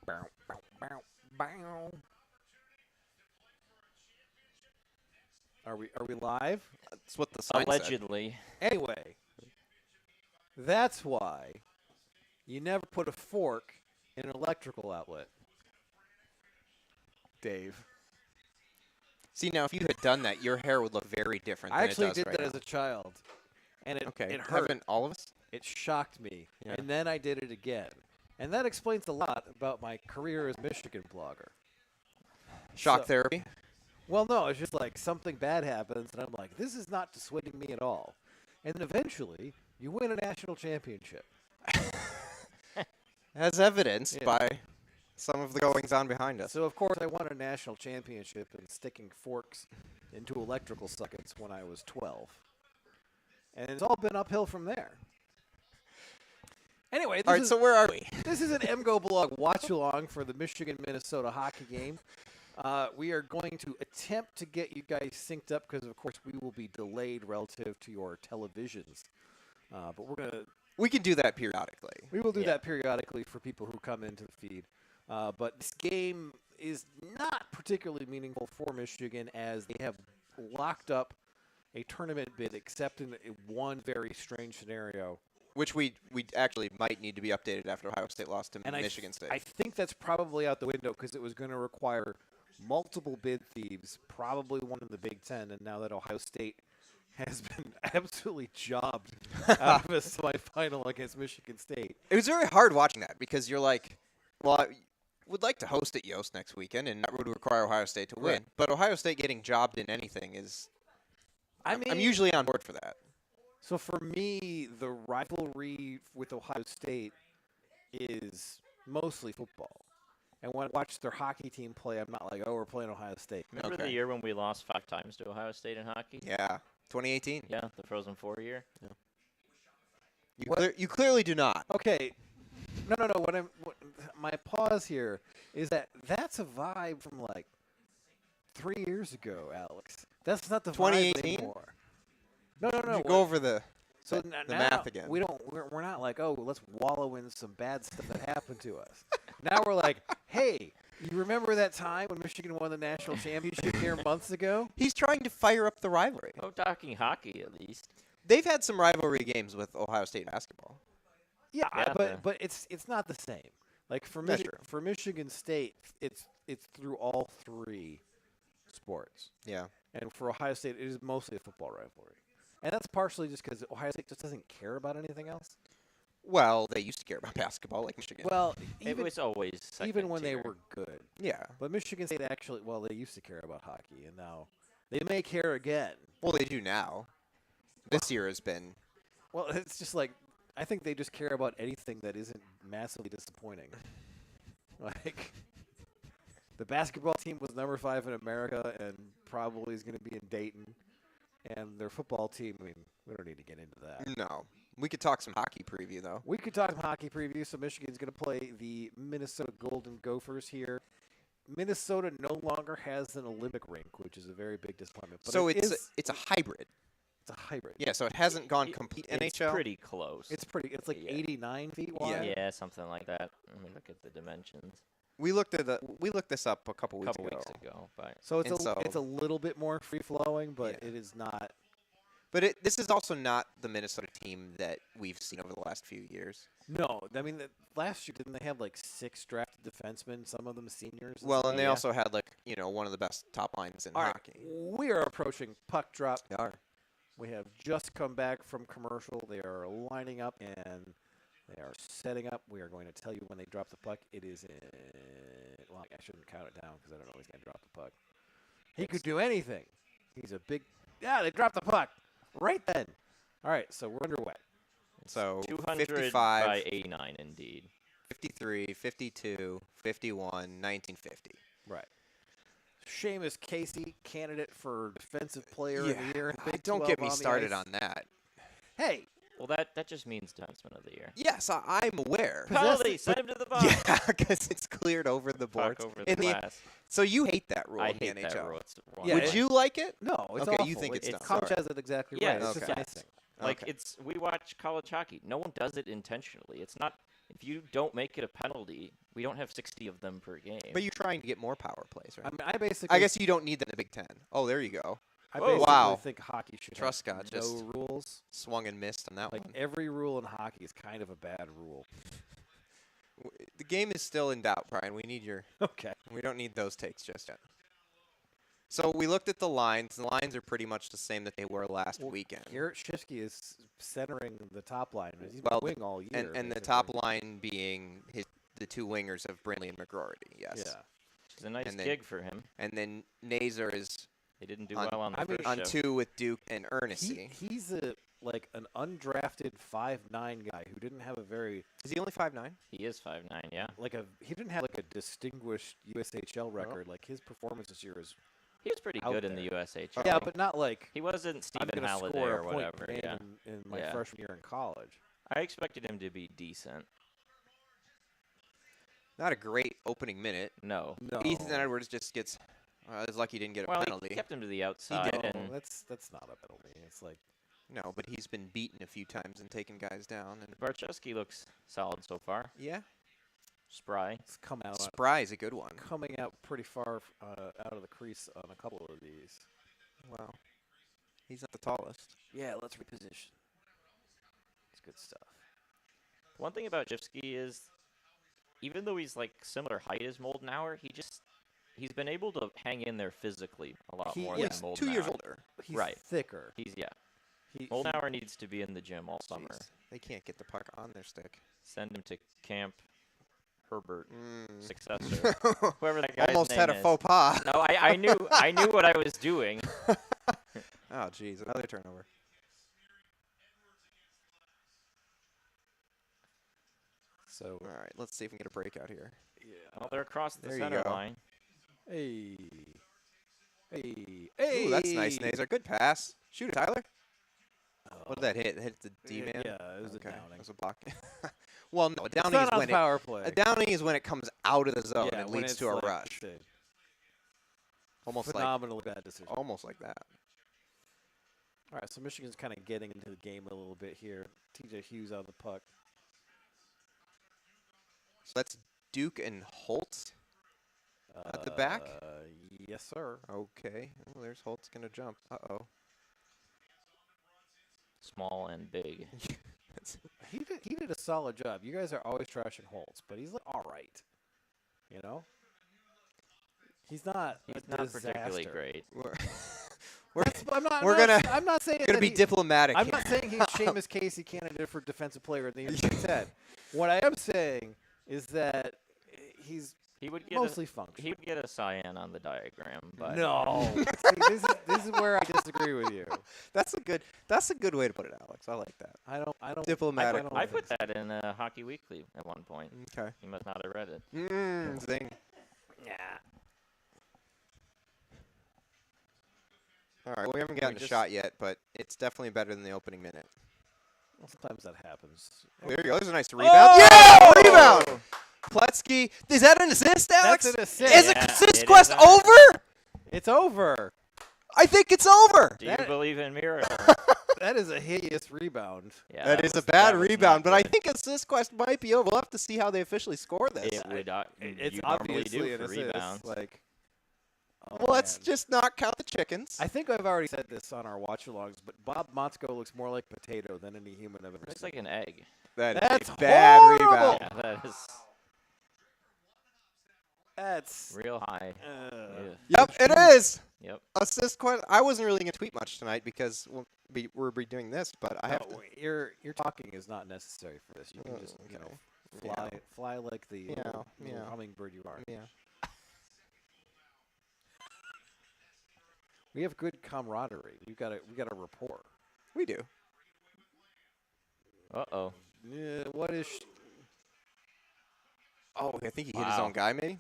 Bow, bow, bow, bow. Are we live? That's what the sign said. Allegedly. Anyway, that's why you never put a fork in an electrical outlet. Dave. See, now, if you had done that, your hair would look very different I than actually it does did right that now. as a child, and it Okay, hurt. haven't all of us? It shocked me, Yeah. and then I did it again. And that explains a lot about my career as Michigan blogger. Shock So- therapy? Well, no, it's just like something bad happens, and I'm like, this is not dissuading me at all. And then eventually, you win a national championship. As evidenced Yeah. by some of the goings-on behind us. So, of course, I won a national championship in sticking forks into electrical sockets when I was 12. And it's all been uphill from there. Anyway, All right, so where are we? this is an MGoBlog watch-along for the Michigan-Minnesota hockey game. We are going to attempt to get you guys synced up because, of course, we will be delayed relative to your televisions. But We can do that periodically. we will do Yeah. that periodically for people who come into the feed. But this game is not particularly meaningful for Michigan as they have locked up a tournament bid, except in one very strange scenario. Which we actually might need to be updated after Ohio State lost to And Michigan State. I think that's probably out the window because it was going to require multiple bid thieves, probably one in the Big Ten. And now that Ohio State has been absolutely jobbed out of a semifinal against Michigan State. It was very hard watching that because you're like, well, I would like to host at Yost next weekend, and that would require Ohio State to win. Right. But Ohio State getting jobbed in anything is I mean, I'm usually on board for that. So for me, the rivalry with Ohio State is mostly football. And when I watch their hockey team play, I'm not like, oh, we're playing Ohio State. Remember Okay. the year when we lost 5 times to Ohio State in hockey? Yeah, 2018. Yeah, the Frozen Four year. You clearly do not. Okay. No. My pause here is that's a vibe from like 3 years ago, Alex. That's not the vibe 2018? anymore. No. You go over the So the now math again. We're not like, oh, let's wallow in some bad stuff that happened to us. Now we're like, hey, you remember that time when Michigan won the national championship here months ago? He's trying to fire up the rivalry. Oh, talking hockey at least. They've had some rivalry games with Ohio State basketball. Yeah, Yeah. but it's not the same. Like for That's true. for Michigan State, it's through all three sports, Yeah. and for Ohio State, it is mostly a football rivalry, and that's partially just because Ohio State just doesn't care about anything else. Well, they used to care about basketball like Michigan. Well, It even was always second even when they tier. were good. yeah. But Michigan State actually, well, they used to care about hockey, and now they may care again. Well, they do now. This year has been. Well, it's just like I think they just care about anything that isn't massively disappointing. Like the basketball team was number 5 in America and probably is going to be in Dayton, and their football team. I mean, we don't need to get into that. No. We could talk some hockey preview, though. We could talk hockey preview. So Michigan's going to play the Minnesota Golden Gophers here. Minnesota no longer has an Olympic rink, which is a very big disappointment. But So it it's is, it's a hybrid. it's a hybrid. Yeah, so it hasn't gone It- complete It's NHL. pretty close. It's pretty. It's like Yeah. 89 feet Yeah. wide. Yeah, something like that. Let me look at the dimensions. We looked this up a couple A weeks couple ago. weeks ago, but So it's And so- it's a little bit more free flowing, but Yeah. it is not. But this is also not the Minnesota team that we've seen over the last few years. No, I mean last year didn't they have like 6 drafted defensemen? Some of them seniors. Well, stuff? and they Yeah. also had one of the best top lines in All right, hockey. we are approaching puck drop. They are. We have just come back from commercial. They are lining up and they are setting up. We are going to tell you when they drop the puck. It is in. Well, I shouldn't count it down because I don't know he's going to drop the puck. He could do anything. He's a big. Yeah, they dropped the puck right then. All right, so we're underway. So 200 55, by 89 indeed. 53, 52, 51, 1950. Right. Seamus Casey, candidate for Defensive Player of the Year. in Big Don't 12 get me the started ice. on that. Hey, Well, that just means defenseman of the year. Yes, I'm aware. Possess- Penalty, send him to the box. Yeah, because it's cleared over the Puck boards. over In the glass. So you hate that rule I in the hate NHL. that rule. It's Yeah, Would it- you like it? no, it's Okay, awful. you think it's dumb. Coach Sorry. has it exactly Yeah, right. It's okay. just yes. icing. Like Okay. we watch college hockey. No one does it intentionally. It's not if you don't make it a penalty, we don't have 60 of them per game. But you're trying to get more power plays, right? I mean, I basically. I guess you don't need that in the Big Ten. Oh, there you go. I Whoa. basically Wow. think hockey should Trust have God, no just- rules. Swung and missed on that Like one. every rule in hockey is kind of a bad rule. The game is still in doubt, Brian. We need your. Okay. We don't need those takes just yet. So we looked at the lines. The lines are pretty much the same that they were last weekend. Garrett Shifsky is centering the top line. He's Well, been wing all year. And the basically. top line being the two wingers of Brindley and McGroarty, yes. Yeah. It's a nice and then- gig for him. And then Nazer is They didn't do on- well on the I mean, first on show. 2 with Duke and Ernestine. He's an undrafted 5'9" guy who didn't have a very Is he only 5'9"? He is 5'9", yeah. he didn't have like a distinguished USHL record. Like his performance this year is He was pretty out good in the there. USHL. yeah, but not like He wasn't I'm Stephen going to Halliday score or a point whatever. per game Yeah. in my Yeah. freshman year in college. I expected him to be decent. Not a great opening minute. No. No, Ethan Edwards just gets. It's lucky he didn't get a Well, penalty. he kept him to the outside. did. And that's not a penalty. It's like No, but he's been beaten a few times and taken guys down. And Barczewski looks solid so far. yeah, Spry. it's come out Spry is a good one. coming out pretty far out of the crease on a couple of these. Wow, he's not the tallest. Yeah, let's reposition. It's good stuff. One thing about Jivsky is, even though he's like similar height as Moldenauer, he's been able to hang in there physically a lot He more is than He's Moldenauer. 2 years older. He's Right. thicker. He's He, Moldenauer needs to be in the gym all summer. Jeez, they can't get the puck on their stick. Send him to Camp Herbert, Mm. successor, whoever that guy's Almost name had a is. faux pas. No, I knew what I was doing. Oh, jeez, another turnover. So All right, let's see if we can get a breakout here. yeah. Well, they're across the There you center go. line. Hey. Hey. Hey. Ooh, that's nice, Nazer. Good pass. Shoot it, Tyler. Oh. What did that hit? It hit the D-man? Yeah, it was okay. a downing. It was a block. Well, no, a It's downing not is on when power play. a downing is when it comes out of the zone yeah, and when leads it's to a like rush. just a Almost like phenomenally bad decision. almost like that. All right, so Michigan's kind of getting into the game a little bit here. TJ Hughes on the puck. So that's Duke and Holt at the back. Yes, sir. Okay. Oh, there's Holt's gonna jump. Uh-oh. Small and big. He did a solid job. You guys are always trashing Holtz, but he's like all right. You know, he's not. He's a not particularly disaster. great. We're gonna I'm not saying gonna that be he- diplomatic. I'm here. not saying he's Seamus Casey candidate for defensive player of the year in Big Ten. What I am saying is that he's He would get mostly he functional. would get a cyan on the diagram, but No, see, this is where I disagree with you. That's a good way to put it, Alex. I like that. I don't. Diplomatic. I don't I think put that in Hockey Weekly at one point. Okay. You must not have read it. Zing. Yeah. All right. We haven't gotten a just- shot yet, but it's definitely better than the opening minute. Well, sometimes that happens. There you go. There's a nice rebound. Yeah, rebound. Pletsky. Is that an assist, Alex? That's an assist. Is Yeah, assist it quest is over? It's over. I think it's over. Do you That- believe in miracles? That is a hideous rebound. Yeah, that is a was- bad that was not rebound, but I good. think assist quest might be over. We'll have to see how they officially score this. it would. It's you normally obviously do an for assist. rebounds. Like, oh, Well, let's man. just not count the chickens. I think I've already said this on our watch-alongs, but Bob Motzko looks more like potato than any human I've ever Looks seen. like an egg. That's a bad horrible. rebound. Yeah, that is That's. real high. Uh, Yep, it is. Yep. Assist quest. I wasn't really going to tweet much tonight because we're doing this, but I have to. no, your talking is not necessary for this. You can just okay. fly like the little yeah. hummingbird you are. Yeah. We have good camaraderie. We got a rapport. We do. Uh-oh. What is? Oh, I think he hit his Wow. own guy, maybe.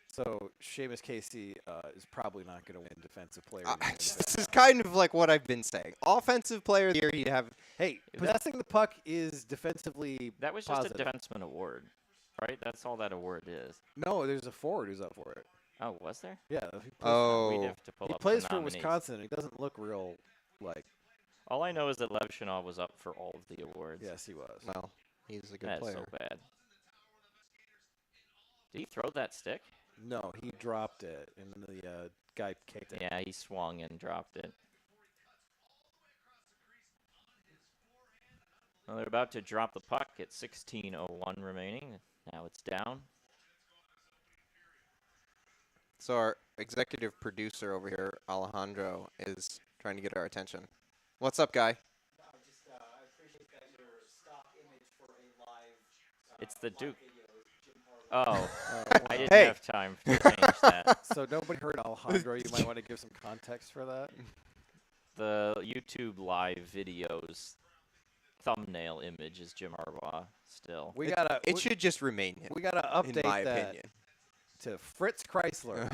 So Seamus Casey is probably not going to win defensive player. of the year. This is kind of like what I've been saying. Offensive player of the year, he'd have. Hey, possessing the puck is defensively. That was just positive. a defenseman award, right? That's all that award is. No, there's a forward who's up for it. Oh, was there? Yeah, he plays, Oh. We'd have to pull he up plays the for nominees. Wisconsin. He doesn't look real like. All I know is that Lev Chanel was up for all of the awards. Yes, he was. Well, He's a good That is player. so bad. Did he throw that stick? No, he dropped it, and the guy kicked it. Yeah, he swung and dropped it. Well, they're about to drop the puck at 16:01 remaining. Now it's down. So our executive producer over here, Alejandro, is trying to get our attention. What's up, guy? I appreciate that your stock image for a live. It's the Duke. Oh, I didn't Hey. have time to change that. So nobody heard Alejandro. You might want to give some context for that. The YouTube live videos thumbnail image is Jim Harbaugh still. We gotta. It should just remain him, We gotta in update my that opinion. to Fritz Chrysler.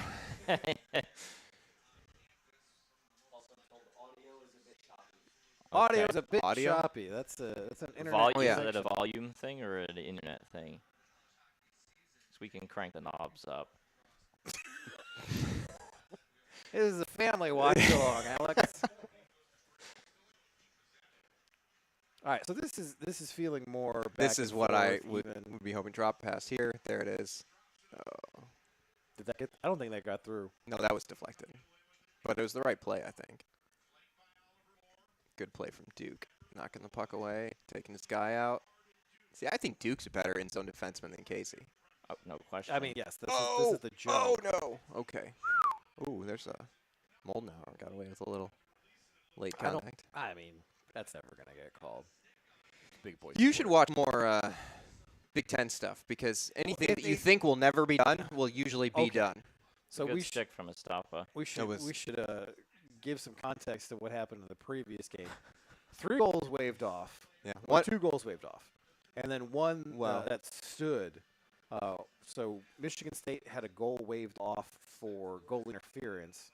Audio is a bit Audio? choppy. That's an internet. Volume, Oh, yeah. Is it a volume thing or an internet thing? So we can crank the knobs up. This is a family watch along, Alex. All right, so this is feeling more. This back is and what I forth would even. be hoping. Drop pass here. There it is. Oh. Did that get? I don't think that got through. No, that was deflected. But it was the right play, I think. Good play from Duke. Knocking the puck away, taking his guy out. See, I think Duke's a better in-zone defenseman than Casey. Oh, no question. I mean, yes, this is the joke. Oh, no. Okay. Ooh, there's a Moldenhauer. Got away with a little late contact. I mean, that's never gonna get called. Big boy. You should watch more Big Ten stuff because anything that you think will never be done will usually be done. So Good we stick from Estapa. should give some context to what happened in the previous game. 3 goals waved off. Yeah. Well, 2 goals waved off, and then one Wow. that stood. So Michigan State had a goal waved off for goal interference.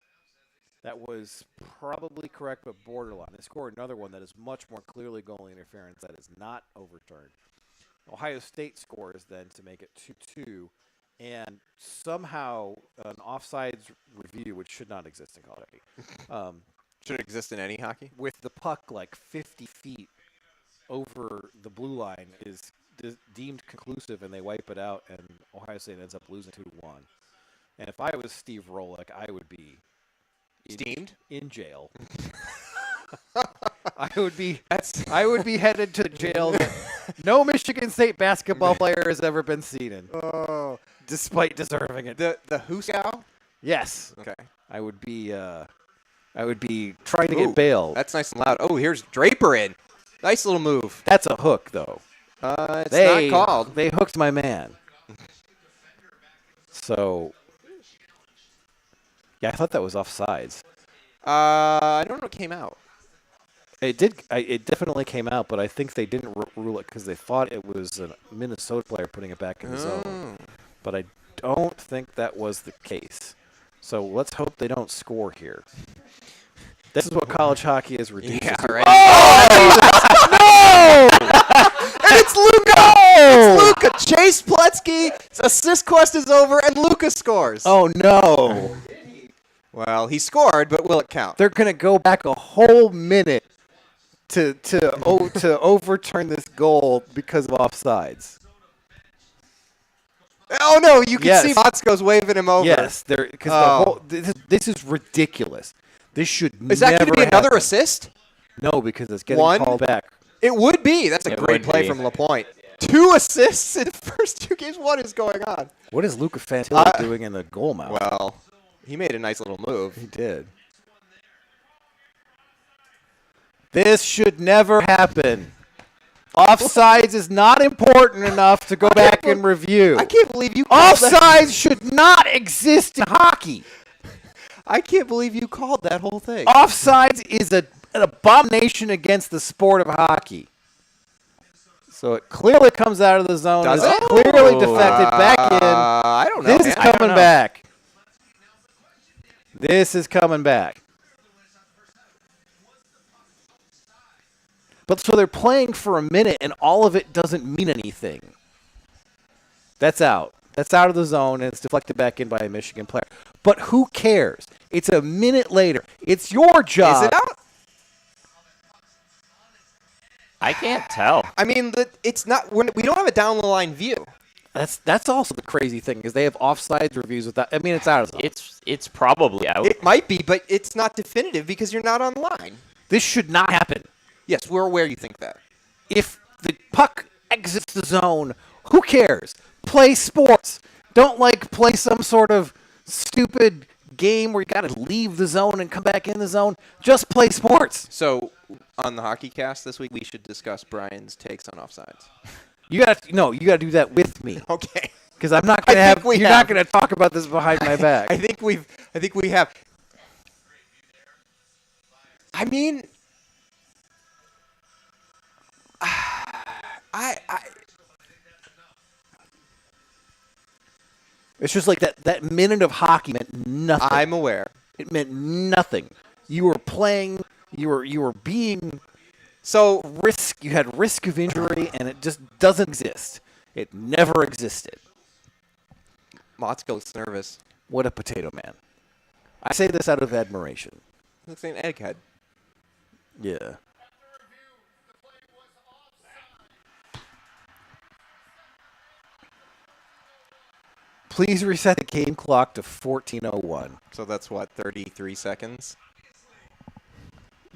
That was probably correct, but borderline. They scored another one that is much more clearly goal interference that is not overturned. Ohio State scores then to make it 2-2, and somehow an offsides review, which should not exist in college hockey, Should exist in any hockey. with the puck like 50 feet over the blue line is deemed conclusive, and they wipe it out, and Ohio State ends up losing 2-1. And if I was Steve Rolick, I would be Steamed? in jail. I would be headed to jail that no Michigan State basketball player has ever been seen in, despite deserving it. The Huskow? Yes, Okay. I would be trying to get bail. That's nice and loud. Oh, here's Draper in. Nice little move. That's a hook, though. It's not called. They hooked my man. So, yeah, I thought that was offsides. I don't know what came out. It did. It definitely came out, but I think they didn't rule it because they thought it was a Minnesota player putting it back in the zone. But I don't think that was the case. So let's hope they don't score here. This is what college hockey is reduced Yeah, to. right. No! And it's Luka! It's Luka! Chase Pletsky, assist quest is over, and Luka scores. Oh, no. Well, he scored, but will it count? They're going to go back a whole minute to overturn this goal because of offsides. Oh, no, you can Yes. see Motzko's waving him over. Yes, because this is ridiculous. This should Is that going to be never another happen. assist? No, because it's getting One? called back. It would be. That's a It great would play be. from LaPointe. 2 assists in the first 2 games. What is going on? What is Luca Fantilli doing in the goal mouth? Well, he made a nice little move. He did. This should never happen. Offsides is not important enough to go back and review. I can't believe you called that. Offsides should not exist in hockey. I can't believe you called that whole thing. Offsides is an abomination against the sport of hockey. So it clearly comes out of the zone. Does It's it? clearly deflected back in. I don't know. This is man. I don't coming know. back. This is coming back. But so they're playing for a minute, and all of it doesn't mean anything. That's out. That's out of the zone, and it's deflected back in by a Michigan player. But who cares? It's a minute later. It's your job. Is it out? I can't tell. I mean, it's not. We don't have a down the line view. That's also the crazy thing is they have offsides reviews with that. I mean, it's out of zone. It's probably out. It might be, but it's not definitive because you're not online. This should not happen. Yes, we're aware you think that. If the puck exits the zone, who cares? Play sports. Don't play some sort of stupid game where you got to leave the zone and come back in the zone. Just play sports. So on the hockey cast this week, we should discuss Brian's takes on offsides. You got to do that with me. Okay. Because I'm not going to have. You're have. not going to talk about this behind my back. I think we have. I mean, It's just like that minute of hockey meant nothing. I'm aware. It meant nothing. You were playing. You were being So risk. You had risk of injury, and it just doesn't exist. It never existed. Motzko looks nervous. What a potato man. I say this out of admiration. Looks like an egghead. Yeah. Please reset the game clock to 14:01. So that's what, 33 seconds?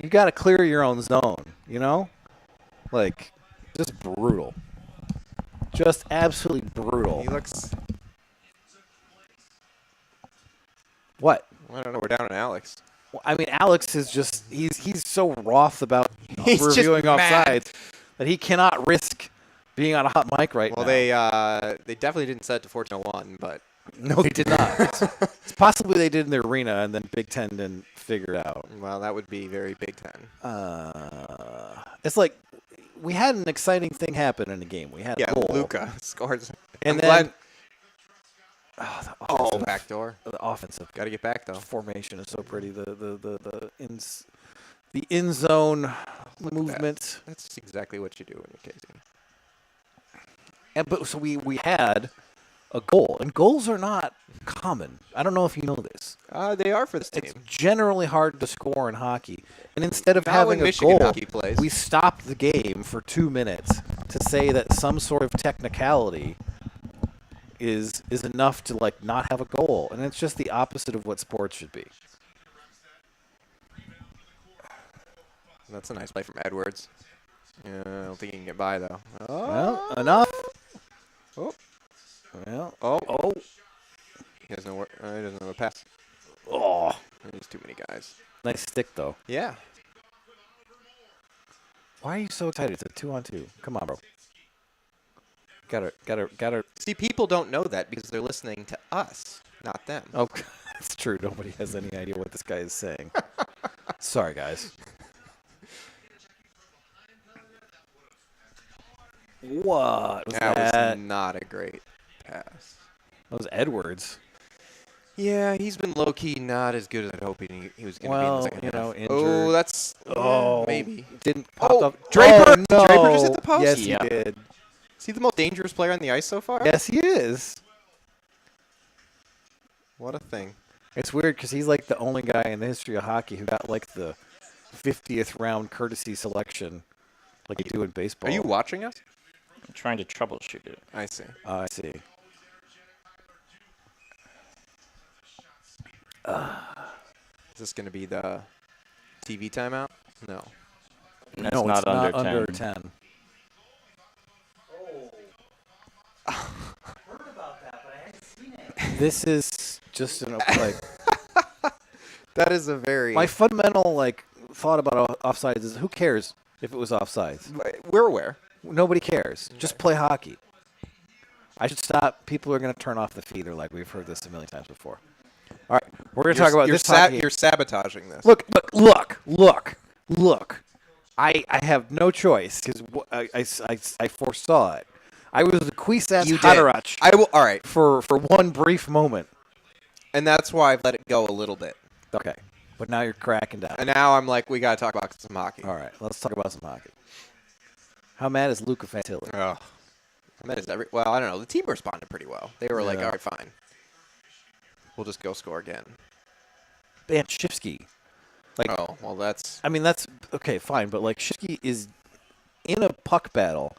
You got to clear your own zone, you know? Just brutal. Just absolutely brutal. He looks. What? I don't know. We're down on Alex. Well, I mean, Alex is just he's so wroth about He's just reviewing mad. offsides that he cannot risk being on a hot mic right Well, now. they definitely didn't set it to 14:01, but No, they did not. It's possibly they did in the arena and then Big Ten didn't figure it out. well, that would be very Big Ten. It's like we had an exciting thing happen in the game. We had a goal. Luca scores. And I'm then glad- the offensive, backdoor. the offensive Got to get back though. formation is so pretty. The in zone movement. That's just exactly what you do when you're Casey. But so we had a goal, and goals are not common. I don't know if you know this. They are for this team. It's generally hard to score in hockey, and instead of Not having when a Michigan goal, hockey plays. we stopped the game for 2 minutes to say that some sort of technicality is enough to not have a goal, and it's just the opposite of what sports should be. That's a nice play from Edwards. Yeah, I don't think he can get by though. Well, enough. Oh. Well, Oh. He doesn't know he doesn't know the pass. oh, There's too many guys. nice stick though. Yeah. Why are you so excited? It's a 2-on-2. Come on, bro. Gotta. See, people don't know that because they're listening to us, not them. Oh, it's true. Nobody has any idea what this guy is saying. Sorry, guys. What was that? That was not a great pass. That was Edwards. Yeah, he's been low key not as good as I'd hoped he was going to be in the Well, second half. injured. Oh, that's Oh, maybe. Didn't pop Oh, up. Draper! Oh, Did no. Draper just hit the post? Yes, Yeah. he did. Is he the most dangerous player on the ice so far? Yes, he is. What a thing. It's weird because he's like the only guy in the history of hockey who got the 50th round courtesy selection, like you do in baseball. Are you watching us? I'm trying to troubleshoot it. I see. I see. Is this going to be the TV timeout? No. That's No, not it's under not under 10. 10. This is just That is a very. my fundamental thought about offsides is who cares if it was offsides? We're aware. Nobody cares. Just Okay. play hockey. I should stop. People are going to turn off the feed. We've heard this a million times before. All right, we're going to talk about you're this hockey. You're sabotaging this. Look. I have no choice because I foresaw it. I was the Quisas You did. Hadarach I will. All right, for one brief moment. and that's why I've let it go a little bit. Okay, but now you're cracking down. And now I'm like, we got to talk about some hockey. All right, let's talk about some hockey. How mad is Luca Fantilli? Oh. That is well, I don't know. The team responded pretty well. They were like, Yeah. all right, fine. We'll just go score again. Banchivsky. Oh, well, that's. I mean, that's okay, fine, but Shifsky is in a puck battle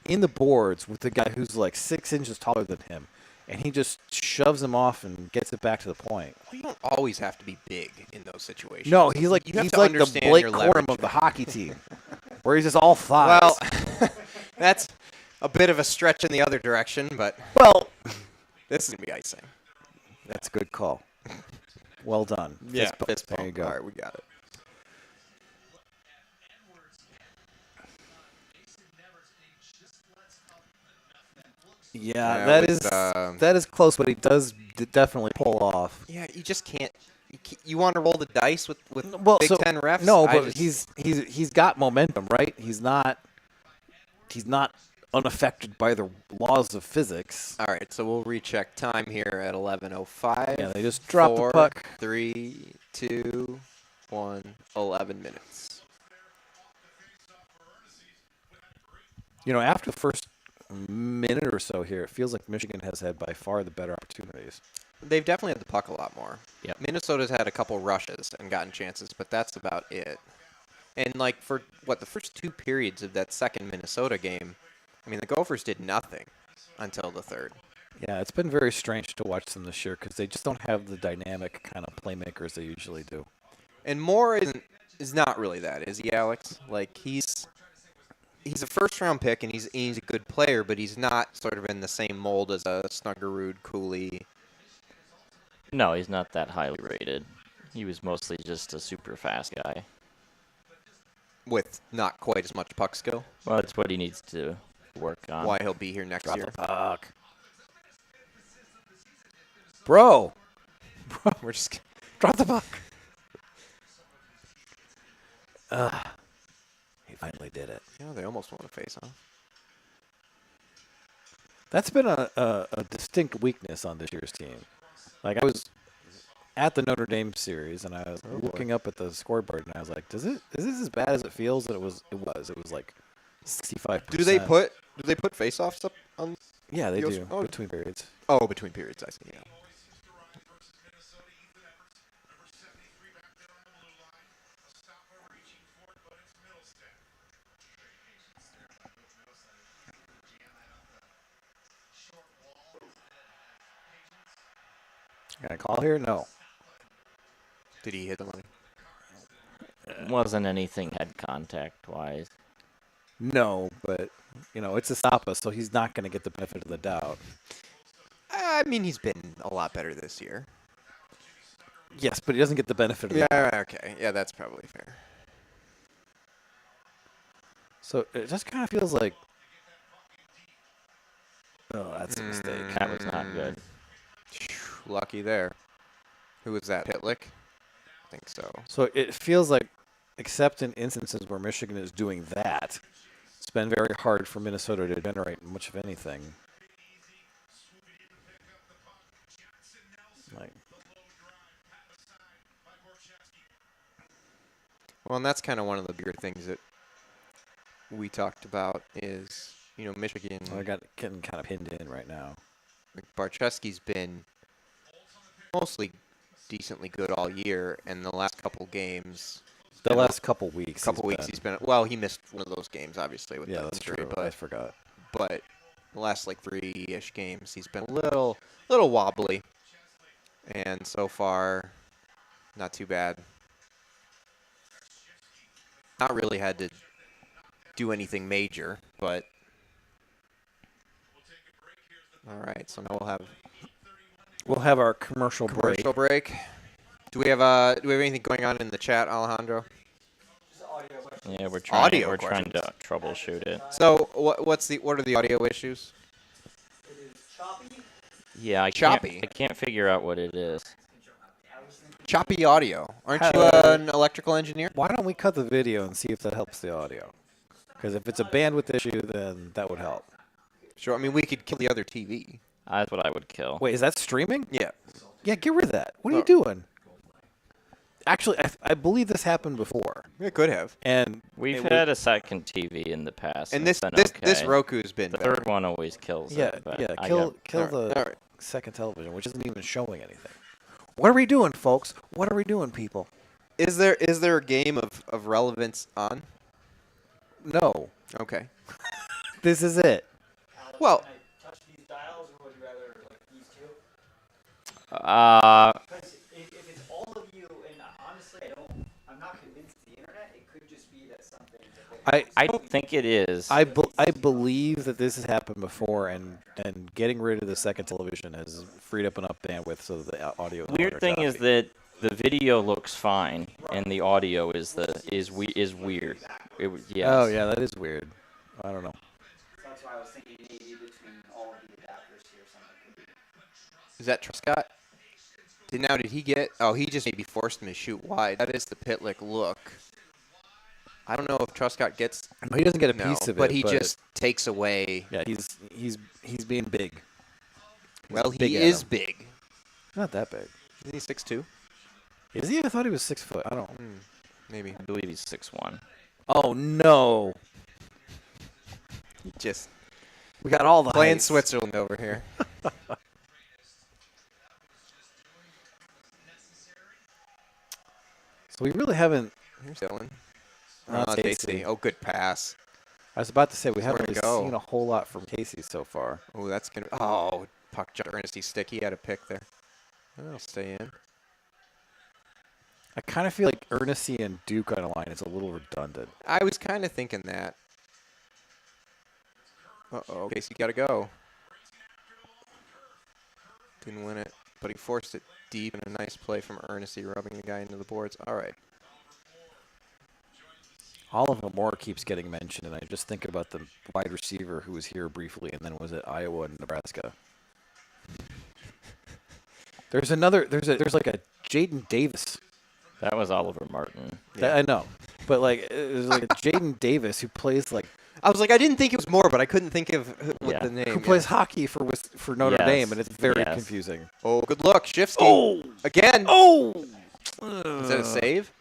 in the boards with the guy who's like 6 inches taller than him, and he just shoves him off and gets it back to the point. Well, you don't always have to be big in those situations. No, he's like You have he's to like the understand Blake your Corum leverage. of the hockey team, where he's just all thighs. Well, that's a bit of a stretch in the other direction, but well, this is going to be icing. that's a good call. Well done. Fist bump. fist There bump. you go. All right, we got it. Yeah, Yeah, that with, is that is close, but he does definitely pull off. Yeah, you just can't. You want to roll the dice with Well, Big so, Ten refs? No, I but just- he's got momentum, right? He's not unaffected by the laws of physics. All right, so we'll recheck time here at 11:05. Yeah, they just drop the 4, puck. 3, 2, 1, 11 minutes. You know, after the first minute or so here, it feels like Michigan has had by far the better opportunities. They've definitely had the puck a lot more. Yep. Minnesota's had a couple rushes and gotten chances, but that's about it. And like for the first 2 periods of that second Minnesota game, I mean the Gophers did nothing until the third. Yeah, it's been very strange to watch them this year because they just don't have the dynamic kind of playmakers they usually do. And Moore is not really that, is he, Alex? Like he's a first-round pick and he's a good player, but he's not sort of in the same mold as a Snuggerud, Cooley. No, he's not that highly rated. He was mostly just a super fast guy. With not quite as much puck skill. Well, that's what he needs to work on. Why he'll be here next Drop year. the puck. Bro, We're just drop the puck. He finally did it. they almost want to face off. That's been a distinct weakness on this year's team. Like, I was at the Notre Dame series, and I was looking up at the scoreboard, and I was like, is this as bad as it feels? And it was like 65%. Do they put face-offs up on? Yeah, they Yes. do, Oh. between periods. Oh, between periods, I see. Yeah. Got a call here? No. Did he hit the money? Wasn't anything head contact wise. No, but, you know, it's a stop us, so he's not going to get the benefit of the doubt. I mean, he's been a lot better this year. Yes, but he doesn't get the benefit of the doubt. Yeah, okay. Yeah, that's probably fair. So it just kind of feels like, oh, that's a mistake. That was not good. Lucky there. Who was that? Hitlick? I think so. So it feels like, except in instances where Michigan is doing that, it's been very hard for Minnesota to generate much of anything. Like, Well, and that's kind of one of the bigger things that we talked about is, Michigan. I got getting kind of pinned in right now. Barczewski's been mostly decently good all year, and the last couple games, The last couple weeks. he's been. Well, he missed one of those games, obviously, with Yeah, the that's injury, true. I forgot. but the last like 3-ish games, he's been a little wobbly, and so far, not too bad. Not really had to do anything major, but all right. So now We'll have our commercial break. commercial break. Do we have anything going on in the chat, Alejandro? Yeah, we're trying. Audio we're trying to questions. troubleshoot it. So what are the audio issues? Yeah, I Choppy. can't figure out what it is. Choppy audio. Aren't you Hello. an electrical engineer? Why don't we cut the video and see if that helps the audio? Because if it's a bandwidth issue, then that would help. Sure. I mean, we could kill the other TV. That's what I would kill. Wait, is that streaming? Yeah. Yeah, get rid of that. What are you Oh. doing? Actually, I believe this happened before. It could have. And We've it had a second TV in the past. And it's this been this okay. Roku's been The better. third one always kills yeah, it. But yeah, I kill All the right. second television, which isn't even showing anything. What are we doing, folks? What are we doing, people? Is there a game of relevance on? No. Okay. This is it. Well, Can I touch these dials, or would you rather like these two? Uh, Because if it's all of you, and honestly, I'm not convinced the internet. It could just be that something. I don't think it is. I believe that this has happened before, and getting rid of the second television has freed up enough bandwidth so that the audio. is no Weird longer thing is choppy. that the video looks fine and the audio is weird. Yes. Oh yeah, that is weird. I don't know. That's why I was thinking maybe between all of the adapters here, something could be. is that Truscott? Did he get? Oh, he just maybe forced him to shoot wide. That is the Pitlick look. I don't know if Truscott gets. No, he doesn't get a No, piece of but it, he just takes away. yeah, he's being big. Well, big he at is him. big. Not that big. Isn't he 6'2"? Is he? I thought he was 6 foot. I don't. Maybe. I believe he's 6'1". Oh no, Just we got all the playing heights. Switzerland over here. So we really haven't. Here's Dylan. Casey. Oh, good pass. I was about to say we Where'd haven't it really go? seen a whole lot from Casey so far. Oh, that's gonna. Oh, puck jumped Ernestie's stick. He had a pick there. I'll stay in. I kind of feel like Ernestine and Duke on a line is a little redundant. I was kind of thinking that. Uh-oh. Casey got to go. Didn't win it, but he forced it deep and a nice play from Ernestine, rubbing the guy into the boards. All right. Oliver Moore keeps getting mentioned, and I just think about the wide receiver who was here briefly and then was at Iowa and Nebraska. There's another. There's like a Jaden Davis. That was Oliver Martin. That I know, but like there's like a Jaden Davis who plays like I was like, I didn't think it was more, but I couldn't think of what Yeah. the name. who plays hockey for Notre Yes. Dame, and it's very Yes. confusing. Oh, good luck, Shifsky. Oh! Again. Oh! Is that a save?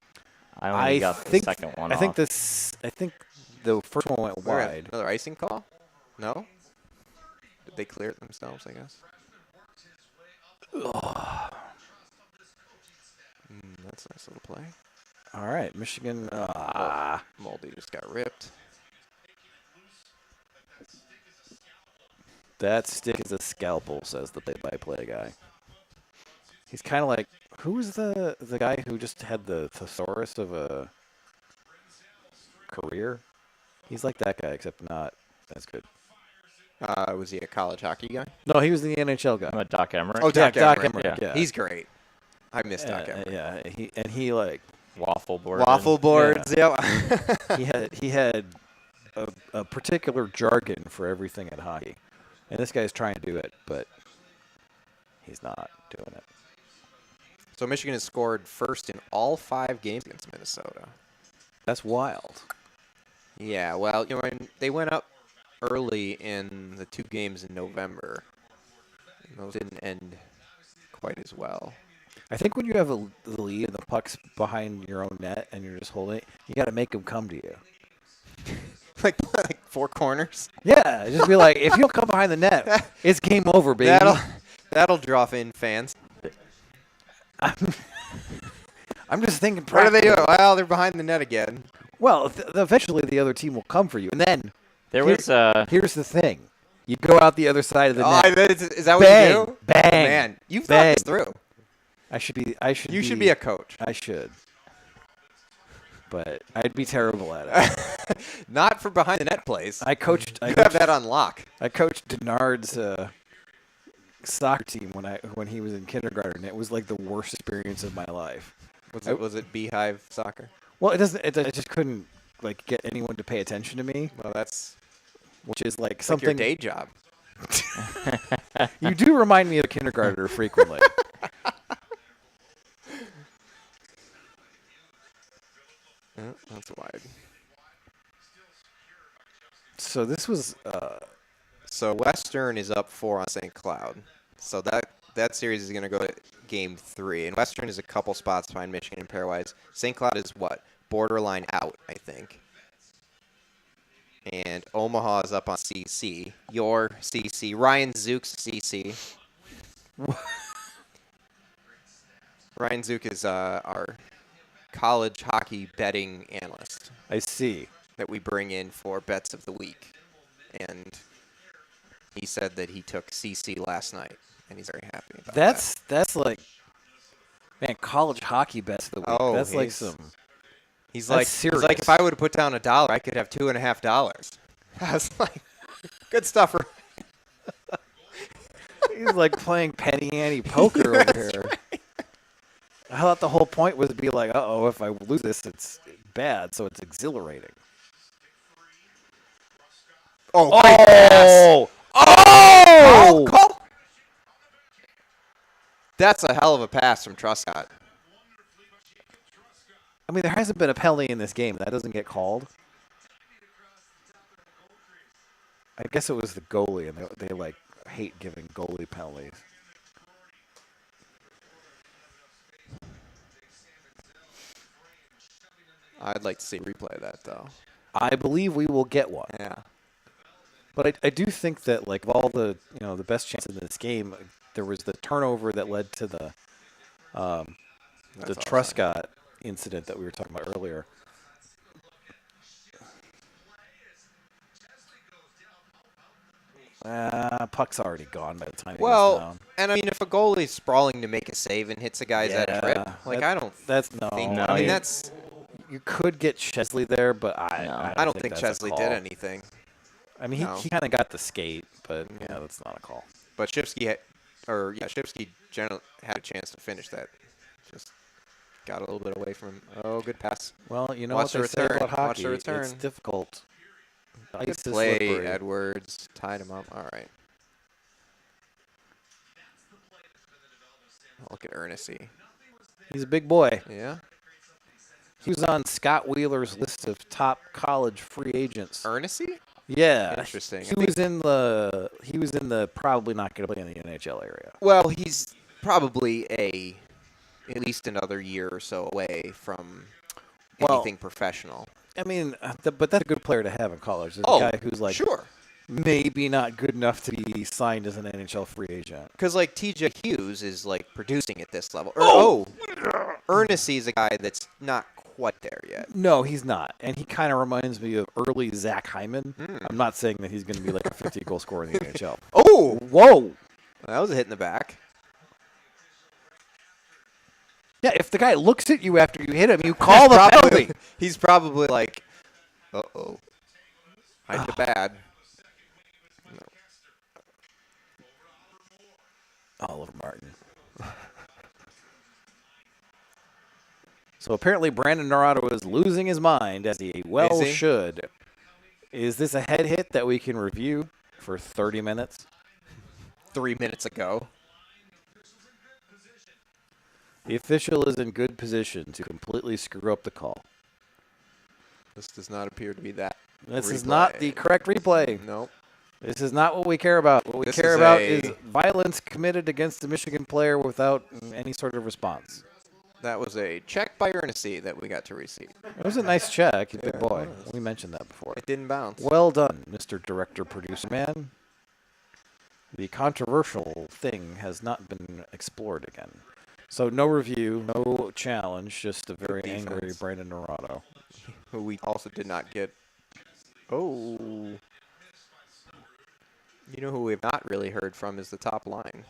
I only got the second one I off. think this. I think the first one went We're at wide. another icing call? No? Did they clear it themselves, I guess? That's a nice little play. All right, Michigan. Moldy just got ripped. That stick is a scalpel, says the play-by-play guy. He's kind of like, who was the guy who just had the thesaurus of a career? He's like that guy, except not as good. Was he a college hockey guy? No, he was the NHL guy. I'm a Doc Emmerich. Oh, Doc Doc Emmerich. Emmerich, yeah. He's great. I miss Doc Emmerich. Yeah, he like Waffle board. Waffle boards, yep. he had a particular jargon for everything in hockey, and this guy's trying to do it, but he's not doing it. So Michigan has scored first in all 5 games against Minnesota. That's wild. Yeah, well, they went up early in the 2 games in November. And those didn't end quite as well. I think when you have the lead and the puck's behind your own net and you're just holding it, you got to make them come to you. like 4 corners. Yeah, just be like, if you don't come behind the net, it's game over, baby. That'll draw in fans. I'm just thinking. What are they doing? practically. Well, they're behind the net again. Well, eventually the other team will come for you, and then There Here- was here's the thing: you go out the other side of the net. Is that what Bang, you do? bang, Man, you've thought this bang. through. You should be a coach. I should, but I'd be terrible at it. Not for behind the net plays. I coached. You have that on lock. I coached Denard's soccer team when he was in kindergarten. And it was like the worst experience of my life. Was it Beehive soccer? Well, it doesn't. It just couldn't like get anyone to pay attention to me, Well, that's which is like like something. your day job. You do remind me of a kindergartner frequently. Yeah, that's wide. So this was. So Western is up 4 on St. Cloud. So that series is going to go to game 3. And Western is a couple spots behind Michigan and Pairwise. St. Cloud is what? Borderline out, I think. And Omaha is up on CC. Your CC. Ryan Zook's CC. Ryan Zook is our college hockey betting analyst. I see. that we bring in for bets of the week, and he said that he took CC last night, and he's very happy about that. That's like, man, college hockey bets of the week. Oh, That's like he's- some. He's That's like, serious. if I would have put down $1, I could have $2.50. I was like, good stuff. He's like playing penny ante poker over here. I thought the whole point was to be like, uh-oh, if I lose this, it's bad, so it's exhilarating. Oh, great pass. Oh! Call. That's a hell of a pass from Truscott. I mean, there hasn't been a penalty in this game. That doesn't get called. I guess it was the goalie, and they like, hate giving goalie penalties. I'd like to see a replay of that, though. I believe we will get one. Yeah. But I do think that, like, of all the, the best chances in this game, there was the turnover that led to the That's Truscott incident that we were talking about earlier. Puck's already gone by the time he goes Well, down. and I mean, if a goalie's sprawling to make a save and hits a guy's at a trip, like, I don't That's think. No, I mean, you- that's. You could get Chesley there, but No. I don't think that's a Chesley call. did anything. I mean, No. he kind of got the skate, but yeah, that's not a call. But Shipsky generally had a chance to finish that. Just got a little bit away from him. Oh, good pass. Well, you know Watch what the they say return. about Watch hockey. the It's return. difficult. The Good ice is play, slippery. Edwards. Tied him up. All right. Look at Ernest. He's a big boy. Yeah. He was on Scott Wheeler's list of top college free agents. Ernest? Yeah, Interesting. He was in the probably not going to play in the NHL area. Well, he's probably at least another year or so away from Well, anything professional. I mean, but that's a good player to have in college. There's Oh, a guy who's like sure. maybe not good enough to be signed as an NHL free agent. Because, like, TJ Hughes is, like, producing at this level. Ernest is a guy that's not quite there yet. No, he's not, and he kind of reminds me of early Zach Hyman. I'm not saying that he's going to be like a 50-goal scorer in the NHL. Oh! Whoa! That was a hit in the back. Yeah, if the guy looks at you after you hit him, you call the penalty. He's probably like, uh-oh. Hide the bad. Oliver Martin. So apparently Brandon Naurato is losing his mind, as he well Is he? should. Is this a head hit that we can review for 30 minutes? 3 minutes ago. The official is in good position to completely screw up the call. This does not appear to be that. This is not the replay. correct replay. Nope. This is not what we care about. What we This care is about a- is violence committed against a Michigan player without any sort of response. That was a check by Ernest that we got to receive. It was a nice check, big it boy. was. We mentioned that before. It didn't bounce. Well done, Mr. Director Producer Man. The controversial thing has not been explored again. So no review, no challenge, just a very Good angry defense. Brandon Naurato. Who we also did not get. Oh. You know who we've not really heard from is the top line.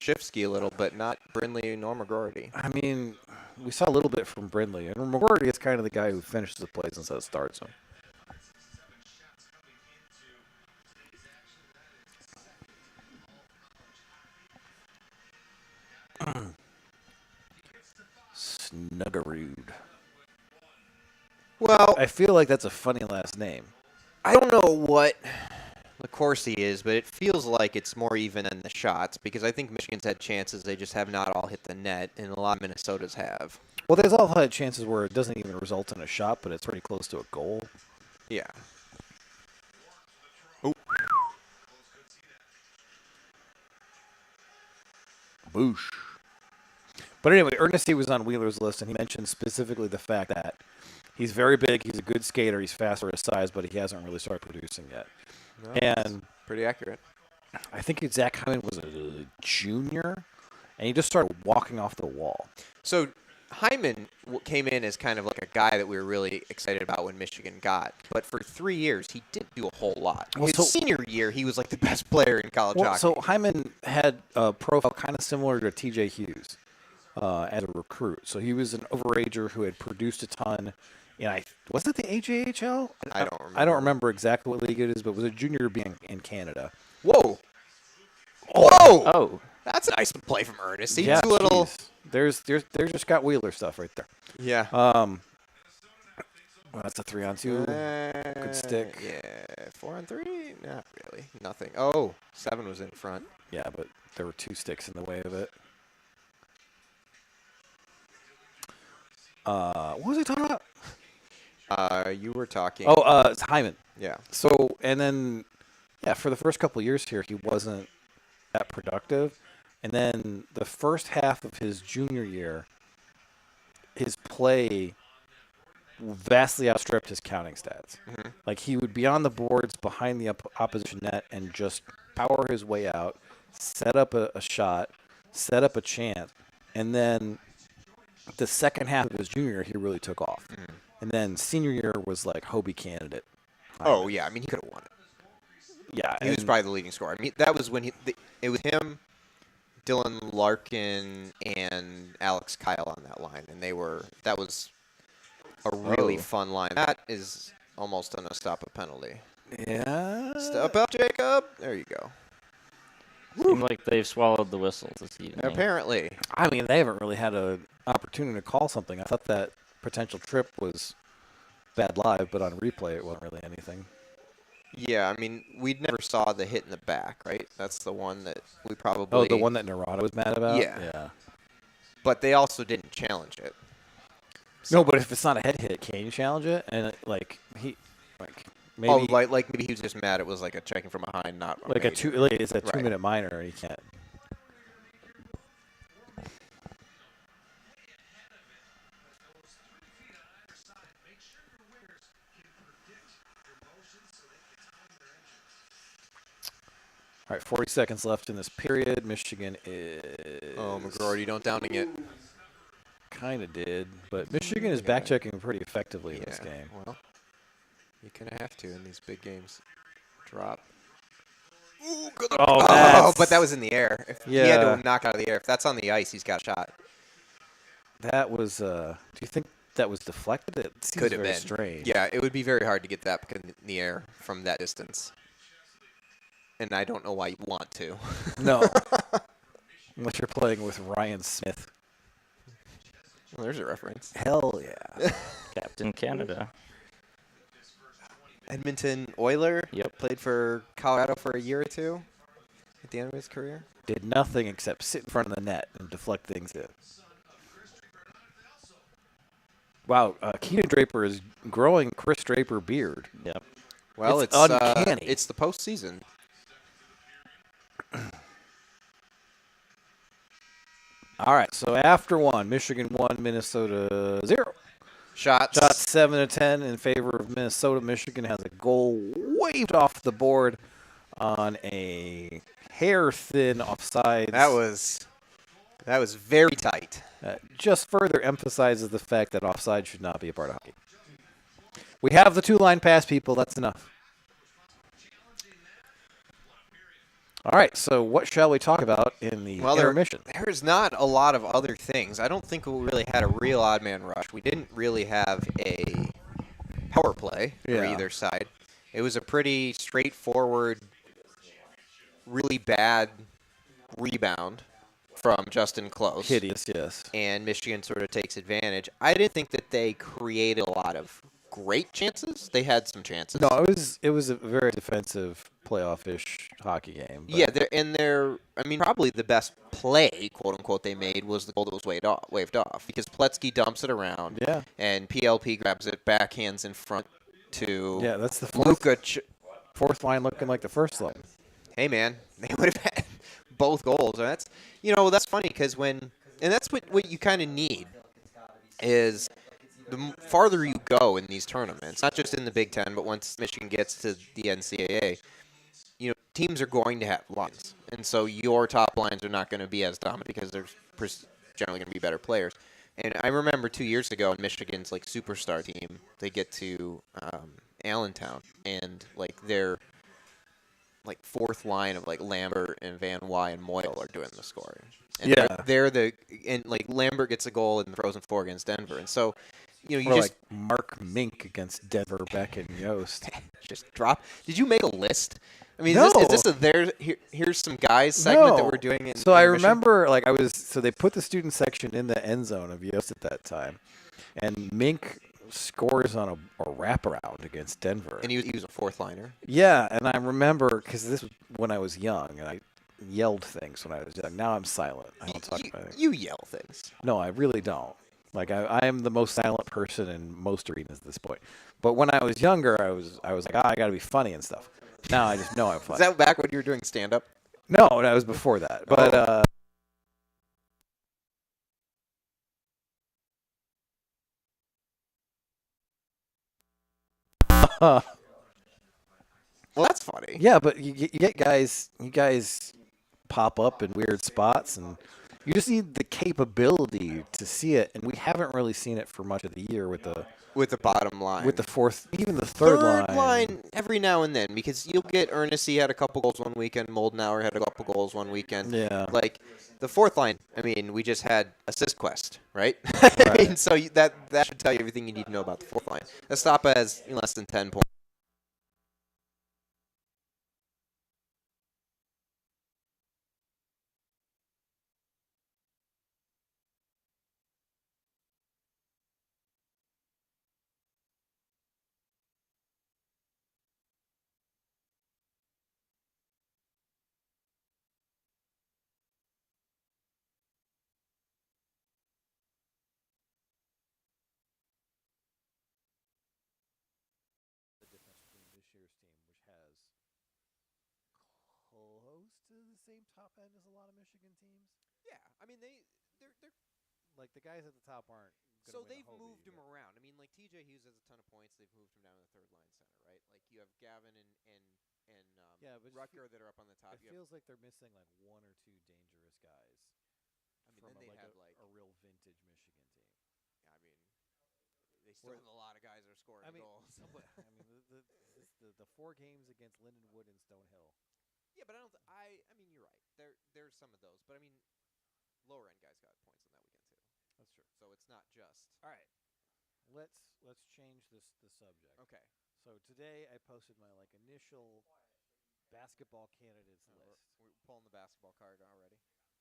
Shifsky a little, but not Brindley nor McGroarty. I mean, we saw a little bit from Brindley, and McGroarty is kind of the guy who finishes the plays instead of starts them. Snuggerud. Well, I feel like that's a funny last name. I don't know what LaCourse is, but it feels like it's more even in the shots because I think Michigan's had chances. They just have not all hit the net, and a lot of Minnesota's have. Well, there's all had chances where it doesn't even result in a shot, but it's pretty close to a goal. Yeah. Boosh. But anyway, Ernest was on Wheeler's list, and he mentioned specifically the fact that he's very big, he's a good skater, he's fast for his size, but he hasn't really started producing yet. No, that's And pretty accurate. I think Zach Hyman was a junior, and he just started walking off the wall. So Hyman came in as kind of like a guy that we were really excited about when Michigan got. But for 3 years, he didn't do a whole lot. Well, His so- senior year, he was like the best player in college Well, hockey. so Hyman had a profile kind of similar to T.J. Hughes as a recruit. So he was an overager who had produced a ton. And wasn't it the AJHL? I don't remember. I don't remember exactly what league it is, but it was a junior being in Canada. Whoa. Whoa! Oh, That's a nice play from Ernest. He's Yeah, a little. geez. There's just got Wheeler stuff right there. Yeah. Well, that's a 3-on-2. Good stick. Yeah. 4-on-3? Not really. Nothing. Oh, 7 was in front. Yeah, but there were 2 sticks in the way of it. What was I talking about? You were talking. Oh, it's Hyman. Yeah. So, and then, yeah, for the first couple of years here, he wasn't that productive. And then the first half of his junior year, his play vastly outstripped his counting stats. Mhm. Like, he would be on the boards behind the opposition net and just power his way out, set up a shot, set up a chance, and then the second half of his junior year, he really took off. Mhm. And then senior year was like Hobie candidate. Oh, yeah. I mean, he could have won it. Yeah, He was and- probably the leading scorer. I mean, that was when it was him, Dylan Larkin, and Alex Kyle on that line, and that was a really Oh. fun line. That is almost a stop a penalty. yeah. Step up, Jacob. There you go. seems like they've swallowed the whistles this evening. Apparently. I mean, they haven't really had an opportunity to call something. I thought that potential trip was bad live, but on replay, it wasn't really anything. Yeah, I mean, we never saw the hit in the back, right? That's the one that we probably. Oh, the one that Narada was mad about? Yeah. Yeah. But they also didn't challenge it. No, but if it's not a head hit, can you challenge it? And, maybe. Oh, like maybe he was just mad. It was like a checking from behind, not Like a major. it's a Right. 2-minute minor, and you can't. All right, 40 seconds left in this period. Michigan is. Oh, McGroarty, don't downing it. Kind of did, but Michigan is back checking pretty effectively in this game. Well, you kind of have to in these big games. Drop. Ooh, good. Oh, Oh, that's- but that was in the air. If he had Yeah. to knock out of the air. If that's on the ice, he's got a shot. That was. Do you think that was deflected? It seems Could have very been. strange. Yeah, it would be very hard to get that in the air from that distance. And I don't know why you want to. No. Unless you're playing with Ryan Smith. Well, there's a reference. Hell yeah. Captain Canada. Edmonton Oiler. Yep. Played for Colorado for a year or two at the end of his career. Did nothing except sit in front of the net and deflect things in. Wow, Keenan Draper is growing Chris Draper beard. Yep. Well, It's it's uncanny. it's the postseason. All right, so after one, Michigan 1, Minnesota 0. Shots. Shot 7-10 in favor of Minnesota. Michigan has a goal waved off the board on a hair-thin offsides. That was very tight. Just further emphasizes the fact that offside should not be a part of hockey. We have the 2-line pass, people. That's enough. All right, so what shall we talk about in the intermission? There's not a lot of other things. I don't think we really had a real odd man rush. We didn't really have a power play for Yeah. either side. It was a pretty straightforward, really bad rebound from Justin Close. Hideous, yes. And Michigan sort of takes advantage. I didn't think that they created a lot of great chances. They had some chances. No, it was a very defensive playoff-ish hockey game. but- Yeah, I mean, probably the best play, quote unquote, they made was the goal that was waved off because Pletzky dumps it around. Yeah. And PLP grabs it, backhands in front to Yeah, that's the Luka. fourth line looking like the first line. Hey man, they would have had both goals. And that's funny because and that's what you kind of need is the farther you go in these tournaments, not just in the Big Ten, but once Michigan gets to the NCAA, teams are going to have lines, and so your top lines are not going to be as dominant because they're generally going to be better players. And I remember 2 years ago, Michigan's like superstar team, they get to Allentown, and like their like fourth line of like Lambert and Van Wy and Moyle are doing the scoring. And Yeah. they're the and like Lambert gets a goal in the Frozen Four against Denver, and so you Or just like Mark Mink against Denver back in Yost. just drop. Did you make a list? I mean, No. is this a here's some guys segment that No. we're doing in So I intermission? remember, like, so they put the student section in the end zone of Yost at that time, and Mink scores on a wraparound against Denver. And he was a fourth liner. Yeah, and I remember because this was when I was young, and I yelled things when I was young. Now I'm silent. I don't talk about it. You yell things. No, I really don't. Like I am the most silent person in most arenas at this point. But when I was younger, I was like, I got to be funny and stuff. Now I just know I'm funny. Is that back when you were doing stand up? No, that was before that. But Well, that's funny. yeah, but you get guys. You guys pop up in weird spots, and you just need the capability to see it. And we haven't really seen it for much of the year with the bottom line. with the fourth, even the third line. every now and then, because you'll get Ernest. He had a couple goals one weekend. Moldenauer had a couple goals one weekend. Yeah. Like the fourth line. I mean, we just had Assist Quest, right? I mean, so that should tell you everything you need to know about the fourth line. Estapa has less than 10 points. The difference between this year's team, which has close to the same top end as a lot of Michigan teams. Yeah, I mean they're Like the guys at the top aren't. so they've moved him around. I mean, like TJ Hughes has a ton of points. They've moved him down to the third line center, right? Like you have Gavin and Yeah, but Rucker that are up on the top. It You have, feels like they're missing like one or two dangerous guys. I mean, From then they like have a real vintage Michigan team. I mean, they still have a lot of guys that are scoring I mean, goals. but, I mean the 4 games against Lindenwood and Stonehill. Yeah, but I don't. I mean, you're right. There's some of those, but I mean, lower end guys got points on that weekend too. That's true. So it's not just. All right, let's change the subject. Okay. So today I posted my like initial basketball candidates list. We're pulling the basketball card already.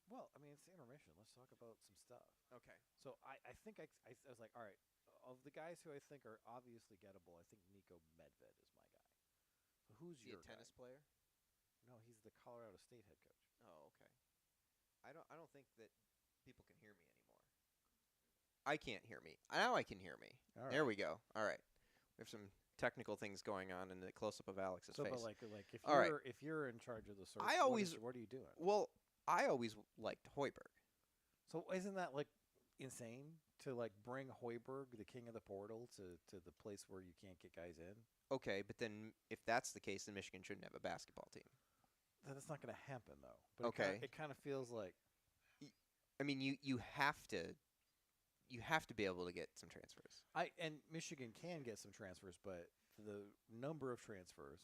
Well, I mean it's the intermission. Let's talk about some stuff. Okay. So I think I was like, all right, of the guys who I think are obviously gettable, I think Nico Medved is my guy. So who's Is he your a tennis player? No, he's the Colorado State head coach. Oh, okay. I don't think that people can hear me anymore. I can't hear me. Now I can hear me. All There right. we go. All right. We have some technical things going on in the close up of Alex's So, face. but like if All right. if you're in charge of the search, I always- what are you doing? Well, I always liked Hoiberg. So isn't that like insane to like bring Hoiberg, the king of the portal, to the place where you can't get guys in? Okay, but then if that's the case, then Michigan shouldn't have a basketball team. That's not going to happen though. But Okay. it kind of feels like I mean, you have to be able to get some transfers. and Michigan can get some transfers, but the number of transfers,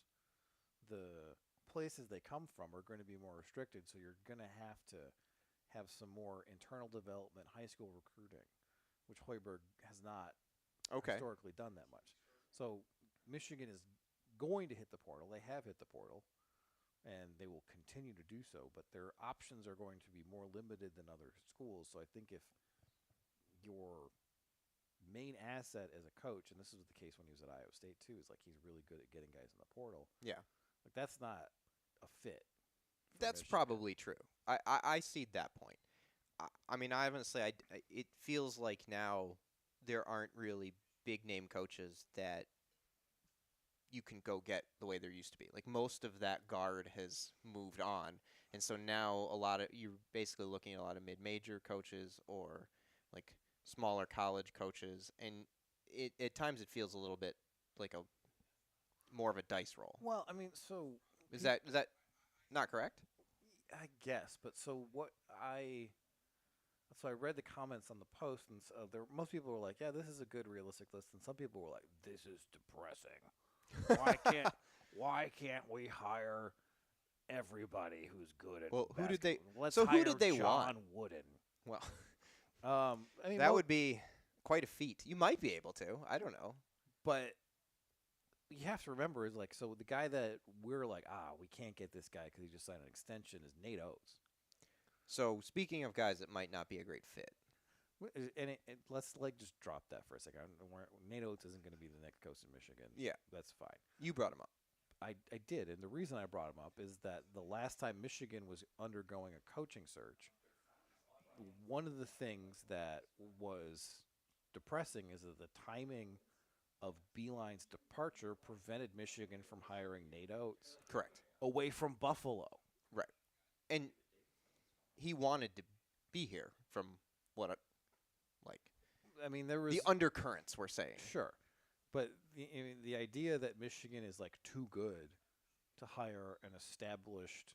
the places they come from are going to be more restricted. So you're going to have some more internal development, high school recruiting, which Hoiberg has not Okay. historically done that much. So Michigan is going to hit the portal. They have hit the portal, and they will continue to do so. But their options are going to be more limited than other schools. So I think if your main asset as a coach, and this was the case when he was at Iowa State too, is like he's really good at getting guys in the portal. Yeah. Like that's not a fit. for That's Michigan. probably true. I see that point. I mean, honestly, it feels like now there aren't really big name coaches that you can go get the way there used to be. Like most of that guard has moved on, and so now you're basically looking at a lot of mid-major coaches or like smaller college coaches, and at times it feels a little bit like a more of a dice roll. Well, I mean, so Is that not correct? I guess, but so what So I read the comments on the post, and so most people were like, "Yeah, this is a good realistic list," and some people were like, "This is depressing. Why can't we hire everybody who's good at Well, who did they? basketball? Let's So who hire did they John want? Wooden." Well, I mean, that would be quite a feat. You might be able to. I don't know. but you have to remember is like, so the guy that we're like, we can't get this guy because he just signed an extension is Nate Oates. So speaking of guys that might not be a great fit, And let's just drop that for a second. Nate Oates isn't going to be the next coach in Michigan. Yeah. That's fine. you brought him up. I did, and the reason I brought him up is that the last time Michigan was undergoing a coaching search, one of the things that was depressing is that the timing of Beilein's departure prevented Michigan from hiring Nate Oates Correct. away from Buffalo. Right. And he wanted to be here from what, I mean, there was the undercurrents we're saying. sure, but the idea that Michigan is like too good to hire an established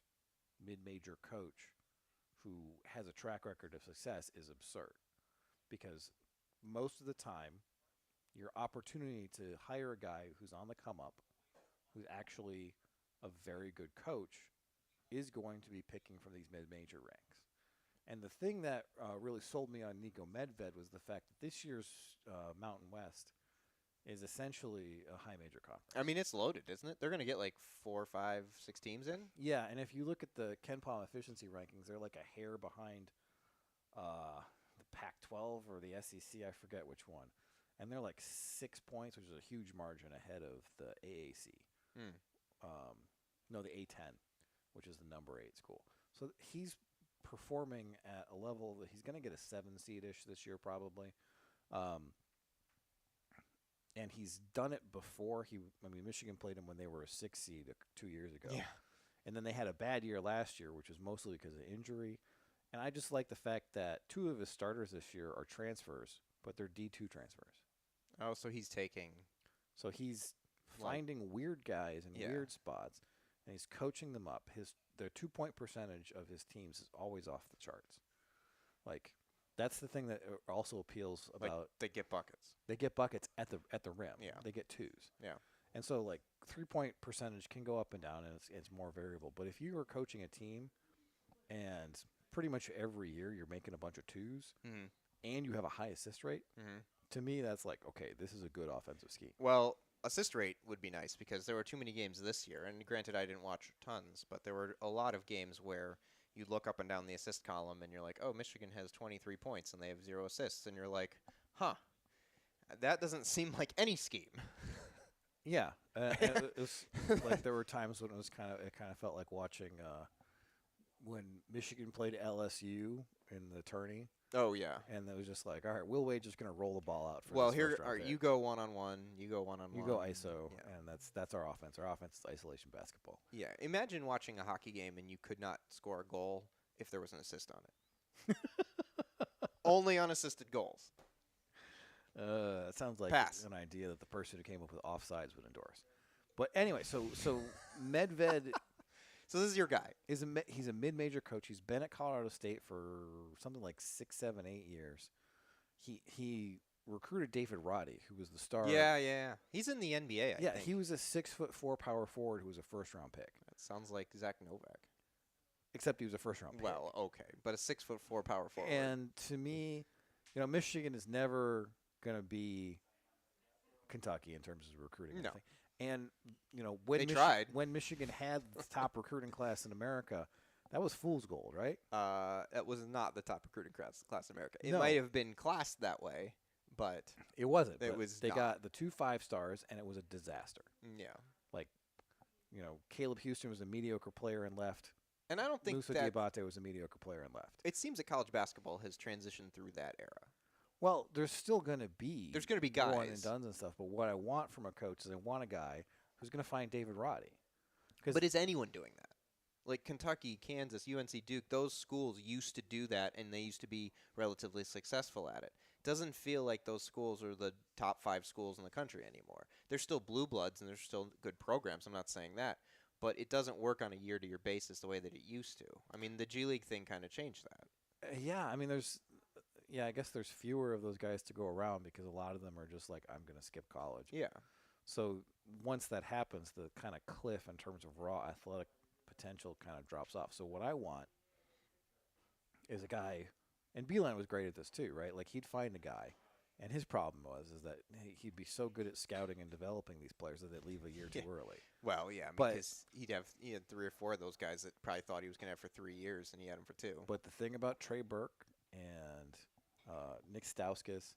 mid-major coach who has a track record of success is absurd, because most of the time your opportunity to hire a guy who's on the come up, who's actually a very good coach, is going to be picking from these mid-major ranks. And the thing that really sold me on Nico Medved was the fact that this year's Mountain West is essentially a high major conference. I mean, it's loaded, isn't it? They're going to get like 4, 5, 6 teams in. Yeah, and if you look at the Ken Palm efficiency rankings, they're like a hair behind the Pac-12 or the SEC. I forget which one. And they're like 6 points, which is a huge margin ahead of the AAC. No, the A10, which is the number 8 school. So he's performing at a level that he's going to get a 7 seed-ish this year probably. And he's done it before. Michigan played him when they were a 6 seed 2 years ago. Yeah. And then they had a bad year last year, which was mostly because of injury. And I just like the fact that 2 of his starters this year are transfers, but they're D2 transfers. Oh, so he's taking. So he's finding weird guys in weird spots, and he's coaching them up. The 2-point percentage of his teams is always off the charts. Like, that's the thing that also appeals about. Like, they get buckets. They get buckets at the rim. Yeah. They get 2s. Yeah. And so, like, 3-point percentage can go up and down, and it's more variable. But if you are coaching a team, and pretty much every year you're making a bunch of 2s, and you have a high assist rate, to me that's like, okay, this is a good offensive scheme. Well, assist rate would be nice because there were too many games this year. And granted, I didn't watch tons, but there were a lot of games where you look up and down the assist column and you're like, oh, Michigan has 23 points and they have 0 assists. And you're like, huh, that doesn't seem like any scheme. Yeah. It was like there were times when it kind of felt like watching when Michigan played LSU in the tourney. Oh, yeah. And it was just like, all right, Will Wade just going to roll the ball out for well, this here first round are pick. you go one-on-one, you go one-on-one. You go ISO, Yeah. and that's our offense. Our offense is isolation basketball. Yeah, imagine watching a hockey game and you could not score a goal if there was an assist on it. Only unassisted goals. It sounds like Pass. an idea that the person who came up with offsides would endorse. But anyway, so Medved So this is your guy. he's a mid-major coach. He's been at Colorado State for something like 6, 7, 8 years. He recruited David Roddy, who was the star. Yeah. He's in the NBA, I think. He was a 6'4" power forward who was a first-round pick. That sounds like Zach Novak. Except he was a first-round pick. Well, okay, but a 6'4" power forward. And to me, Michigan is never going to be Kentucky in terms of recruiting. No. And when They tried. when Michigan had the top recruiting class in America, that was fool's gold, right? That was not the top recruiting class in America. It No. might have been classed that way, but It wasn't. It but was They not. got the 2 5-stars, and it was a disaster. yeah. Like, Caleb Houston was a mediocre player and left. And I don't think Musa that Diabate was a mediocre player and left. it seems that college basketball has transitioned through that era. Well, there's still going to be There's gonna be one and guys. dones and stuff, but what I want from a coach is I want a guy who's going to find David Roddy. But is anyone doing that? Like Kentucky, Kansas, UNC, Duke, those schools used to do that, and they used to be relatively successful at it. Doesn't feel like those schools are the top 5 schools in the country anymore. They're still blue bloods, and they're still good programs. I'm not saying that. But it doesn't work on a year-to-year basis the way that it used to. I mean, the G League thing kind of changed that. Yeah, I mean, there's yeah, I guess there's fewer of those guys to go around because a lot of them are just like, I'm going to skip college. Yeah. So once that happens, the kind of cliff in terms of raw athletic potential kind of drops off. So what I want is a guy, and Beeline was great at this too, right? Like he'd find a guy, and his problem is that he'd be so good at scouting and developing these players that they'd leave a year too early. Well, yeah, But- because he had 3 or 4 of those guys that probably thought he was going to have for 3 years, and he had them for 2. But the thing about Trey Burke and Nick Stauskas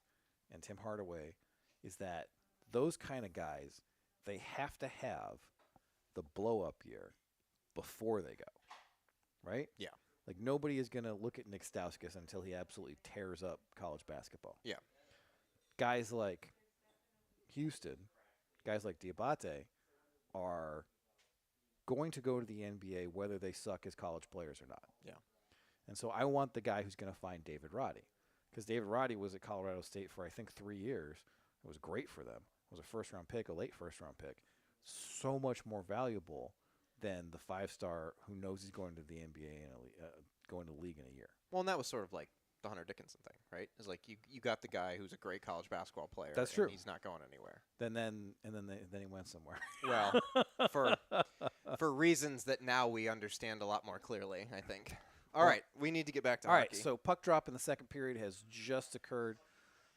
and Tim Hardaway is that those kind of guys, they have to have the blow-up year before they go, right? Yeah. Like nobody is going to look at Nick Stauskas until he absolutely tears up college basketball. Yeah. Guys like Houston, guys like Diabate are going to go to the NBA whether they suck as college players or not. Yeah. And so I want the guy who's going to find David Roddy, because David Roddy was at Colorado State for, I think, 3 years. It was great for them. It was a first-round pick, a late first-round pick. So much more valuable than the 5-star who knows he's going to the NBA and going to the league in a year. Well, and that was sort of like the Hunter Dickinson thing, right? It's like you got the guy who's a great college basketball player. That's and true. He's not going anywhere. Then he went somewhere. Well, for reasons that now we understand a lot more clearly, I think. All right, we need to get back to All right, hockey. so puck drop in the second period has just occurred.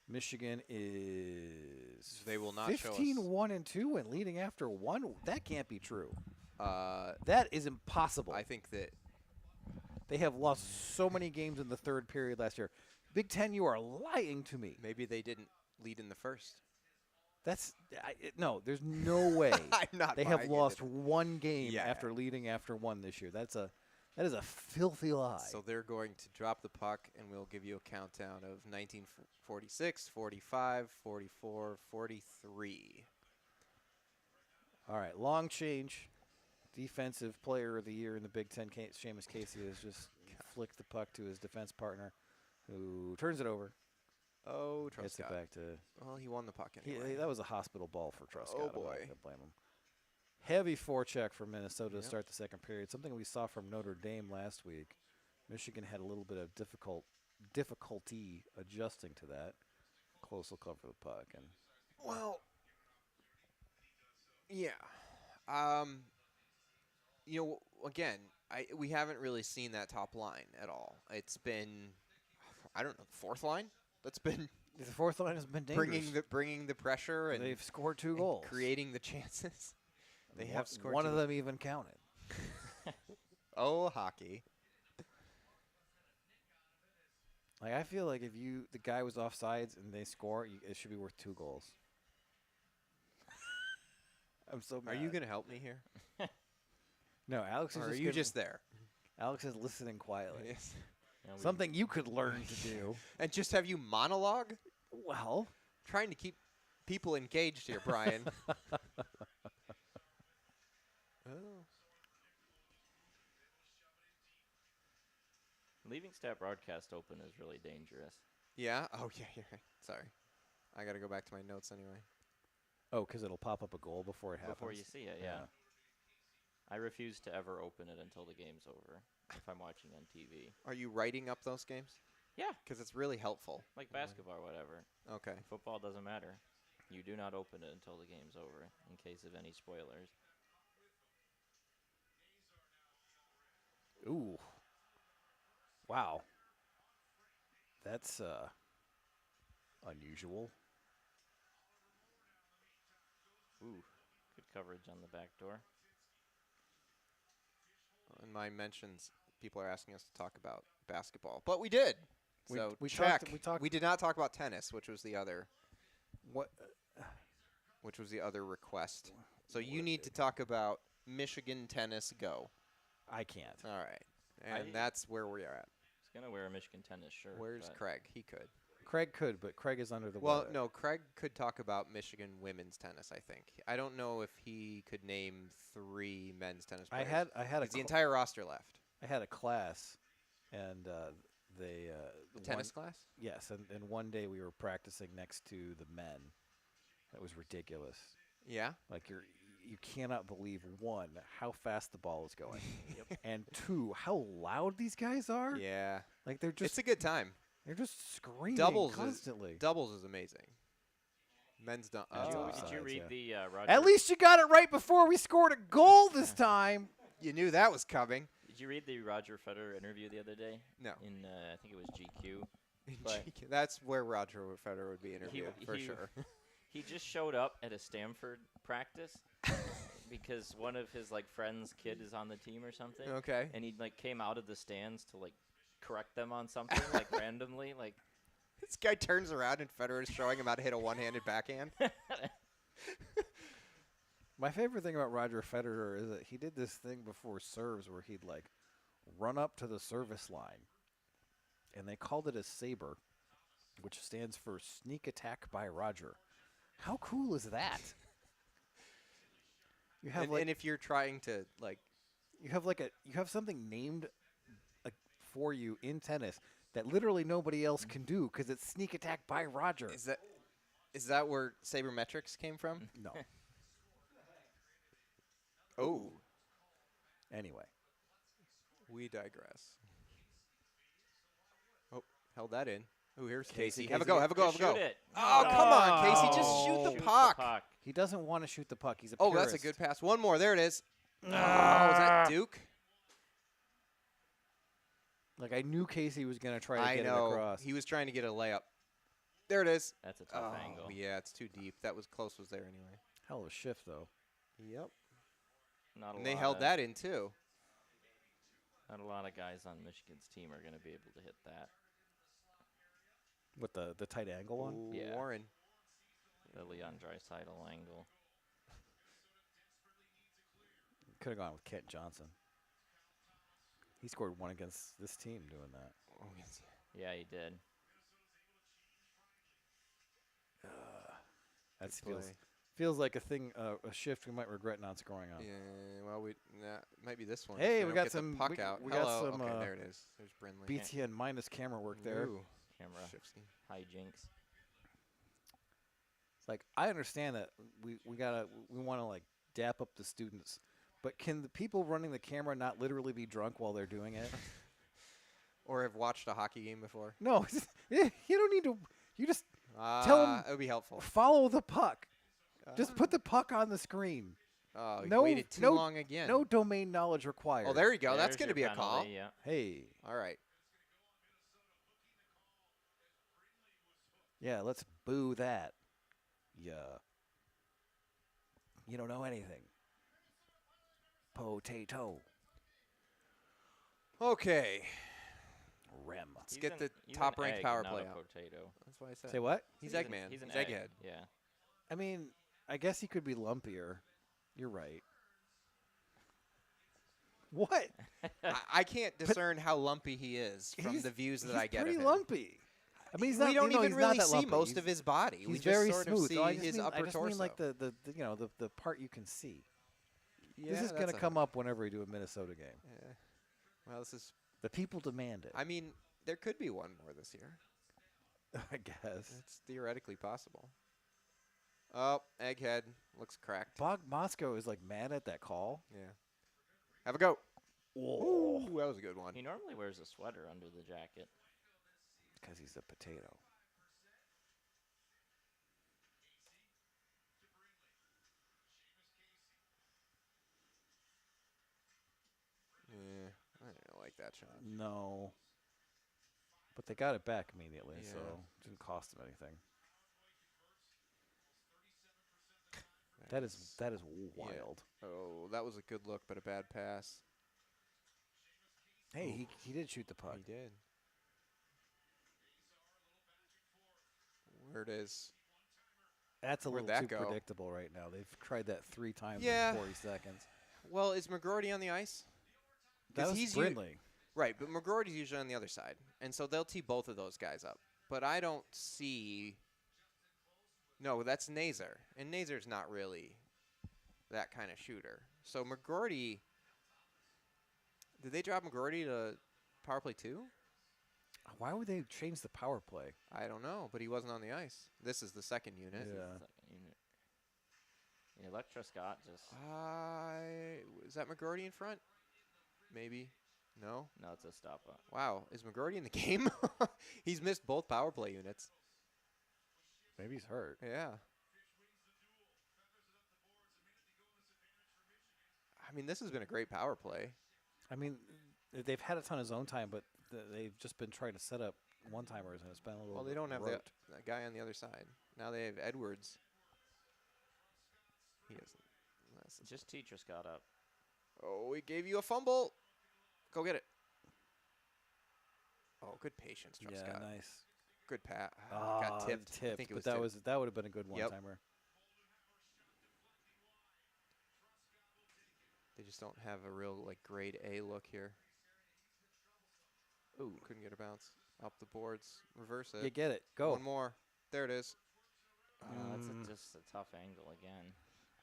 Michigan is They will not show us. 15-1-2 and leading after one. That can't be true. I That is impossible. think that They have lost so many games in the third period last year. Big Ten, you are lying to me. maybe they didn't lead in the first. No, there's no way. I'm not They have buying lost it. one game Yeah. after leading after one this year. That is a filthy lie. So they're going to drop the puck, and we'll give you a countdown of 1946, 45, 44, 43. All right, long change. Defensive player of the year in the Big Ten, Seamus Casey, has just flicked the puck to his defense partner, who turns it over, Oh, gets it Truscott. back to. Well, he won the puck anyway. That was a hospital ball for Truscott. Oh, I'm not boy. gonna blame him. Heavy forecheck for Minnesota to Yep. start the second period. Something we saw from Notre Dame last week. Michigan had a little bit of difficulty adjusting to that. Close look over the puck, and Well, yeah. Again, we haven't really seen that top line at all. It's been, I don't know, the fourth line that's been the fourth line has been dangerous. bringing the pressure and They've scored 2 and goals. creating the chances. They have scored one 2 of them even counted. Oh, hockey. Like I feel like if the guy was offsides and they score, it should be worth 2 goals. I'm so mad. Are you gonna help me here, No, Alex is or are just you gonna- just there? Alex is listening quietly. Yes. Yeah, we- Something you could learn to do. And just have you monologue, Well, trying to keep people engaged here, Brian. Oh. Leaving stat broadcast open is really dangerous. Yeah. Oh, yeah. You're right. Sorry, I gotta go back to my notes anyway. oh, because it'll pop up a goal before it happens. Before you see it, yeah. I refuse to ever open it until the game's over if I'm watching on TV. Are you writing up those games? Yeah, Because it's really helpful. like basketball or whatever. Okay. Football doesn't matter. You do not open it until the game's over in case of any spoilers. Ooh. Wow. That's unusual. Ooh, good coverage on the back door. In my mentions, people are asking us to talk about basketball, but we did. We- So we check. talked- We did not talk about tennis, which was the other What? request. So you need to talk about Michigan tennis go. I can't. All right. And I- that's where we are at. I was gonna wear a Michigan tennis shirt. Where's but Craig? He could. Craig could, but Craig is under the Well, weather. no, Craig could talk about Michigan women's tennis, I think. I don't know if he could name 3 men's tennis I players. had a 'Cause the entire roster left. I had a class, and they The tennis class? Yes, and one day we were practicing next to the men. That was ridiculous. Yeah. Like you cannot believe, 1, how fast the ball is going, and 2, how loud these guys are. Yeah. Like they're It's just a good time. They're just screaming Doubles constantly. doubles is amazing. Men's done. Did you- Did you Offsides, read yeah. the Roger? At least you got it right before we scored a goal this time. you knew that was coming. Did you read the Roger Federer interview the other day? No. In I think it was GQ. But That's where Roger Federer would be interviewed for he- sure. He just showed up at a Stanford practice because one of his like friend's kid is on the team or something. Okay. And he like came out of the stands to like correct them on something like randomly like. This guy turns around and Federer's showing him how to hit a one-handed backhand. My favorite thing about Roger Federer is that he did this thing before serves where he'd like run up to the service line, and they called it a saber, which stands for sneak attack by Roger. How cool is that? You have And if you're trying to like, you have something named for you in tennis that literally nobody else can do because it's sneak attack by Roger. is that where sabermetrics came from? No. Oh, Anyway, we digress. Oh, held that in. Oh, here's Casey, Casey. Have a Casey. go. Have a go. Just Have a go. shoot it. Oh, come on, Casey. Just Oh. shoot Shoot the puck. he doesn't want to shoot the puck. He's a Oh, purist. that's a good pass. One more. There it is. Oh, is that Duke? Like I knew Casey was going to try to I get it know. across. He was trying to get a layup. There it is. That's a tough Oh, angle. yeah, it's too deep. That was close. Was there anyway? Hell of a shift though. Yep. Not a And they lot held of- that in too. Not a lot of guys on Michigan's team are going to be able to hit that. With the tight angle one. Ooh, Yeah. Warren. The Leon Draisaitl angle. Could have gone with Kent Johnson. He scored one against this team doing that. Oh, yes. Yeah, he did. That Good feels play. feels like a thing, a shift we might regret not scoring on. Yeah, well, might be this one. Hey, They we don't got get the some- puck we- out. we got Hello. some, Okay, there it is. There's Brindley. BTN minus camera work there. Ooh, Camera Shifsky. hijinks. It's like I understand that we want to like dap up the students, but can the people running the camera not literally be drunk while they're doing it? Or have watched a hockey game before. No, you don't need to. You just Tell 'em- It would be helpful. follow the puck. Just put the puck on the screen. Oh, you No- waited too no- long again. No domain knowledge required. Oh, there you go. That's There's going to your be a call. penalty, Yeah. Hey, All right. yeah, let's boo that. Yeah. You don't know anything. Potato. Okay. Rem. Let's He's get an- the he's an top-ranked egg, power not play a out. potato. That's what I said. Say what? He's an- Eggman. He's an He's egg. Egghead. Yeah. I mean, I guess he could be lumpier. You're right. What? I can't discern how lumpy he is from He's- the views that he's I get pretty of him. lumpy. I mean, he's not. We don't you know, even he's not really that see lumpy. most He's- of his body. He's We just very sort smooth. of see No, I just his mean, upper I just torso. mean like the the part you can see. Yeah, This is going that's to a- come up whenever we do a Minnesota game. Yeah. Well, this is. The people demand it. I mean, there could be one more this year. I guess. It's theoretically possible. Oh, Egghead looks cracked. Bog Moscow is like mad at that call. Yeah. Have a go. Whoa. Ooh, that was a good one. He normally wears a sweater under the jacket. Because he's a potato. Yeah, I don't like that shot. No. But they got it back immediately, so Yeah. it didn't cost them anything. That is wild. Oh, that was a good look, but a bad pass. Hey, he did shoot the puck. He did. Where it is. That's a Where'd little that too go? predictable right now. They've tried that 3 times Yeah. in 40 seconds. Well, is McGroarty on the ice? That 'Cause was he's Brindley. Right, but McGroarty's usually on the other side, and so they'll tee both of those guys up. But I don't see. No, that's Nazar, and Nazar's not really that kind of shooter. So McGroarty. Did they drop McGroarty to power play 2? Why would they change the power play? I don't know, but he wasn't on the ice. This is the second unit. Yeah. Second unit. Yeah, Electra Scott just. Is that McGroarty in front? Maybe. No? No, it's a stop up. Wow. Is McGroarty in the game? He's missed both power play units. Maybe he's hurt. Yeah. I mean, this has been a great power play. I mean, they've had a ton of zone time, but they've just been trying to set up one-timers, and it's been a little Well, they don't have rote. that guy on the other side. Now they have Edwards. He doesn't. Just Tetris got up. Oh, he gave you a fumble. Go get it. Oh, good patience, Yeah, Scott. nice. Good pat. Ah, Got tipped. I think it was but tipped. that would have been a good one-timer. They just don't have a real like grade A look here. Ooh, couldn't get a bounce. Up the boards. Reverse it. You get it. Go. One more. There it is. That's just a tough angle again.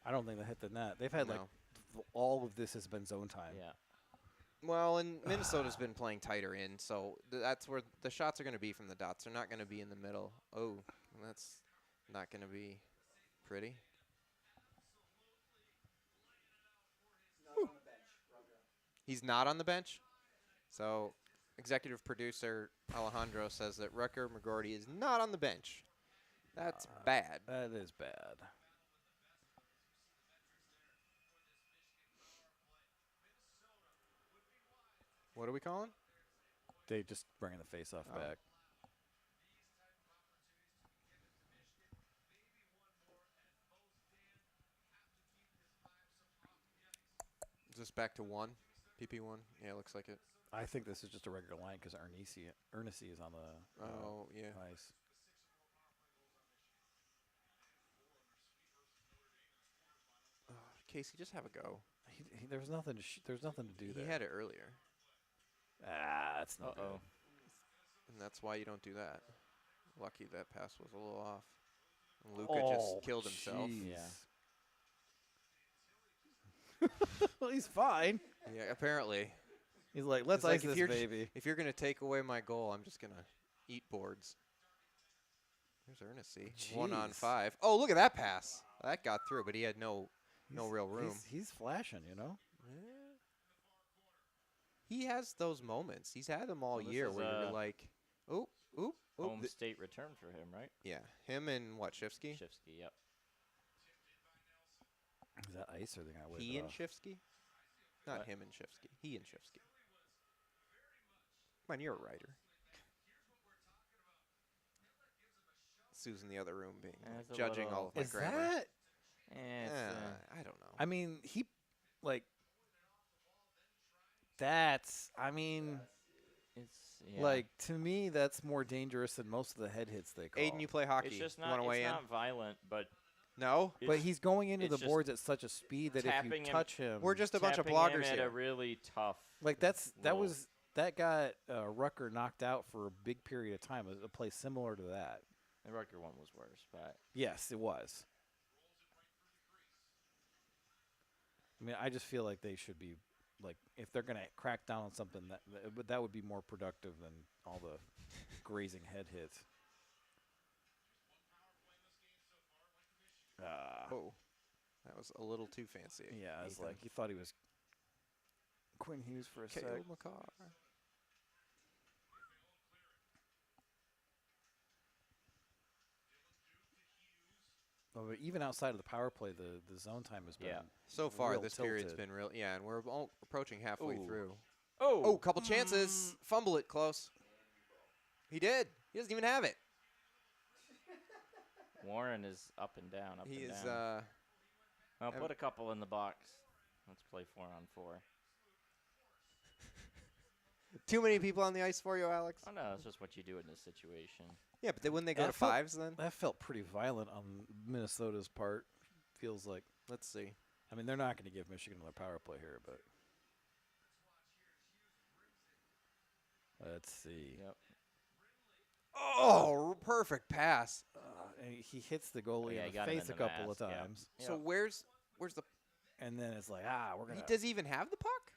I don't think they hit the net. They've had No. all of this has been zone time. Yeah. Well, and Minnesota's been playing tighter in, so that's where the shots are going to be from the dots. They're not going to be in the middle. Oh, that's not going to be pretty. Not on the bench, Roger. He's not on the bench. So executive producer Alejandro says that Rucker McGroarty is not on the bench. That's bad. That is bad. What are we calling? They just bringing the face-off Oh. back. Is this back to 1? PP1? Yeah, looks like it. I think this is just a regular line because Ernest is on the Oh, yeah. ice. Casey, just have a go. There's nothing to there's nothing to do He there. had it earlier, That's not Uh-oh. and that's why you don't do that. Lucky that pass was a little off. And Luka good. just killed himself. Yeah. Well, he's fine. Yeah, apparently. He's like, let's It's like ice if this you're baby. If you're going to take away my goal, I'm just going to eat boards. There's Ernest. 1 on Jeez. 5. Oh, look at that pass. That got through, but he had no real room. He's flashing, you know. Yeah. He has those moments. He's had them all Well, this year is, where you're like, oh. Home state return for him, right? Yeah, him and what, Shifsky? Shifsky, yep. Is that ice or are they gonna wave He it and off? Shifsky? Not What? him and Shifsky. He and Shifsky. Come on, you're a writer. Sue's in the other room being That's a judging little- all of my Is grammar. that? I don't know. I mean, he like. That's. I mean, It's yeah. like to me, that's more dangerous than most of the head hits they call. Aiden, you play hockey. It's just You want not. to weigh It's in? not violent, but No? But he's going into it's the just boards at such a speed that if you tapping him- touch him, We're just a bunch of tapping him bloggers at here. a really tough. like that little- got Rucker knocked out for a big period of time. A play similar to that. The Rucker one was worse, but Yes, it was. I mean, I just feel like they should be, like, if they're going to crack down on something, that would be more productive than all the grazing head hits. Oh, that was a little too fancy. Yeah, it's Ethan. like he thought he was Quinn Hughes for a K.O. sec. McCarr. Oh, but even outside of the power play, the zone time has been Yeah. So far, real this period's tilted. been real. Yeah, and we're approaching halfway Ooh. through. oh, Oh, couple chances. Fumble it close. He did. He doesn't even have it. Warren is up and down, up He and is. down. Well, ev- put a couple in the box. Let's play 4-on-4. Too many people on the ice for you, Alex. Oh no, that's just what you do in this situation. Yeah, but then when they go That to felt- fives, then That felt pretty violent on Minnesota's part. Feels like, let's see. I mean, they're not going to give Michigan another power play here, but let's see. Yep. Oh, perfect pass. And he hits the goalie Yeah, he in the got him face in a the couple of mask, yeah. times, So Yep. where's the? and then it's like, we're gonna. Does he even have the puck?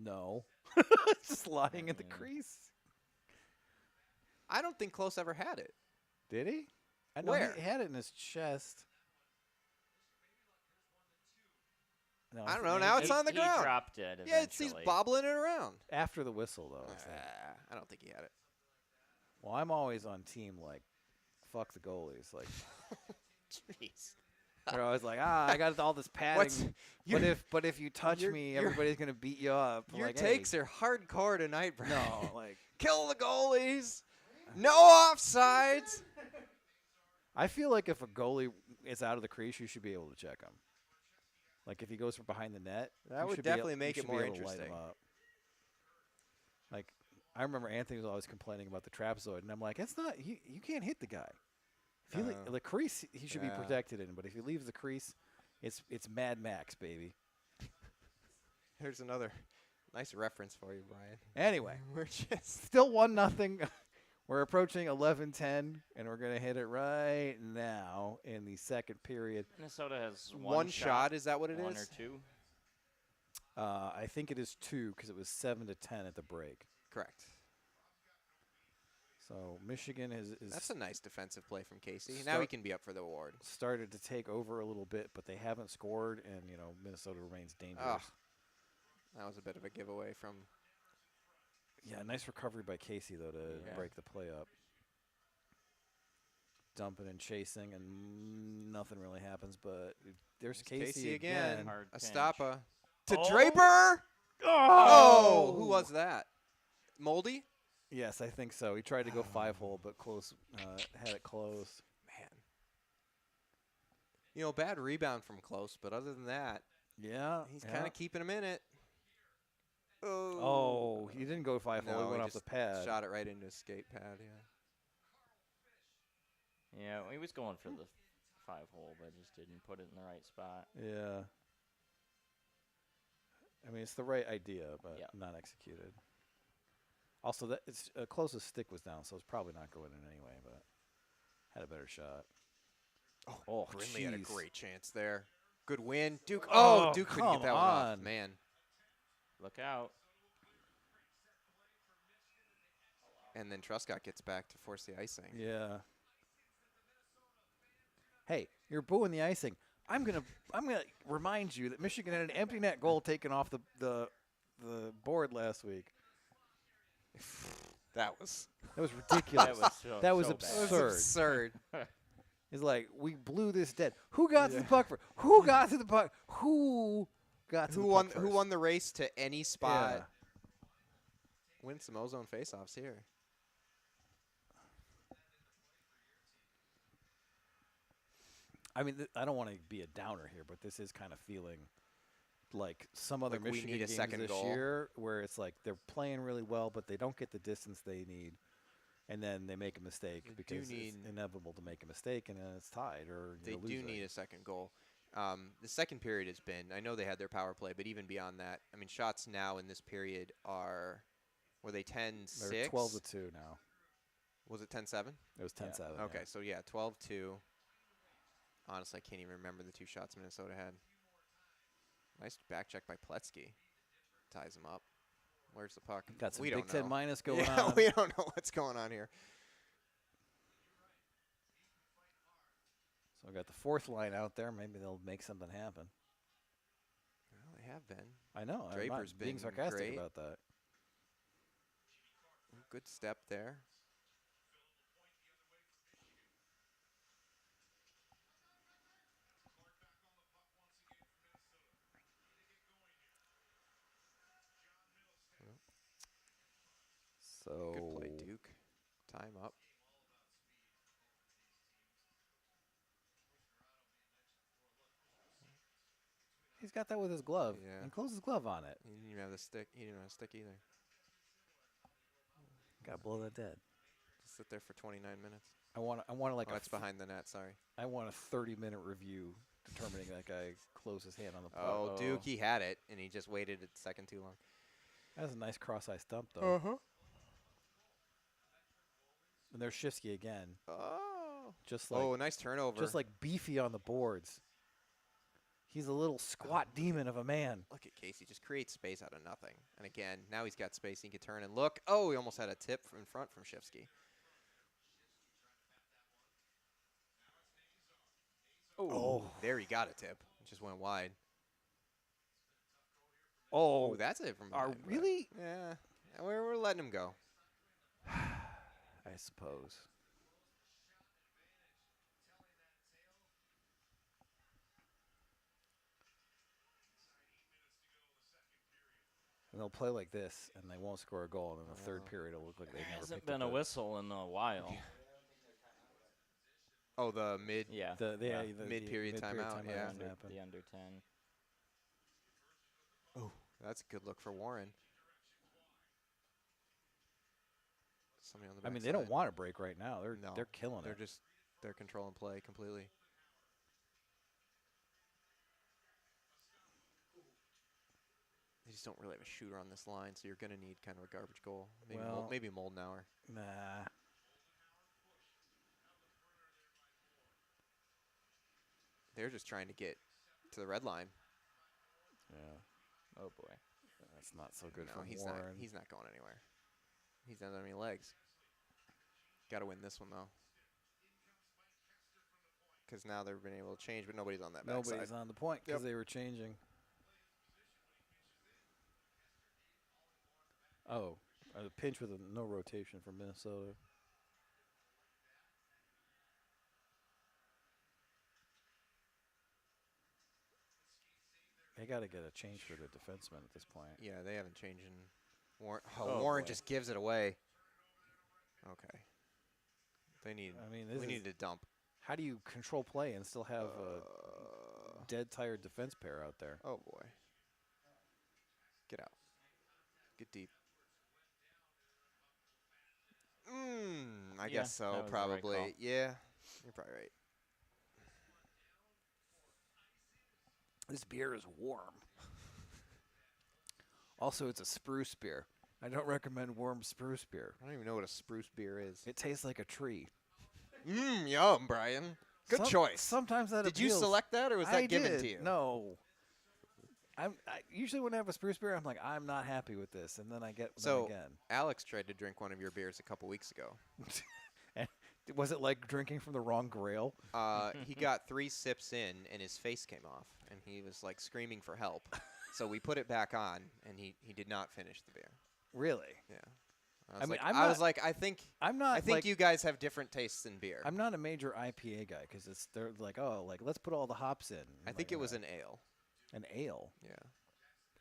No, just lying at the crease. I don't think Close ever had it. Did he? I know Where? he had it in his chest. No, I don't think- know. Now He- it's on the he ground. dropped it Yeah, he's eventually. bobbling it around. after the whistle though. It's like, I don't think he had it. well, I'm always on team like, fuck the goalies. Like Jeez. they're always like, I got all this What's padding. your- But if you touch your- me, your- everybody's gonna beat you up. Your like, takes are hardcore tonight, bro. no, like Kill the goalies. No offsides. I feel like if a goalie is out of the crease, you should be able to check him. Like if he goes from behind the net, That you would should be definitely you make it should be more able to light him interesting. up. Like I remember Anthony was always complaining about the trapezoid, and I'm like, it's not you can't hit the guy. If you the crease, he should be Yeah. protected in, but if he leaves the crease, it's Mad Max, baby. Here's another nice reference for you, Brian. Anyway, We're just still 1-0. We're approaching 11:10, and we're gonna hit it right now in the second period. Minnesota has one shot. Is that what it is? one or two. I think it is 2 because it was 7-10 at the break. Correct. So Michigan is That's a nice defensive play from Casey. Now he can be up for the award. started to take over a little bit, but they haven't scored, and Minnesota remains dangerous. Ah. That was a bit of a giveaway from. Yeah, nice recovery by Casey though to Yeah. break the play up. Dumping and chasing, and nothing really happens. But there's Casey again. Hard A pinch. stoppa to Oh. Draper. Oh, who was that? Moldy? Yes, I think so. He tried to go 5-hole, but close had it close. Man. Bad rebound from close, but other than that, Yeah, he's yeah. kind of keeping him in it. Oh, he didn't go 5-hole. No, he went off just the pad. Shot it right into his skate pad, yeah. Yeah, he was going for the 5-hole, but just didn't put it in the right spot. Yeah. I mean, it's the right idea, but Yeah. not executed. Also, that it's closest stick was down, so it's probably not going in anyway. But had a better shot. Oh, Brindley had a jeez. great chance there. Good win. Duke. Oh, Oh, Duke couldn't get come that one off. on. Man. Look out. And then Truscott gets back to force the icing. Yeah. Hey, you're booing the icing. I'm gonna remind you that Michigan had an empty net goal taken off the board last week. That was That was ridiculous. That was That was so bad. absurd. absurd. It's like we blew this dead. Who got to the puck first? Who got to the puck? Who got to Who the won? puck Who first? won the race to any spot? Yeah. Win some ozone faceoffs here. I mean, I don't want to be a downer here, but this is kind of feeling like some other Like we Michigan need a games second this goal. year, where it's like they're playing really well, but they don't get the distance they need, and then they make a mistake They do because it's need- inevitable to make a mistake, and then it's tied or They you do lose need a second goal. The second period has been, I know they had their power play, but even beyond that, I mean, shots now in this period were they 10-6? They're 12-2 now. Was it 10-7? It was 10-7. Okay, so yeah, 12-2. Honestly, I can't even remember the two shots Minnesota had. Nice back check by Pletsky. Ties him up. Where's the puck? Got some we Big don't Ten know. minus going Yeah, on. we don't know what's going on here. So we got the fourth line out there. Maybe they'll make something happen. Well, they have been. I know. I'm Draper's not being been sarcastic great. about that. Good step there. So Good play, Duke. Time up. he's got that with his glove. Yeah. And close his glove on it. He didn't even have the stick. He didn't have a stick either. Got to blow that dead. Just sit there for 29 minutes. I want like Oh, that's behind the net. Sorry. I want a 30-minute review determining that guy closed his hand on the puck. Oh, Duke, he had it, and he just waited a second too long. That was a nice cross-ice dump, though. huh. And there's Shifsky again. Oh. Just like Oh, nice turnover. just like beefy on the boards. He's a little squat demon of a man. Look at Casey. Just create space out of nothing. And again, now he's got space. He can turn and look. Oh, he almost had a tip in front from Shifsky. Oh, there he got a tip. It just went wide. Oh, Ooh, that's it from are behind, but- really? Yeah, we're letting him go. I suppose. And they'll play like this, and they won't score a goal, and in the third period, it'll look like they There never hasn't picked up been a the- whistle in a while. Oh, the mid. Yeah. The, yeah. the Mid-period timeout, yeah. hasn't Under, happened. the under 10. Oh, that's a good look for Warren. Somebody on the I mean, backside. they don't want a break right now. No, They're killing They're it. just they're controlling play completely. They just don't really have a shooter on this line, so you're going to need kind of a garbage goal. Maybe Well- maybe Moldenauer. Nah. They're just trying to get to the red line. Yeah. Oh, boy. That's not so good No, for he's Warren. not. He's not going anywhere. He's not on any legs. Got to win this one though, because now they've been able to change, but nobody's on that backside. Nobody's on the point because Yep. they were changing. Oh, a pinch with no rotation for Minnesota. They got to get a change for the defenseman at this point. Yeah, they haven't changed in. Warren, Oh, Warren boy. just gives it away. Okay. They need. I mean, we need to dump. How do you control play and still have a dead tired defense pair out there? Oh boy. Get out. Get deep. I Yeah, guess so. that was the right Probably. call. Yeah. You're probably right. This beer is warm. Also, it's a spruce beer. I don't recommend warm spruce beer. I don't even know what a spruce beer is. It tastes like a tree. Yum, Brian. Good choice. Sometimes that Did you appeals. select that, or was that I given did. to you? No. I usually when I have a spruce beer, I'm like, I'm not happy with this, and then I get them So again. Alex tried to drink one of your beers a couple weeks ago. And was it like drinking from the wrong grail? He got 3 sips in, and his face came off, and he was like screaming for help. So we put it back on, and he did not finish the beer. Really? Yeah. I mean, I was like, I think like, you guys have different tastes in beer. I'm not a major IPA guy because they're like, oh, like let's put all the hops in. I think it was an ale. an ale. Yeah.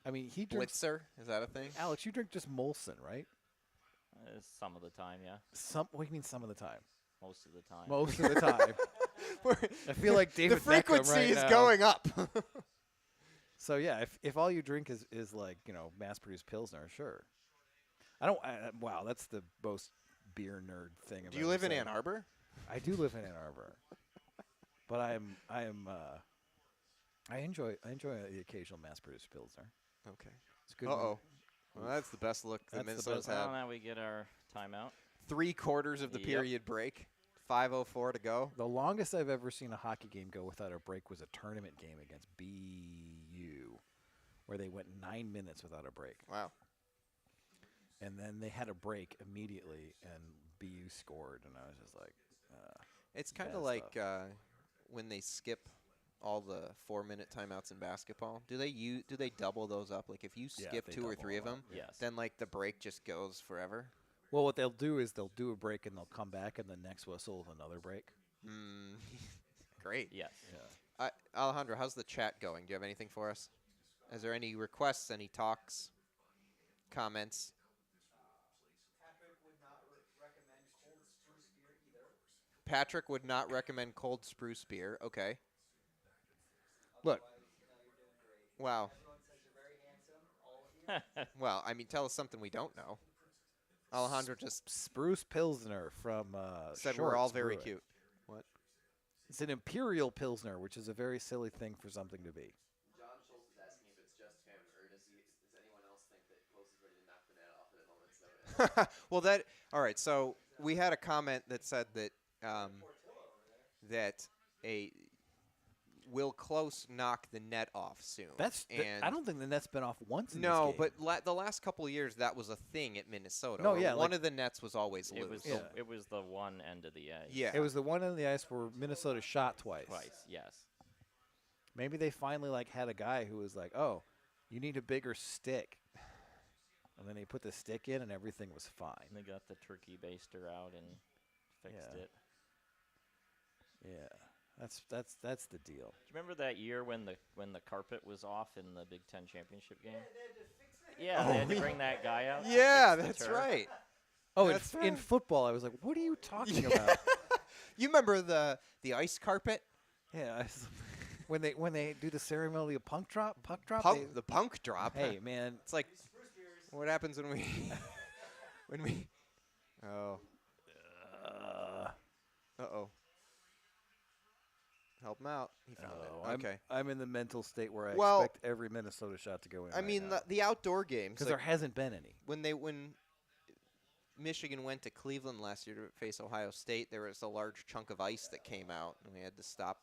I mean, he drinks. Blitzer, is that a thing? Alex, you drink just Molson, right? Some of the time, yeah. What do you mean some of the time? Most of the time. Most of the time. I feel like David The frequency Beckham right is now. going up. So yeah, if all you drink is like mass-produced Pilsner, sure. I don't. Wow, that's the most beer nerd thing. I've Do you ever live in said. Ann Arbor? I do live in Ann Arbor, but I enjoy the occasional mass-produced Pilsner. Okay. It's good. Uh-oh. Well, that's the best look that That's the Minnesota's best- Well, had. now we get our timeout. 3/4 of the Yep. period break. 5:04 to go. The longest I've ever seen a hockey game go without a break was a tournament game against BU, where they went 9 minutes without a break. Wow. And then they had a break immediately, and BU scored, and I was just like, It's kind bad of like stuff. when they skip all the 4-minute timeouts in basketball. Do they double those up? Like if you Yeah, skip they 2 or double 3 of them them, up, Yes. then like the break just goes forever. well, what they'll do is they'll do a break, and they'll come back, and the next whistle is another break. Great. Yes. Yeah. Alejandro, how's the chat going? Do you have anything for us? Is there any requests, any talks, comments? Patrick would not recommend cold spruce beer either. Patrick would not recommend cold spruce beer. Okay. Look, Otherwise, you're doing great. Wow. Everyone says you're very handsome, all of you. Well, I mean, tell us something we don't know. Alejandro just Spruce Pilsner from said we're all Shorts very Brewing. cute. What? It's an Imperial Pilsner, which is a very silly thing for something to be. John Schultz is asking if it's just him, or does anyone else think that Close is ready to knock the net off at a moment's notice? Well, all right. So we had a comment that said that that will Close knock the net off soon. And I don't think the net's been off once in no, this game. but the last couple of years that was a thing at Minnesota. No, where yeah, one like- of the nets was always It loose. was Yeah. it was the one end of the ice. Yeah. It was the one on the ice where Minnesota shot twice. Twice. Yes. Maybe they finally had a guy who was like, oh, You need a bigger stick. And then they put the stick in, and everything was fine. And they got the turkey baster out and fixed Yeah. it. Yeah, that's the deal. Do you remember that year when the carpet was off in the Big Ten championship game? Yeah, they had to bring that guy out. to Yeah, fix the that's turf. right. Oh, That's in right. football, I was like, "What are you talking about?" You remember the ice carpet? Yeah, when they do the ceremony of puck drop, The punk drop. hey man, It's like, what happens when we, when we, oh, uh-oh. Help him out. He found it. Okay. I'm in the mental state where I Well, expect every Minnesota shot to go in. I mean, the outdoor games, because like, there hasn't been any. when Michigan went to Cleveland last year to face Ohio State, there was a large chunk of ice that came out, and we had to stop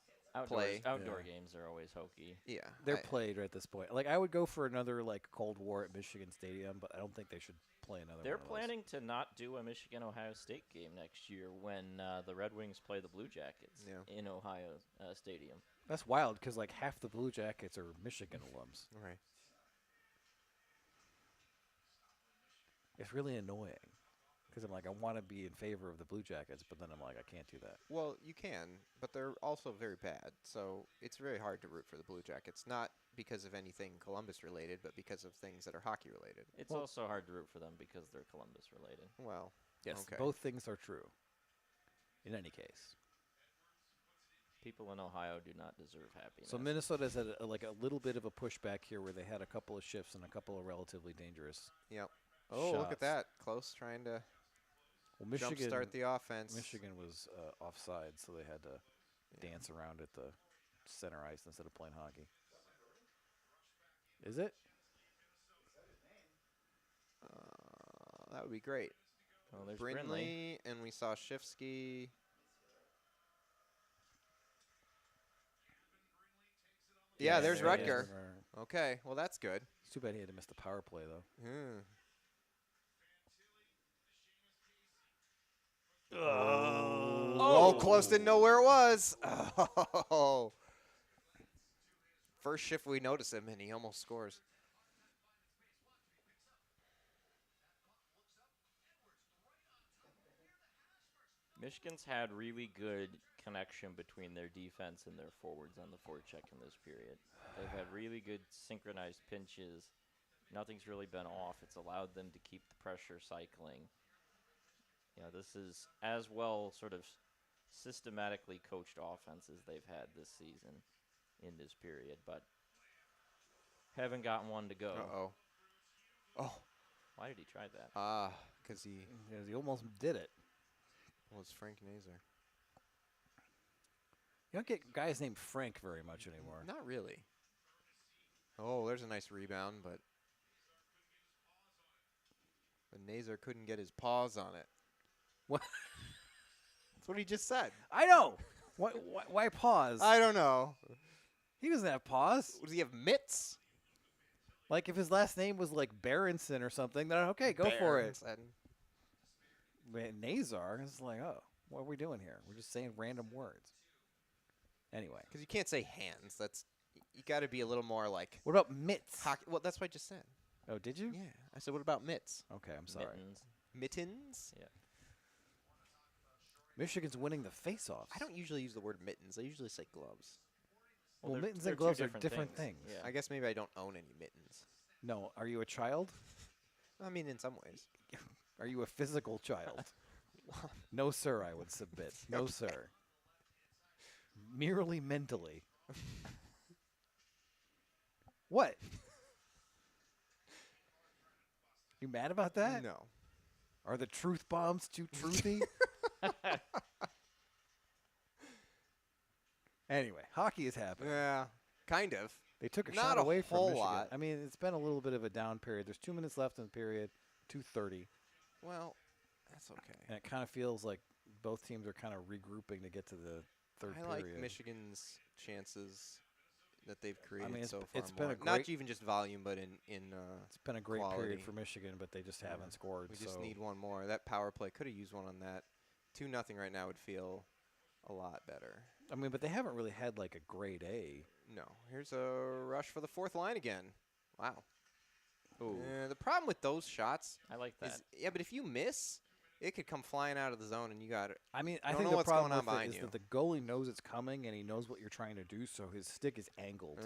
play. Outdoor games are always hokey. Yeah. They're played right at this point. Like I would go for another like Cold War at Michigan Stadium, but I don't think they should play another. They're one of those. planning to not do a Michigan-Ohio State game next year when the Red Wings play the Blue Jackets in Ohio Stadium. That's wild because like half the Blue Jackets are Michigan alums. Right. It's really annoying because I'm like I want to be in favor of the Blue Jackets, but then I'm like I can't do that. Well, you can, but they're also very bad. So it's very hard to root for the Blue Jackets, not because of anything Columbus related, but because of things that are hockey related. It's also hard to root for them because they're Columbus related. Well, Yes, okay. both things are true. In any case, People in Ohio do not deserve happiness. so Minnesota's had like a little bit of a pushback here, where they had a couple of shifts and a couple of relatively dangerous. Yep. Oh, look shots. at that. Close trying to Well, Michigan jumpstart the offense. Michigan was offside, so they had to dance around at the center ice instead of playing hockey. Is it? That would be great. Oh, there's Brindley, and we saw Shifsky. Yeah, there's there he is. Rutger. Okay, well, that's good. It's too bad he had to miss the power play, though. Oh, close, didn't know where it was. Oh. First shift we notice him, and he almost scores. Michigan's had really good connection between their defense and their forwards on the forecheck in this period. They've had really good synchronized pinches. Nothing's really been off. It's allowed them to keep the pressure cycling. You know, this is as well sort of systematically coached offenses they've had this season in this period, but haven't gotten one to go. Uh-oh. Oh. Why did he try that? Because he Because he almost did it. was Frank Nazer. You don't get guys named Frank very much anymore. Not really. Oh, there's a nice rebound, but Nazer couldn't get his paws on it. What? That's what he just said. I know. Why pause? I don't know. He doesn't have pause. Does he have mitts? Like if his last name was like Berenson or something, then okay, go for it. Man, Nazar is like, oh, what are we doing here? We're just saying random words. Anyway, Because you can't say hands. That's you got to be a little more like what about mitts? hockey. Well, that's what I just said. Oh, did you? Yeah, I said what about mitts? Okay, I'm sorry. Mittens. Mittens? Yeah. Michigan's winning the face-offs. I don't usually use the word mittens. I usually say gloves. Well, they're- mittens they're and two gloves are different things. Yeah. I guess maybe I don't own any mittens. No, are you a child? I mean, in some ways. Are you a physical child? No, sir, I would submit. No, sir. Merely mentally. What? You mad about that? No. Are the truth bombs too truthy? Anyway, hockey is happening. Yeah, kind of. They took a Not shot a away from whole Michigan. lot. I mean, it's been a little bit of a down period. There's 2 minutes left in the period, 2:30, Well, that's okay. and it kind of feels like both teams are kind of regrouping to get to the third I period. like Michigan's chances that they've created it's- so far. it's been more. a Not great- even just volume, but in It's been a great quality. period for Michigan, but they just Yeah. haven't scored. we just so need one more. That power play could have used one on that. 2-0 right now would feel a lot better. I mean, but they haven't really had like a grade A. No. Here's a rush for the fourth line again. Wow. Ooh, The problem with those shots I like that. is, yeah, but if you miss, it could come flying out of the zone, and you got it. I mean, I Don't think know the what's problem going on with it behind is you. that the goalie knows it's coming and he knows what you're trying to do, so his stick is angled.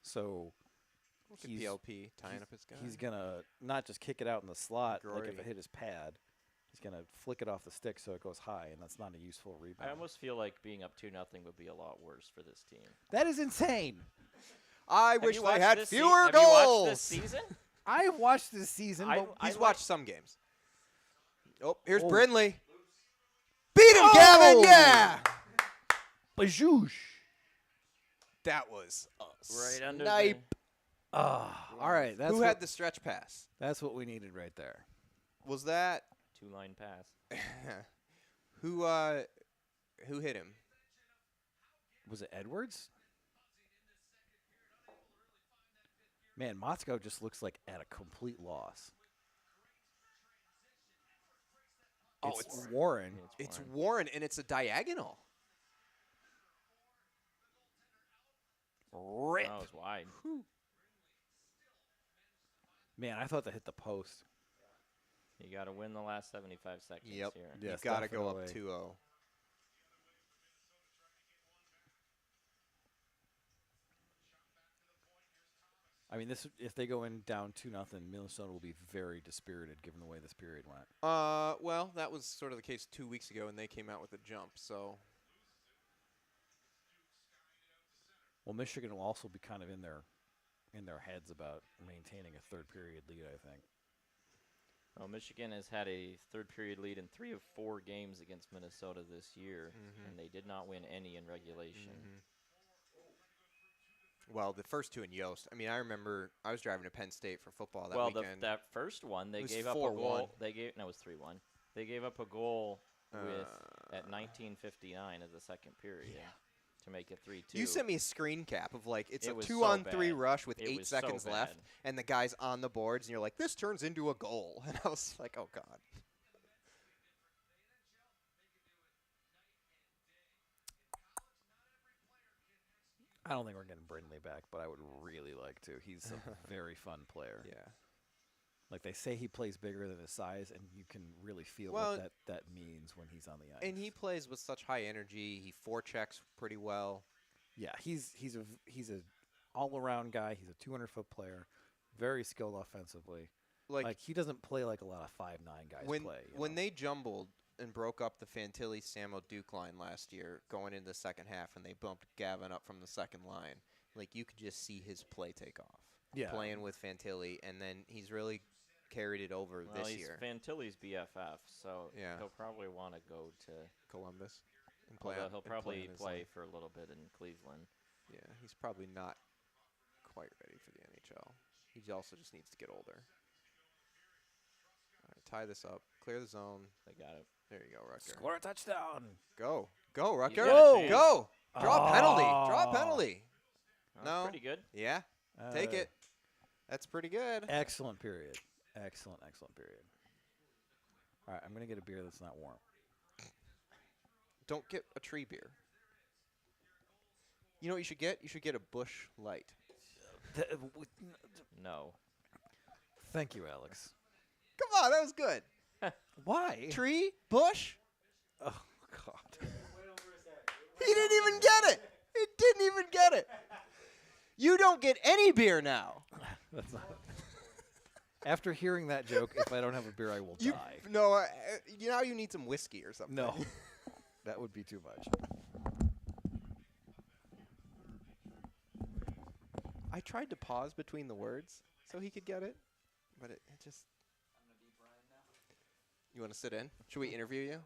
So Look at he's PLP tying up his guy. he's gonna not just kick it out in the slot like if Grory. it hit his pad. He's gonna flick it off the stick so it goes high, and that's not a useful rebound. I almost feel like being up 2-0 would be a lot worse for this team. That is insane. I Have wish you they watched had this fewer Have you watched goals. this season? I've watched this season, I- but I He's like- watched some games. Oh, here's Oh. Brindley. Beat him, Oh! Gavin. Yeah. Bajouche. That was a Right under snipe. All right, that's Who what, had the stretch pass? that's what we needed right there. Was that the 2-line pass. who hit him? Was it Edwards? Man, Motzko just looks like at a complete loss. Oh, it's Warren. It's Warren, and it's a diagonal. Rip. That was wide. Man, I thought that hit the post. You got to win the last 75 seconds Yep. here. Yes, you got to go up definitely. 2-0. I mean, this if they go in down 2-0, Minnesota will be very dispirited given the way this period went. Well, that was sort of the case 2 weeks ago, and they came out with a jump. So Well, Michigan will also be kind of in their heads about maintaining a third period lead, I think. Well, Michigan has had a third period lead in 3 of 4 games against Minnesota this year, and they did not win any in regulation. well, the first two in Yost. I mean, I remember I was driving to Penn State for football that Well, weekend. that first one, they was gave up a 4-1. goal. It was 3-1. They gave up a goal with at 19:59 of the second period to make it 3-2. You sent me a screen cap of like it's It a was 2-on-3 so bad. rush with It 8 was so seconds left, bad. and the guy's on the boards, and you're like, this turns into a goal. And I was like, oh, God. I don't think we're getting Brindley back, but I would really like to. He's a very fun player. Yeah. Like they say he plays bigger than his size, and you can really feel Well, what that means when he's on the ice. And he plays with such high energy. He forechecks pretty well. Yeah, he's a all-around guy. He's a 200-foot player, very skilled offensively. Like he doesn't play like a lot of 5'9" guys when play. when they jumbled and broke up the Fantilli Samo Duke line last year going into the second half, and they bumped Gavin up from the second line, like you could just see his play take off. Yeah. Playing with Fantilli, and then he's really carried it over Well, this he's year. Fantilli's BFF, so Yeah. he'll probably want to go to. Columbus. And play Although on- he'll and play probably on his play line. for a little bit in Cleveland. Yeah, he's probably not quite ready for the NHL. He also just needs to get older. All right, tie this up. Clear the zone. They got it. There you go, Rucker. Score a touchdown. Go. Go, Rucker. got a chance. Go. Draw a penalty. Draw a Oh. penalty. That's No. pretty good. Yeah. Take Uh, it. That's pretty good. Excellent period. Excellent period. All right, I'm going to get a beer that's not warm. Don't get a tree beer. You know what you should get? You should get a Bush Light. No. Thank you, Alex. Come on, that was good. Why? Tree? Bush? Oh, God. He didn't even get it. He didn't even get it. You don't get any beer now. That's not. After hearing that joke, if I don't have a beer, I will die. No, now you need some whiskey or something. No. That would be too much. I tried to pause between the words so he could get it, but it just. You want to sit in? Should we interview you?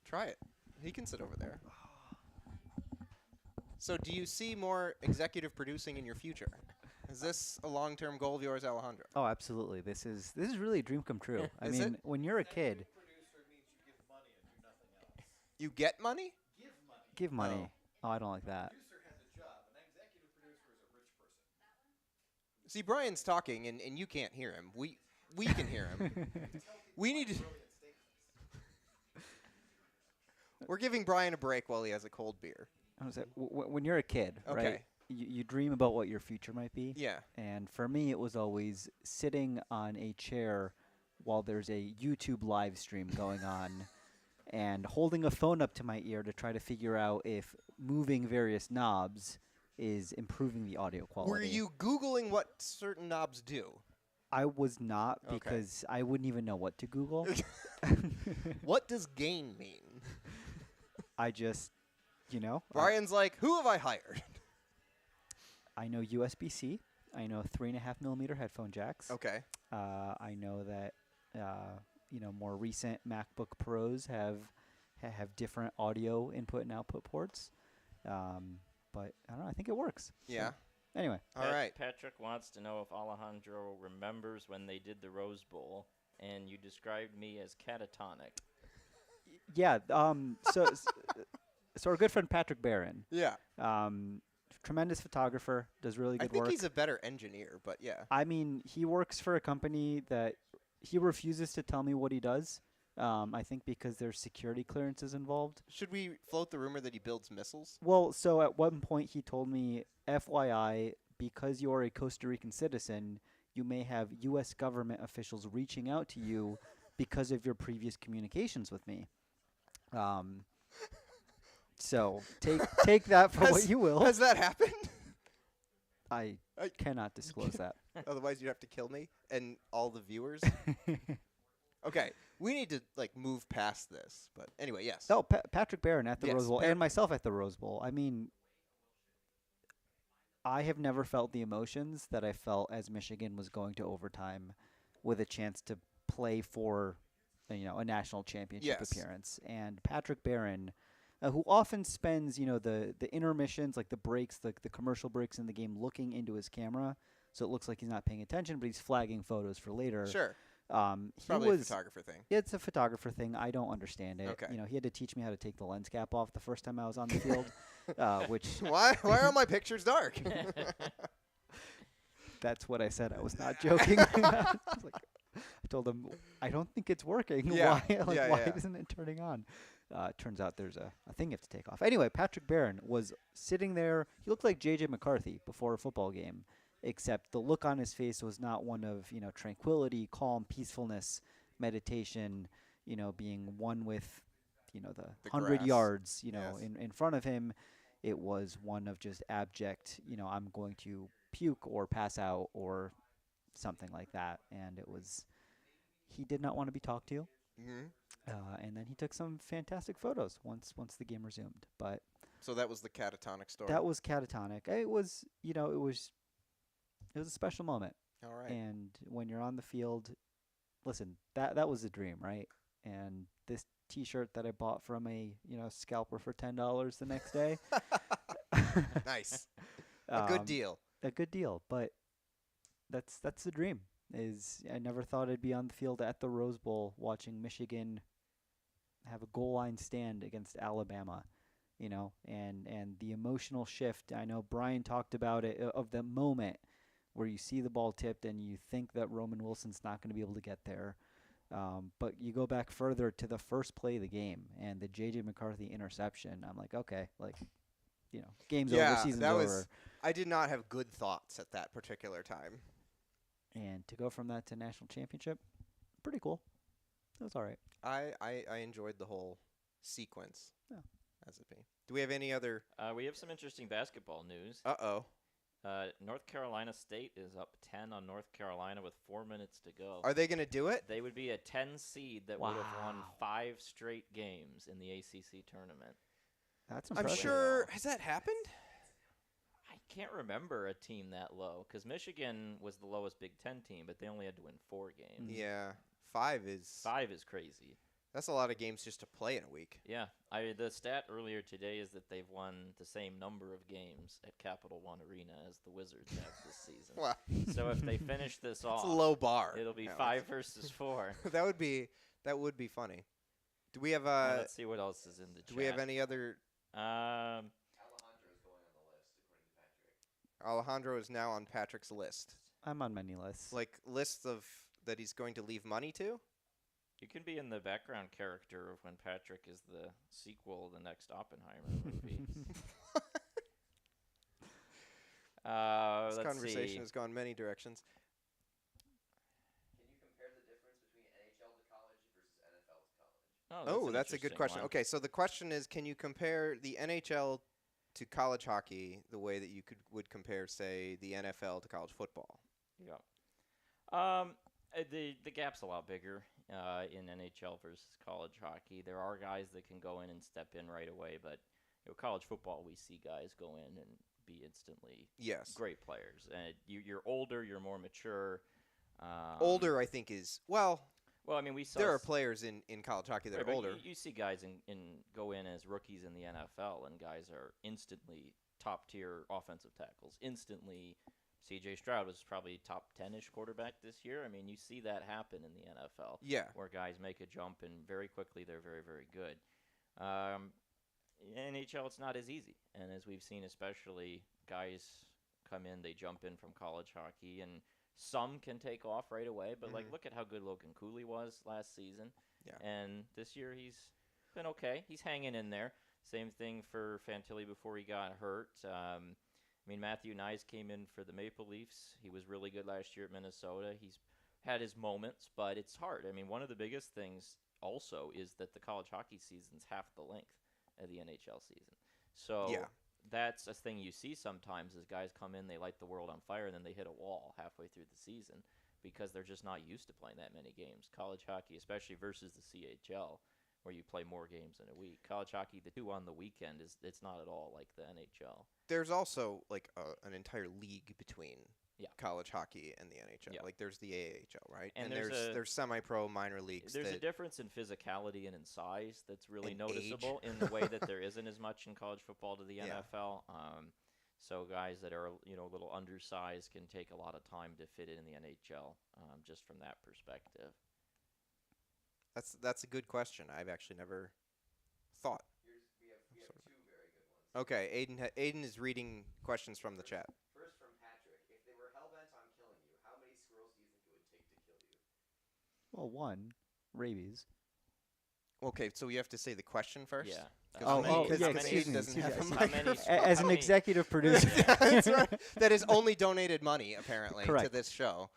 Try it. He can sit over there. So, do you see more executive producing in your future? Is this a long-term goal of yours, Alejandro? Oh, absolutely. This is really a dream come true. I Is mean, it? when you're a kid, You get money? give money. Oh, I don't like that. See, Brian's talking, and you can't hear him. We can hear him. We need to. We're giving Brian a break while he has a cold beer. I was like, when you're a kid, right? Okay. You dream about what your future might be. Yeah. And for me, it was always sitting on a chair while there's a YouTube live stream going on and holding a phone up to my ear to try to figure out if moving various knobs is improving the audio quality. Were you Googling what certain knobs do? I was not Okay. because I wouldn't even know what to Google. What does gain mean? I just, Brian's like, who have I hired? I know USB-C. I know 3.5 millimeter headphone jacks. Okay. I know that more recent MacBook Pros have different audio input and output ports. But I don't know. I think it works. Yeah. So, anyway, All right. Patrick wants to know if Alejandro remembers when they did the Rose Bowl, and you described me as catatonic. yeah. So our good friend Patrick Barron, Yeah. tremendous photographer, does really good I think work. he's a better engineer, but yeah. I mean, he works for a company that he refuses to tell me what he does. I think because there's security clearances involved. Should we float the rumor that he builds missiles? Well, so at one point he told me, FYI, because you're a Costa Rican citizen, you may have U.S. government officials reaching out to you because of your previous communications with me. So take that for what you will. Has that happened? I cannot disclose that. Otherwise, you'd have to kill me and all the viewers. Okay, we need to move past this. But anyway, yes. Oh, Patrick Barron at the Yes, Rose Bowl, Par- and myself at the Rose Bowl. I mean, I have never felt the emotions that I felt as Michigan was going to overtime with a chance to play for, a national championship Yes. appearance. And Patrick Barron, who often spends, the intermissions, like the breaks, the commercial breaks in the game, looking into his camera, so it looks like he's not paying attention, but he's flagging photos for later. Sure. He Probably a was photographer thing. It's a photographer thing. I don't understand it. Okay. He had to teach me how to take the lens cap off the first time I was on the field, which Why are all my pictures dark? that's what I said. I was not joking. I told him, I don't think it's working. Yeah. Why? Yeah, why yeah. isn't it turning on? Turns out there's a thing you have to take off. Anyway, Patrick Barron was sitting there. He looked like J.J. McCarthy before a football game, except the look on his face was not one of, tranquility, calm, peacefulness, meditation, being one with, the 100 grass. yards, Yes. in front of him. It was one of just abject, I'm going to puke or pass out or something like that. And he did not want to be talked to. Hmm. And then he took some fantastic photos once the game resumed. But So that was the catatonic story. that was catatonic. It was a special moment. All right. And when you're on the field, listen, that was a dream, right? And this T-shirt that I bought from a scalper for $10 the next day. Nice. A good Um, deal. A good deal, but that's the dream. I never thought I'd be on the field at the Rose Bowl watching Michigan have a goal line stand against Alabama, and the emotional shift. I know Brian talked about it, of the moment where you see the ball tipped and you think that Roman Wilson's not going to be able to get there. But you go back further to the first play of the game and the J.J. McCarthy interception. I'm like, okay, game's over, season's that over. was. I did not have good thoughts at that particular time. And to go from that to national championship, pretty cool. That was all right. I enjoyed the whole sequence. Yeah. As it be. Do we have any other? We have some interesting basketball news. Uh-oh. North Carolina State is up 10 on North Carolina with 4 minutes to go. Are they going to do it? They would be a 10 seed that would have won Wow. 5 straight games in the ACC tournament. That's I'm impressive. sure. Has that happened? I can't remember a team that low because Michigan was the lowest Big Ten team, but they only had to win 4 games. Yeah. 5 is. 5 is crazy. That's a lot of games just to play in a week. Yeah, the stat earlier today is that they've won the same number of games at Capital One Arena as the Wizards have this season. Wow. So if they finish this It's off, a low bar. it'll be Alex. 5 versus 4. that would be funny. Do we have Let's see what else is in the chat. do we have any other? Alejandro's going on the list, according to Patrick. Alejandro is now on Patrick's list. I'm on many lists. Like lists of that he's going to leave money to. You can be in the background character of when Patrick is the sequel, the next Oppenheimer movie. This Let's conversation see. has gone many directions. Can you compare the difference between NHL to college versus NFL to college? Oh, an that's a good interesting question. one. Okay, so the question is, can you compare the NHL to college hockey the way that you would compare, say, the NFL to college football? Yeah. The gap's a lot bigger in NHL versus college hockey. There are guys that can go in and step in right away, but college football, we see guys go in and be instantly Yes. great players. And you're older, you're more mature. Older, I think, is well. Well, I mean, we saw There are players in college hockey that right, are but older. You see guys go in as rookies in the NFL, and guys are instantly top tier offensive tackles. Instantly, C.J. Stroud was probably top 10-ish quarterback this year. I mean, you see that happen in the NFL. Yeah. Where guys make a jump and very quickly they're very, very good. NHL, it's not as easy, and as we've seen, especially guys come in, they jump in from college hockey, and some can take off right away. But like, look at how good Logan Cooley was last season. Yeah. And this year he's been okay. He's hanging in there. Same thing for Fantilli before he got hurt. I mean, Matthew Nyes came in for the Maple Leafs. He was really good last year at Minnesota. He's had his moments, but it's hard. I mean, one of the biggest things also is that the college hockey season's half the length of the NHL season. So Yeah. that's a thing you see sometimes is guys come in, they light the world on fire, and then they hit a wall halfway through the season because they're just not used to playing that many games. College hockey, especially versus the CHL, where you play more games in a week. College hockey, the 2 on the weekend, it's not at all like the NHL. There's also like an entire league between Yeah. college hockey and the NHL. Yeah. Like there's the AHL, right? And there's semi-pro minor leagues. There's a that difference in physicality and in size that's really And noticeable in the way that there isn't as much in college football to the Yeah. NFL. So guys that are a little undersized can take a lot of time to fit in the NHL, just from that perspective. That's a good question. I've actually never thought. We have two very good ones. Okay, Aiden is reading questions from the chat. First from Patrick. If they were hell-bent on killing you, how many squirrels do you think it would take to kill you? Well, one, rabies. Okay, so we have to say the question first. Yeah. 'Cause Oh, how many- 'cause- yeah, 'cause excuse Aiden me, doesn't have a excuse me. How many- microphone. As how an many- executive producer. That's right. That is only donated money apparently to Correct. this show.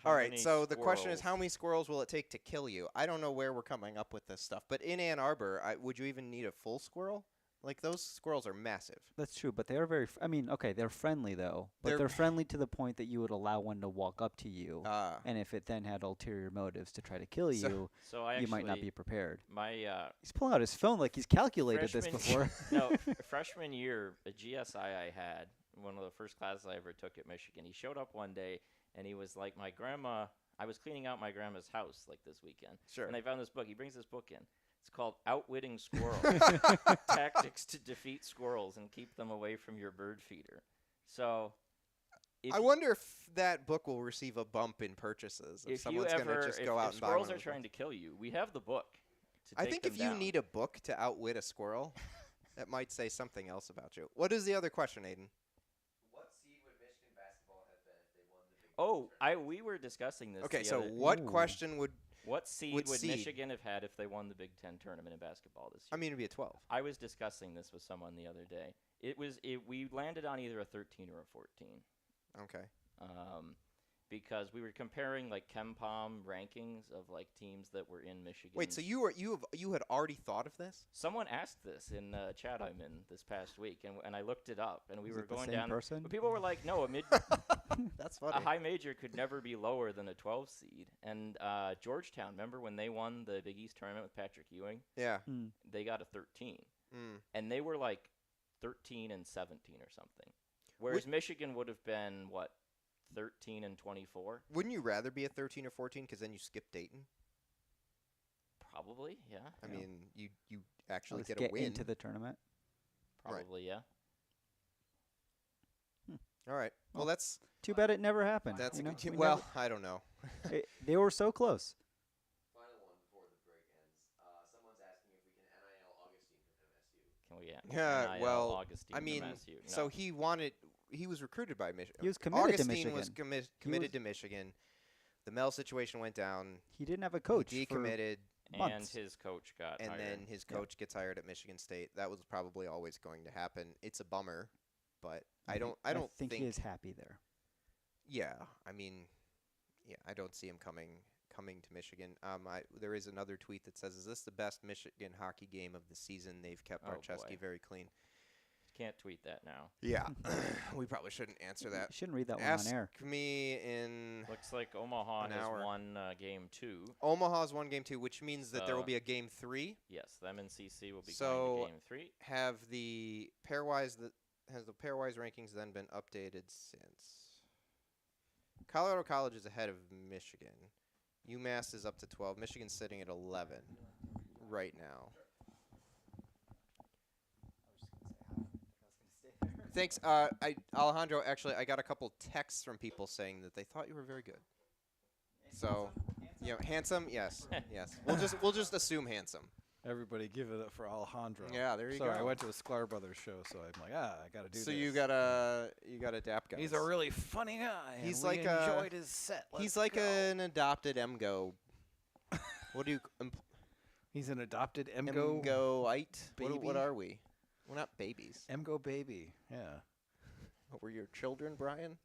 How All right, many so the question is, squirrels? how many squirrels will it take to kill you? I don't know where we're coming up with this stuff, but in Ann Arbor, would you even need a full squirrel? Like, those squirrels are massive. That's true, but they are very. I mean, okay, they're friendly though, but They're- they're friendly to the point that you would allow one to walk up to you, Ah, and if it then had ulterior motives to try to kill So- you, So I you might not actually- be prepared. My He's pulling out his phone like he's calculated this freshman- before. No, freshman year, a GSI I had, one of the first classes I ever took at Michigan. He showed up one day, and he was like, my grandma. I was cleaning out my grandma's house like this weekend, sure. and I found this book. He brings this book in. It's called Outwitting Squirrels: Tactics to Defeat Squirrels and Keep Them Away from Your Bird Feeder. So, I wonder if that book will receive a bump in purchases. If if you someone's going to ever, just if, go out if and buy squirrels one are of trying those. to kill you, we have the book. To I take think them if you down. need a book to outwit a squirrel, that might say something else about you. What is the other question, Aiden? What seed would Michigan basketball have been if they won the Big Ten tournament? We were discussing this. Okay, the so other- what Ooh. question would... What seed What would seed? Michigan have had if they won the Big Ten tournament in basketball this year? I mean, it'd be a 12. I was discussing this with someone the other day. We landed on either a 13 or a 14, Okay. because we were comparing like KenPom rankings of like teams that were in Michigan. Wait, so you had already thought of this? Someone asked this in a chat I'm in this past week, and I looked it up, and we Is were it the going same down. person? But people were like, no, That's a funny. high major could never be lower than a 12 seed. And Georgetown, remember when they won the Big East tournament with Patrick Ewing? Yeah. Hmm. They got a 13. Mm. And they were like 13 and 17 or something. Whereas Michigan would have been, what, 13 and 24? Wouldn't you rather be a 13 or 14 because then you skip Dayton? Probably, yeah. I Yeah. mean, you At actually least get a get win. into the tournament. Probably, yeah. All right. Well, Well, that's Too bad it never happened. that's you a know? good. We Well, I don't know. they were so close. Final one before the break ends. Someone's asking if we can NIL Augustine from MSU. Can we Yeah, NIL well, Augustine I from mean, MSU? so No. he was recruited by Michigan. He was committed to Augustine was Michigan. committed was- to Michigan. The Mel situation went down. He didn't have a coach. He for decommitted, and months. his coach got and hired. then his Yeah. coach gets hired at Michigan State. That was probably always going to happen. It's a bummer but I don't think he is happy there. Yeah, I mean, yeah, I don't see him coming to Michigan. There is another tweet that says, "Is this the best Michigan hockey game of the season? They've kept Oh, Marcheski boy. very clean." Can't tweet that now. Yeah, we probably shouldn't answer that. You shouldn't read that Ask one on air. me in Looks like Omaha An has hour. won game 2. Omaha's won game 2, which means that there will So- be a game 3. Yes, them and CC will be So- going to game 3. Have the Pairwise has the Pairwise rankings then been updated since? Colorado College is ahead of Michigan. UMass is up to 12. Michigan's sitting at 11 right now. Thanks, Alejandro. Actually, I got a couple texts from people saying that they thought you were very good. So, handsome, yes, yes. We'll just assume handsome. Everybody give it up for Alejandro. Yeah, there you Sorry, go. I went to a Sklar Brothers show, so I'm like, I got to do this. So you got a dap guy. He's a really funny guy. and He's we like enjoyed his set. He's Let's like go. an adopted MGO. What do you He's an adopted MGO MGoite? baby? What are we? We're not babies. MGO baby. Yeah. What, were your children, Brian?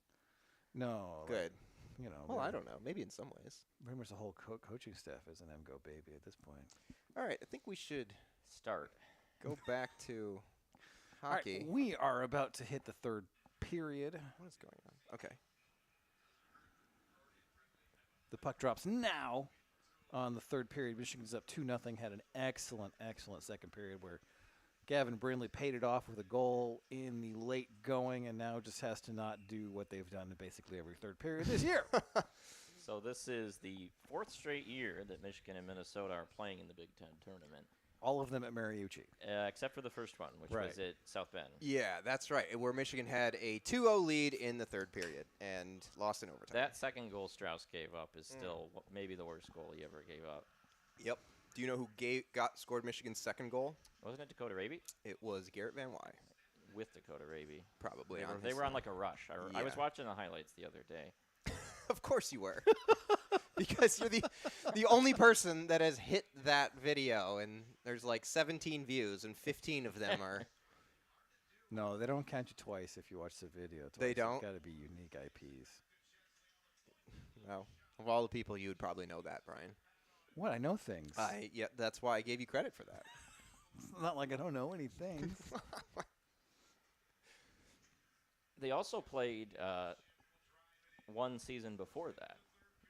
No. like, Good. you know. Well, I don't know. Maybe in some ways. Pretty much the whole coaching staff is an MGO baby at this point. All right. I think we should Start. go back to All right, hockey. we are about to hit the third period. What is going on? Okay. The puck drops now on the third period. Michigan's up 2-0. Had an excellent second period where Gavin Brindley paid it off with a goal in the late going, and now just has to not do what they've done in basically every third period this year. So this is the 4th straight year that Michigan and Minnesota are playing in the Big Ten tournament, All of them at Mariucci. except for the first one, which Right. was at South Bend. Yeah, that's right. Where Michigan had a 2-0 lead in the third period and lost in overtime. That second goal Strauss gave up is still maybe the worst goal he ever gave up. Yep. Do you know who scored Michigan's second goal? Wasn't it Dakota Raby? It was Garrett Van Wy. With Dakota Raby. Probably. They were on like a rush. I was Yeah. watching the highlights the other day. Of course you were. Because you're the only person that has hit that video, and there's like 17 views, and 15 of them are. No, they don't count you twice if you watch the video. They don't? Got to be unique IPs. Well, of all the people, you would probably know that, Brian. What? I know things. Yeah, that's why I gave you credit for that. It's not like I don't know anything. They also played one season before that.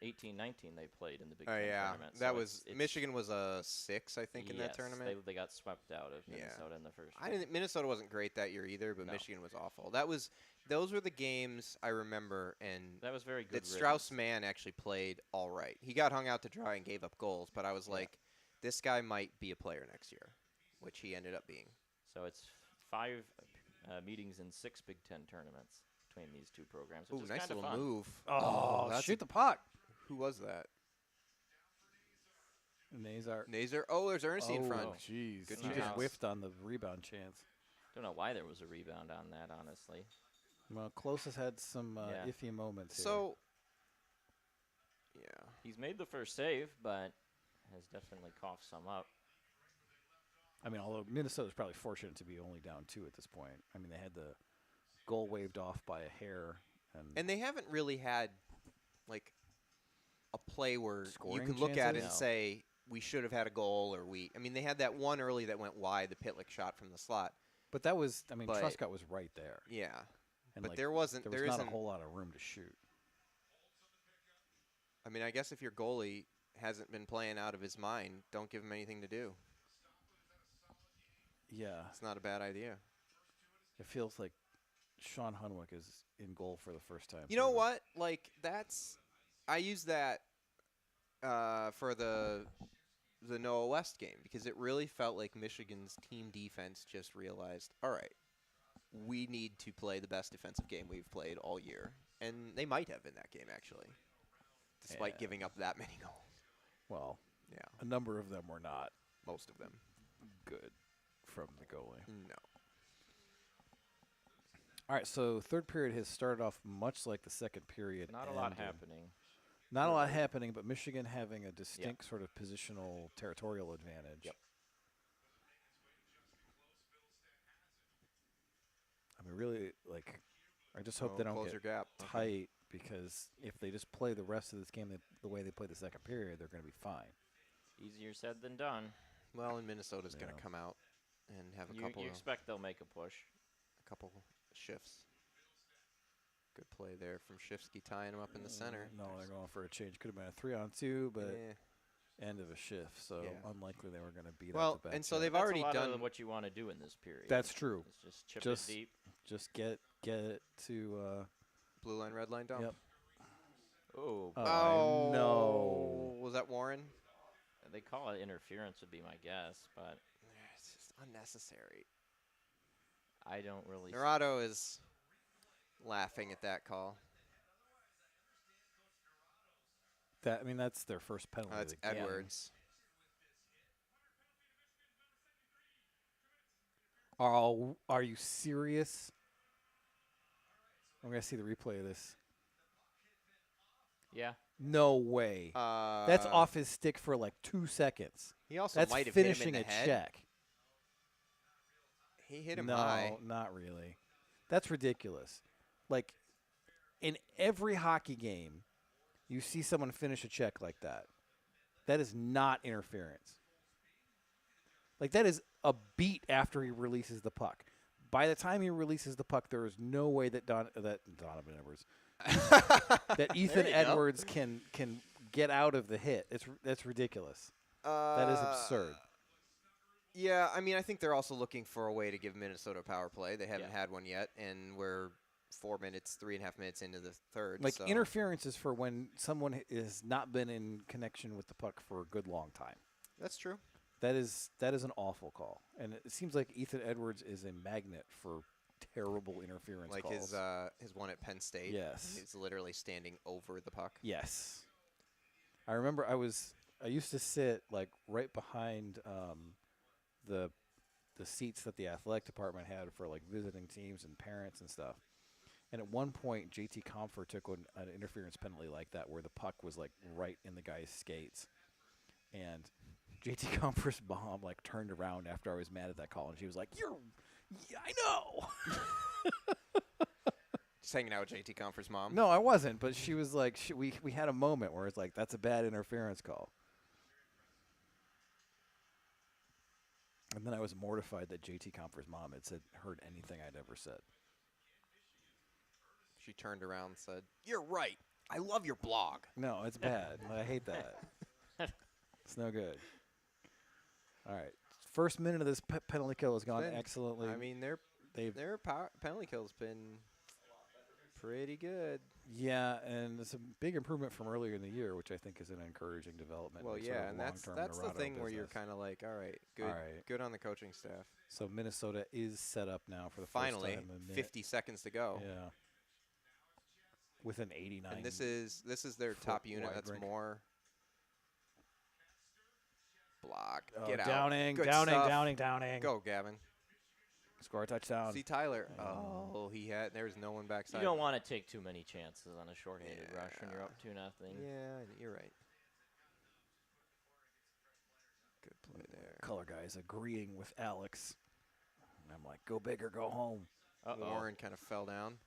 18-19 they played in the Big Oh Ten yeah, tournament. that so was it's Michigan was a 6, I think, in that yes, tournament. They got swept out of Yeah. Minnesota in the first I round. didn't. Minnesota wasn't great that year either, but No. Michigan was awful. Those were the games I remember, and That was very good. that Strauss Mann actually played all right. He got hung out to dry and gave up goals, but I was Yeah. like, this guy might be a player next year, which he ended up being. So it's 5 meetings in 6 Big Ten tournaments between these two programs. Which Ooh, is nice kinda little fun. move. Oh, that's shoot the puck. Who was that? Nazar. Nazer. Oh, there's Ernest in front. Oh, jeez. Good He chance. just whiffed on the rebound chance. Don't know why there was a rebound on that, honestly. Well, Close has had some Yeah. iffy moments here. So, yeah. He's made the first save, but has definitely coughed some up. I mean, although Minnesota's probably fortunate to be only down 2 at this point. I mean, they had the goal waved off by a hair. And they haven't really had, like, a play where you Scoring can look at it and chances? say, we should have had a goal, or I mean, they had that one early that went wide, the Pitlick shot from the slot. But that was, I mean, But- Truscott was right there. Yeah. And But like, there wasn't, there was there not a isn't, whole lot of room to shoot. I mean, I guess if your goalie hasn't been playing out of his mind, don't give him anything to do. Yeah. It's not a bad idea. It feels like Sean Hunwick is in goal for the first time. You know for- what? Like, I use that for the Noah West game, because it really felt like Michigan's team defense just realized, all right, we need to play the best defensive game we've played all year. And they might have in that game, actually, despite Yeah. giving up that many goals. Well, Yeah, a number of them were not most of them. good from the goalie. No. All right, so third period has started off much like the second period. Not a lot ended. happening. Not a lot happening, but Michigan having a distinct sort of positional territorial advantage. Yep. I mean, really, like, I just hope they don't close get your gap. Okay. tight because if they just play the rest of this game the way they played the second period, they're going to be fine. Easier said than done. Well, and Minnesota's going Yeah. to come out and have a You couple expect they'll make a push. shifts. Good play there from Shifsky tying him up in the center. No, they're going for a change. Could have been a 3-on-2, but Eh. end of a shift. So Yeah. unlikely they were going to beat Well, out the back and so check. they've That's already a lot done of what you want to do in this period. That's true. It's just chip Just- it deep. Just get it to. blue line, red line dump. Yep. Oh, Oh, no. Was that Warren? they call it interference would be my guess, but It's just unnecessary. I don't really. Nerado is laughing at that call. That's their first penalty. That's of the game. Edwards. Are you serious? I'm going to see the replay of this. Yeah. No way. That's off his stick for like 2 seconds. He also That's might have hit him in finishing the a head. check. He hit him No, high. not really. That's ridiculous. Like, in every hockey game, you see someone finish a check like that. That is not interference. Like, that is a beat after he releases the puck. By the time he releases the puck, there is no way that Donovan Edwards, that Ethan you go. Edwards can get out of the hit. That's ridiculous. That is absurd. Yeah, I mean, I think they're also looking for a way to give Minnesota a power play. They haven't Yeah. had one yet, and we're 3.5 minutes into the third. Like, so. interference is for when someone has not been in connection with the puck for a good long time. That's true. That is an awful call, and it seems like Ethan Edwards is a magnet for terrible interference Like calls. his one at Penn State. Yes. He's literally standing over the puck. Yes, I remember. I used to sit like right behind the seats that the athletic department had for like visiting teams and parents and stuff. And at one point, JT Comfort took an interference penalty like that, where the puck was like right in the guy's skates, and JT Comfort's mom like turned around after I was mad at that call, and she was like, yeah, I know." Just hanging out with JT Comfort's mom. No, I wasn't, but she was like, we had a moment where it's like, that's a bad interference call. And then I was mortified that JT Comfort's mom had heard anything I'd ever said. She turned around and said, "You're right. I love your blog." No, it's bad. I hate that. It's no good. All right. First minute of this penalty kill has gone Been- excellently. I mean, they've their penalty kill's been pretty good. yeah, and it's a big improvement from earlier in the year, which I think is an encouraging development. Well, in sort yeah, of and that's long-term the Nerado thing where you're business. kind of like, all right, good, All right. good on the coaching staff. So Minnesota is set up now for the Finally, first time in a minute. 50 seconds to go. Yeah. With an 89. And this is their foot top unit. wide That's rink. more block. Oh, Get out. Downing, Good Downing, stuff. Downing, Downing. Go, Gavin. Score a touchdown. See Tyler. Yeah. Oh, there's no one backside. You don't want to take too many chances on a shorthanded rush when you're up 2-0. Yeah, you're right. Good play there. Color guys agreeing with Alex. And I'm like, go big or go home. Warren kind of fell down.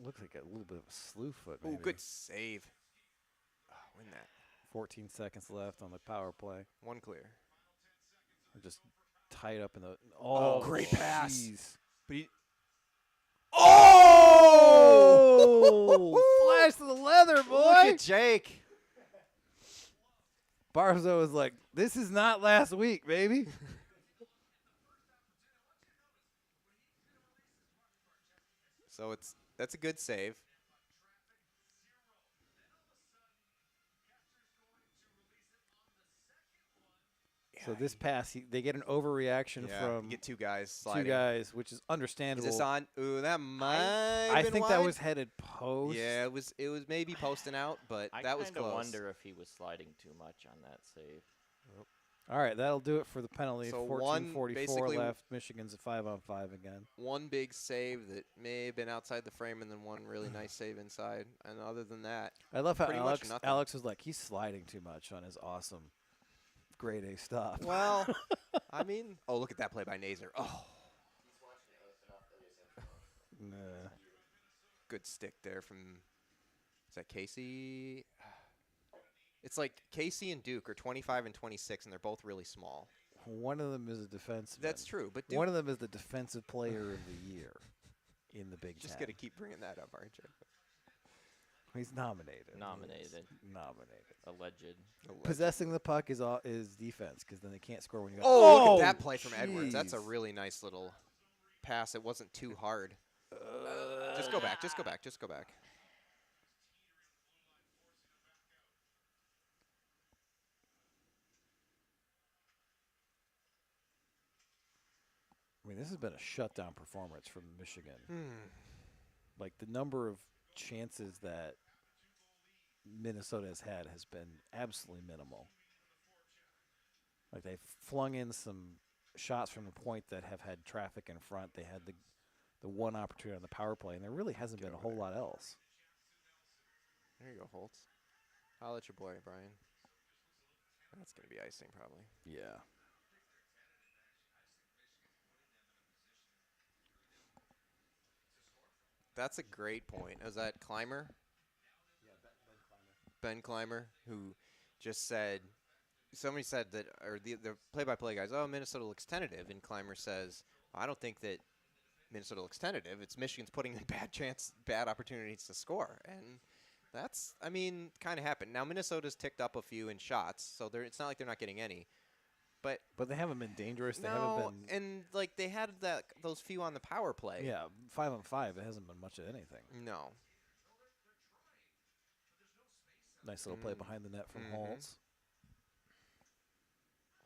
Looks like a little bit of a slew foot. Oh, Maybe. good save. Oh, win that. 14 seconds left on the power play. One clear. We're just tied up in the. Oh, great pass. jeez. But he. Oh! Flash to the leather, boy. Look at Jake. Barzo was like, this is not last week, baby. So that's a good save. So this pass, they get an overreaction Yeah, from you get two guys two sliding. guys, which is Is understandable. this on? Ooh, that might. I been think that wide. was headed post. Yeah, it was maybe posting out, but I that was kind of close. wonder if he was sliding too much on that save. All right, that'll do it for the penalty. So 14:44 basically left. Michigan's at 5-on-5 again. One big save that may have been outside the frame, and then one really nice save inside. And other than that, I love how Pretty much nothing. Alex was like, he's sliding too much on his awesome grade A stuff. well, I mean, oh, look at that play by Nazer. Oh, Nah. Good stick there from, is that Casey? It's like Casey and Duke are 25 and 26, and they're both really small. One of them is a defenseman. That's true, but Duke, One of them is the defensive player of the year in the Big just Ten. got to keep bringing that up, aren't you? He's nominated. Nominated. Nominated. Alleged. Possessing the puck is defense because then they can't score when you got. Oh, look at that play from Edwards. That's a jeez. really nice little pass. It wasn't too hard. Just go back. Just go back. Just go back. I mean, this has been a shutdown performance from Michigan. Hmm. Like the number of chances that Minnesota has had has been absolutely minimal. Like they've flung in some shots from the point that have had traffic in front. They had the one opportunity on the power play, and there really hasn't Get been a over whole there. lot else. There you go, Holtz. I'll let your boy, Brian. That's going to be icing, probably. Yeah. That's a great point. Is that Clymer? Ben Clymer, who just said, somebody said that, or the play-by-play guys, oh, Minnesota looks tentative, and Clymer says, I don't think that Minnesota looks tentative. It's Michigan's putting in bad opportunities to score, and that's, I mean, kind of happened. Now Minnesota's ticked up a few in shots, so it's not like they're not getting any. But they haven't been dangerous. They No, haven't been. and like they had those few on the power play. Yeah, 5-on-5. It hasn't been much of anything. No. Nice little play behind the net from Holtz.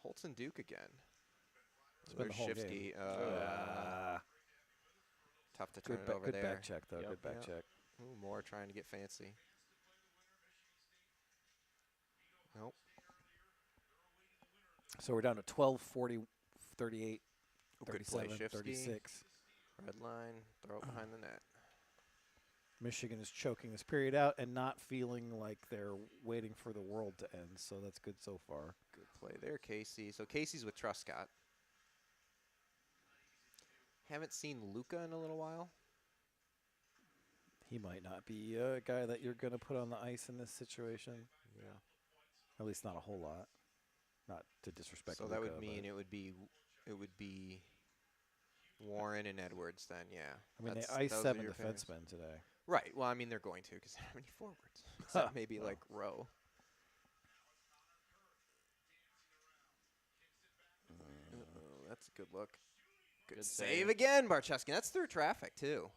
Holtz and Duke again. It's been the whole Shifty. game. Tough to turn it over Good there. back check, though. Yep. Good back Yep. check. Ooh, Moore trying to get fancy. Nope. So we're down to 12, 40, 38, Good play, 37, Shifty. 36. Red line. Throw it behind the net. Michigan is choking this period out and not feeling like they're waiting for the world to end. So that's good so far. Good play there, Casey. So Casey's with Truscott. Haven't seen Luca in a little while. He might not be a guy that you're going to put on the ice in this situation. Yeah. At least not a whole lot. Not to disrespect So Luka, that would but mean it would be Warren and Edwards then, yeah. I mean, they Those iced are 7 your pairs. defensemen today. Right. Well, I mean, they're going to because how many forwards? Except maybe like Rowe. That's a good look. Good save save. again, Barczewski. That's through traffic, too.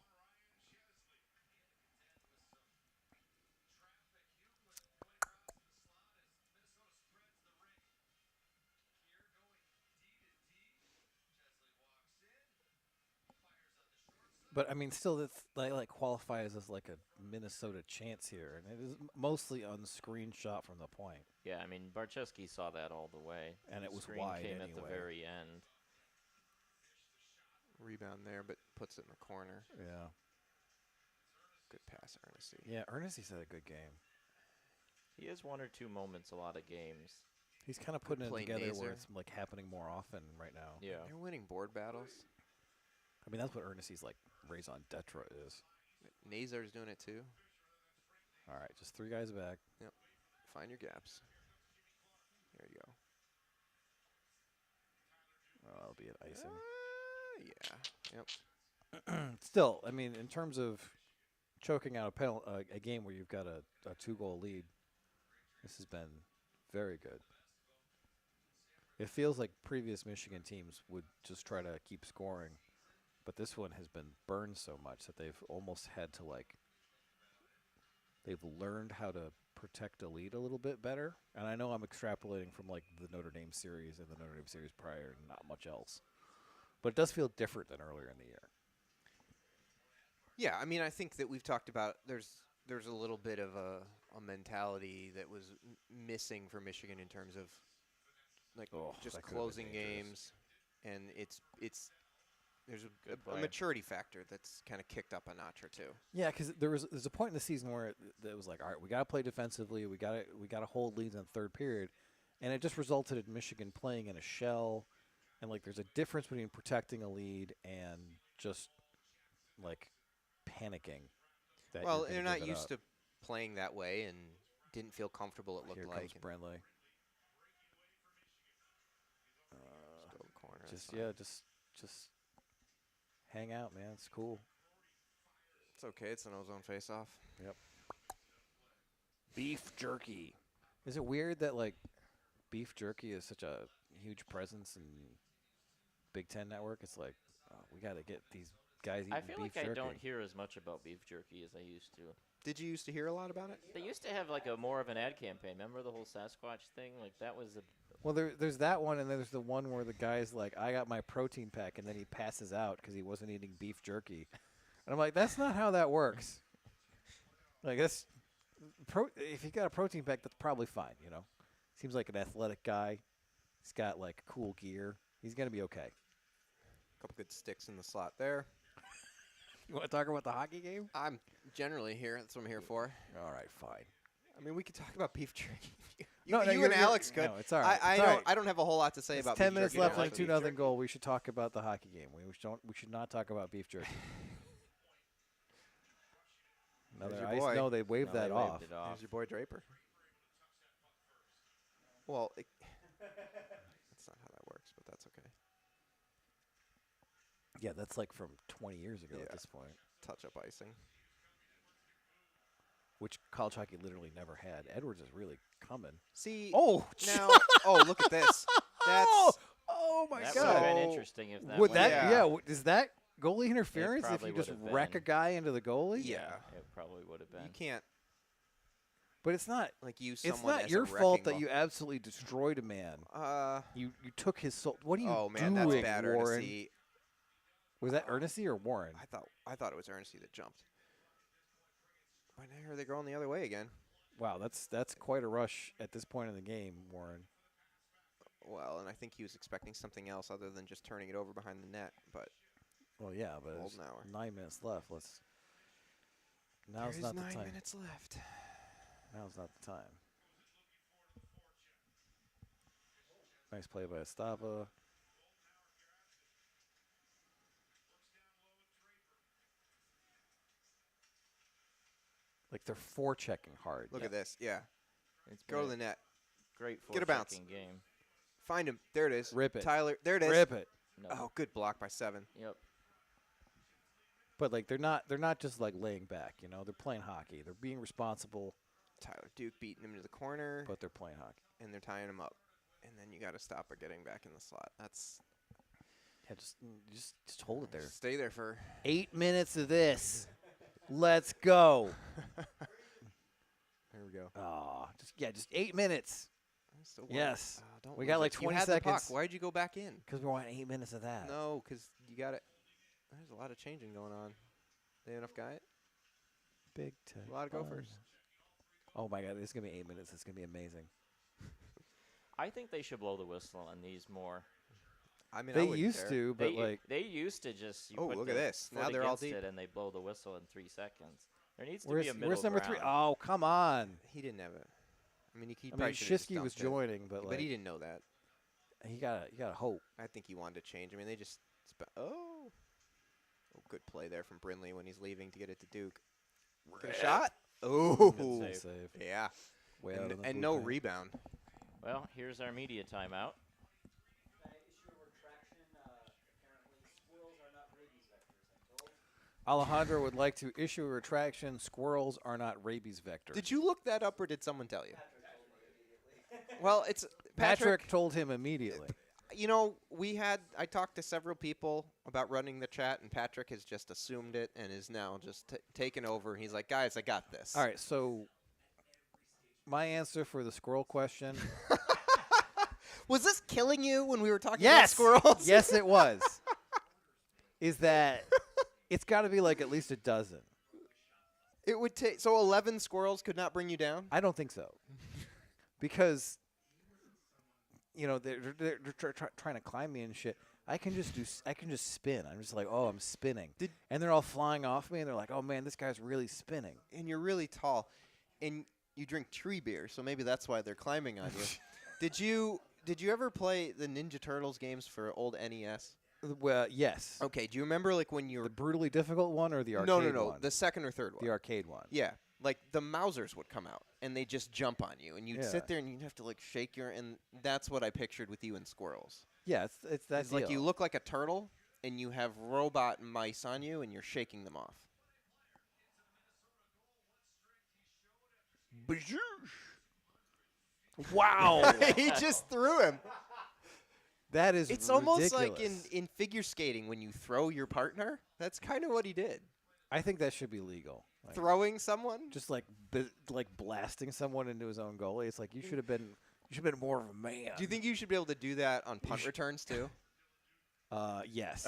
But, I mean, still, they qualifies as like a Minnesota chance here. And it is mostly on screenshot from the point. Yeah, I mean, Barczewski saw that all the way. And it was Screen wide came at the anyway. very end. Rebound there, but puts it in the corner. Yeah. Good pass, Ernest. Yeah, Ernest had a good game. He has one or two moments a lot of games. He's kind of putting it play, together Nazer. where it's like happening more often right now. Yeah. They're winning board battles. I mean, that's what Ernest's like raison d'etre is. Nazar's doing it, too. All right, just 3 guys back. Find your gaps. There you go. Oh, that'll be an icing. Yeah. Yep. Still, I mean, in terms of choking out a game where you've got a 2-goal lead, this has been very good. It feels like previous Michigan teams would just try to keep scoring, but this one has been burned so much that they've almost had to they've learned how to protect a lead a little bit better. And I know I'm extrapolating from like the Notre Dame series and the Notre Dame series prior and not much else. But it does feel different than earlier in the year. Yeah, I mean, I think that we've talked about there's a little bit of a mentality that was missing for Michigan in terms of just that could've been closing dangerous. games, and there's Good a play. maturity factor that's kind of kicked up a notch or two. Yeah, because there's a point in the season where it was like, all right, we got to play defensively, we got to hold leads in the third period, and it just resulted in Michigan playing in a shell, and like there's a difference between protecting a lead and just like panicking. That Well, you're they're gonna not give it used up. to playing that way and didn't feel comfortable, it looked Here like. comes Brenly. Just go corner, that's Just fine. yeah, just hang out, man. It's cool. It's okay. It's an ozone face-off. Yep. Beef jerky. Is it weird that like beef jerky is such a huge presence in Big Ten Network? It's like we got to get these guys eating I feel beef like jerky. I don't hear as much about beef jerky as I used to. Did you used to hear a lot about it? They used to have like a more of an ad campaign. Remember the whole Sasquatch thing? Like that was a Well, there's that one, and then there's the one where the guy's like, I got my protein pack, and then he passes out because he wasn't eating beef jerky. And I'm like, that's not how that works. Like, if you got a protein pack, that's probably fine, you know? Seems like an athletic guy. He's got, like, cool gear. He's going to be okay. Couple good sticks in the slot there. You want to talk about the hockey game? I'm generally here. That's what I'm here for. All right, fine. I mean, we could talk about beef jerky. You, No, you you're- and Alex could. No, it's all right. I It's all don't. right. I don't have a whole lot to say It's about 10 beef minutes jerky. left I on a like 2-0 beef goal. We should talk about the hockey game. We should not talk about beef jerky. There's Another your ice. boy. No, they waved no, that they off. Waved it off. Here's your boy Draper. Well, that's not how that works, but that's okay. Yeah, that's like from 20 years ago at Yeah. this point, Touch-up icing. which college hockey literally never had. Edwards is really coming. See, Oh, now, oh, look at this. That's oh my That would God. have been So, interesting if that Would went that? Yeah. Yeah. Is that goalie interference if probably you just would have wreck a been. guy into the goalie? yeah. It probably would have been. You can't But it's not. like use It's someone not as your a fault wrecking that ball. you absolutely destroyed a man. You took his soul. What are you Oh man, doing, that's bad, Warren? Ernest. Was that Ernest or Warren? I thought it was Ernest that jumped. Why now are they going the other way again? Wow, that's quite a rush at this point in the game, Warren. Well, and I think he was expecting something else other than just turning it over behind the net. But Well, yeah, but Golden there's hour. 9 minutes left. Now's there's not the 9 time. minutes left. Now's not the time. Nice play by Estava. Like they're forechecking hard. Look at this. Yeah, It's go to been the net. a great Get a bounce. forechecking game. Find him. There it is. Rip it. Tyler. There it is. Rip it. No. Oh, good block by 7. Yep. But like they're not just like laying back, you know. They're playing hockey. They're being responsible, Tyler Duke beating him to the corner, but they're playing hockey. and they're tying him up. And then you got to stop her getting back in the slot. That's Yeah, just hold it there. Stay there for 8 minutes of this. Let's go. There we go. Oh, just 8 minutes. Still Yes. don't We lose got it. like You 20 had the puck. seconds. Why'd you go back in? Because we want 8 minutes of that. No, because you got it. There's a lot of changing going on. They enough guy it? Big time. A lot of gophers. Oh my God, this is gonna be 8 minutes. It's gonna be amazing. I think they should blow the whistle on these more. I mean, I They wouldn't used care. to, but They, like they used to just. You Oh, put look the at this. foot Now they're all against deep. it and they blow the whistle in 3 seconds. There needs to where's, be a middle where's number ground. 3? Oh, come on. He didn't have it. I mean, he I mean, probably should've just Shifsky was dumped it. joining, but like he didn't know that. you gotta hope. I think he wanted to change. I mean, they just oh, good play there from Brinley when he's leaving to get it to Duke. Good shot. Oh, Good Save. yeah, Way out and, of the and blue no paint. rebound. Well, here's our media timeout. Alejandro would like to issue a retraction. Squirrels are not rabies vectors. Did you look that up or did someone tell you? Well, it's Patrick told him immediately. You know, I talked to several people about running the chat, and Patrick has just assumed it and is now just taken over. He's like, guys, I got this. All right, so my answer for the squirrel question. Was this killing you when we were talking Yes, about squirrels? yes, it was. Is that it's got to be like at least a dozen. It would take, so 11 squirrels could not bring you down? I don't think so, because you know they're trying to climb me and shit. I can just spin. I'm just like, oh, I'm spinning, and they're all flying off me, and they're like, oh man, this guy's really spinning. And you're really tall, and you drink tree beer, so maybe that's why they're climbing on you. Did you ever play the Ninja Turtles games for old NES? Well, yes. Okay, do you remember like when you The were brutally difficult one or the arcade no, one? the second or third one. The arcade one. Yeah, like the Mausers would come out and they just jump on you, and you'd Yeah. sit there and you'd have to like shake your. And that's what I pictured with you and squirrels. Yeah, it's that It's like you deal. look like a turtle, and you have robot mice on you, and you're shaking them off. Wow. He just threw him. That is It's almost like ridiculous. in figure skating when you throw your partner. That's kind of what he did. I think that should be legal. Like, Throwing someone. just like blasting someone into his own goalie. It's like you should have been more of a man. Do you think you should be able to do that on punt returns too? Yes.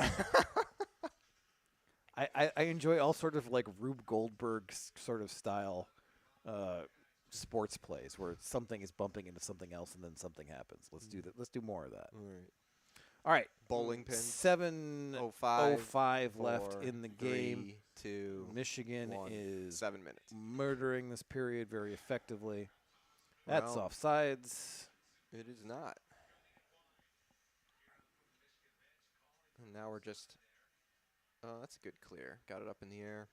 I enjoy all sort of like Rube Goldberg sort of style sports plays where something is bumping into something else and then something happens. Let's do that. Let's do more of that. All right. All right. Bowling pin. 7:05 left 4, in the game. 3, 2, Michigan 1. is 7 minutes. murdering this period very effectively. That's Well, offsides. It is not. And now we're just. Oh, that's a good clear. Got it up in the air.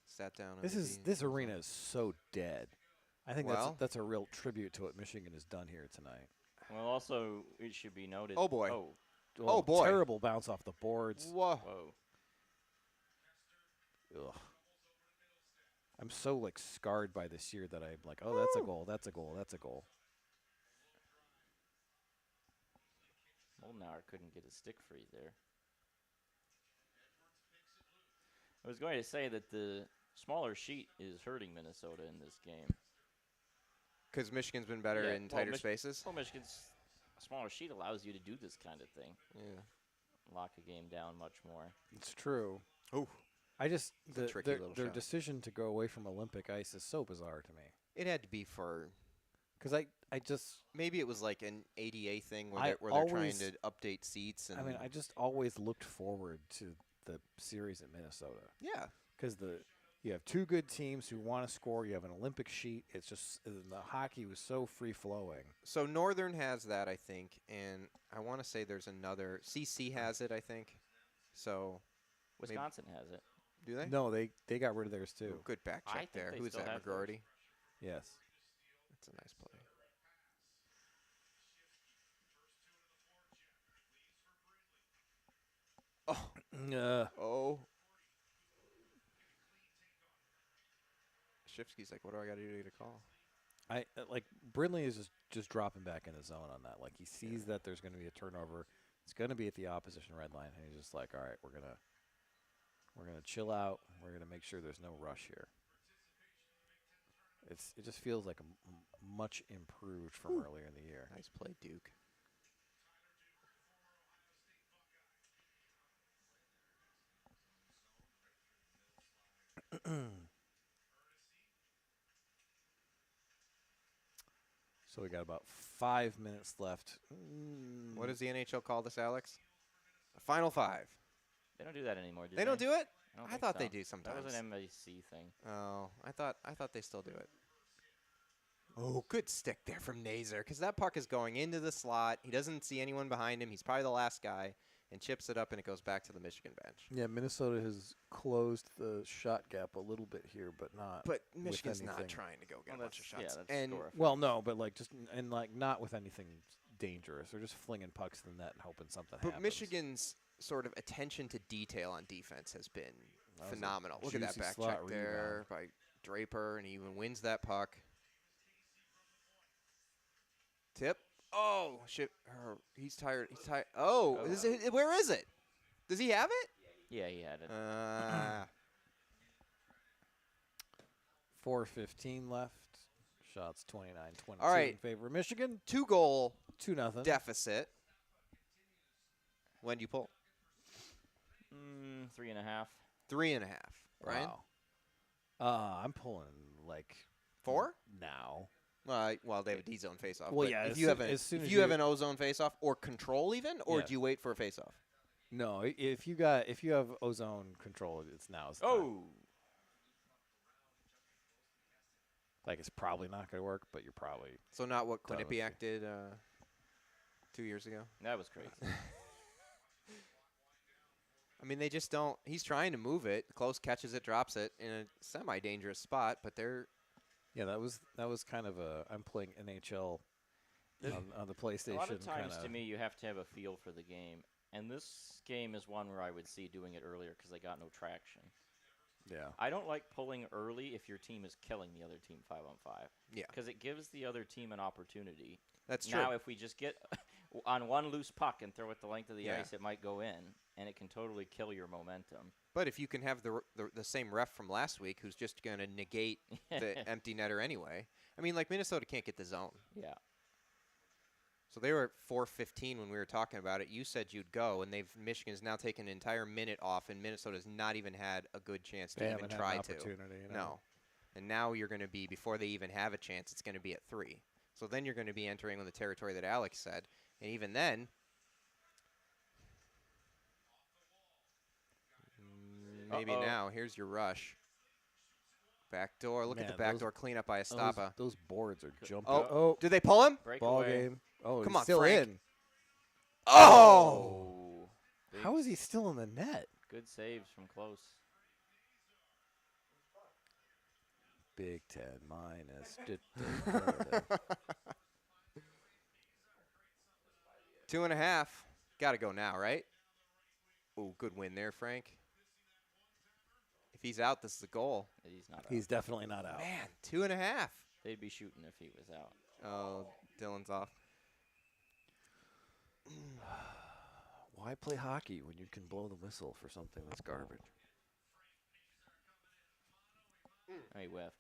Sat down. on the D. This arena is so dead. I think Well- that's a real tribute to what Michigan has done here tonight. Well, also it should be noted. Oh, boy. Oh, boy. Terrible bounce off the boards. Whoa. whoa. Ugh. I'm so like scarred by this year that I'm like, oh, that's a goal, that's a goal, that's a goal. Molnar couldn't get a stick free there. I was going to say that the smaller sheet is hurting Minnesota in this game. Because Michigan's been better Yeah, in well, tighter spaces. Well, Michigan's smaller sheet allows you to do this kind of thing. Yeah. Lock a game down much more. It's true. Oh. I just a tricky little their shot. decision to go away from Olympic ice is so bizarre to me. It had to be for. Because I just Maybe it was like an ADA thing where I they're trying always- to update seats. And I mean I just always looked forward to the series at Minnesota yeah. because you have two good teams who want to score. You have an Olympic sheet. It's just the hockey was so free flowing. So Northern has that, I think, and I want to say there's another. CC has it, I think. So Wisconsin has it. do they? No, they got rid of theirs too. Ooh, good back I check think there. they Who's still that? have theirs. McGroarty. Yes. That's a nice play. Oh. Oh. Shifsky's like, what do I got to do to get a call? I like Brindley is just dropping back in the zone on that. Like he sees that there's going to be a turnover. It's going to be at the opposition red line, and he's just like, all right, we're gonna chill out. We're gonna make sure there's no rush here. It just feels like much improved from earlier in the year. Nice play, Duke. So we got about 5 minutes left. What does the NHL call this, Alex? A final five. They don't do that anymore, do They don't do it? don't I think thought so. they do That sometimes. was an MAC thing. Oh, I thought they still do it. Oh, good stick there from Nazer, because that puck is going into the slot. He doesn't see anyone behind him. He's probably the last guy, and chips it up, and it goes back to the Michigan bench. Yeah, Minnesota has closed the shot gap a little bit here, but not. But with Michigan's not anything. trying to go get Well, a bunch of that's- shots. yeah, that's and score. Well, no, but like just and like not with anything dangerous. They're just flinging pucks in the net and hoping something but happens. Michigan's sort of attention to detail on defense has been That was a phenomenal. Look at that juicy back slot check there by Draper, and he even wins that puck. Tip. Oh, shit. He's tired. He's tired. Oh, where is it? Does he have it? Yeah, he had it. 4:15 left. Shots 29-22 All right. in favor of Michigan. 2-goal 2-0. deficit. When do you pull? 3.5. 3.5. Ryan? Wow. I'm pulling like 4? now. Well, they have a D-zone face-off. Well, but yeah, If as you soon- have as soon if as you have you- an O-zone face-off or control even, or Yeah. do you wait for a face-off? No, if you have ozone control, it's now. It's time. Oh! Like it's probably not going to work, but you're probably So not what Done with Quinnipiac did 2 years ago? That was crazy. I mean, they just don't. He's trying to move it. Close catches it, drops it in a semi-dangerous spot, but they're. Yeah, that was kind of a. I'm playing NHL on the PlayStation. A lot of times, kinda, to me, you have to have a feel for the game, and this game is one where I would see doing it earlier because they got no traction. Yeah. I don't like pulling early if your team is killing the other team 5-on-5. Yeah. Because it gives the other team an opportunity. That's true. Now, if we just get on one loose puck and throw it the length of the Yeah. ice, it might go in, and it can totally kill your momentum. But if you can have the same ref from last week who's just going to negate the empty netter anyway. I mean, like Minnesota can't get the zone. Yeah. So they were at 4:15 when we were talking about it. You said you'd go, and Michigan's now taken an entire minute off, and Minnesota's not even had a good chance to even try to. No. And now you're going to be, before they even have a chance, it's going to be at 3. So then you're going to be entering on the territory that Alex said. And even then, maybe now, here's your rush. Backdoor. Look at the backdoor cleanup by Estapa. Those boards are jumping. Oh, did they pull him? Ball Breakaway. game. Oh, Come he's on, still Frank. in. Oh! How is he still in the net? Good saves from close. Big Ten minus. 2.5. Got to go now, right? Ooh, good win there, Frank. If he's out, this is a goal. He's not out. He's definitely not out. Man, 2.5. They'd be shooting if he was out. Oh, Dylan's off. Why play hockey when you can blow the whistle for something that's garbage? Oh, he whiffed.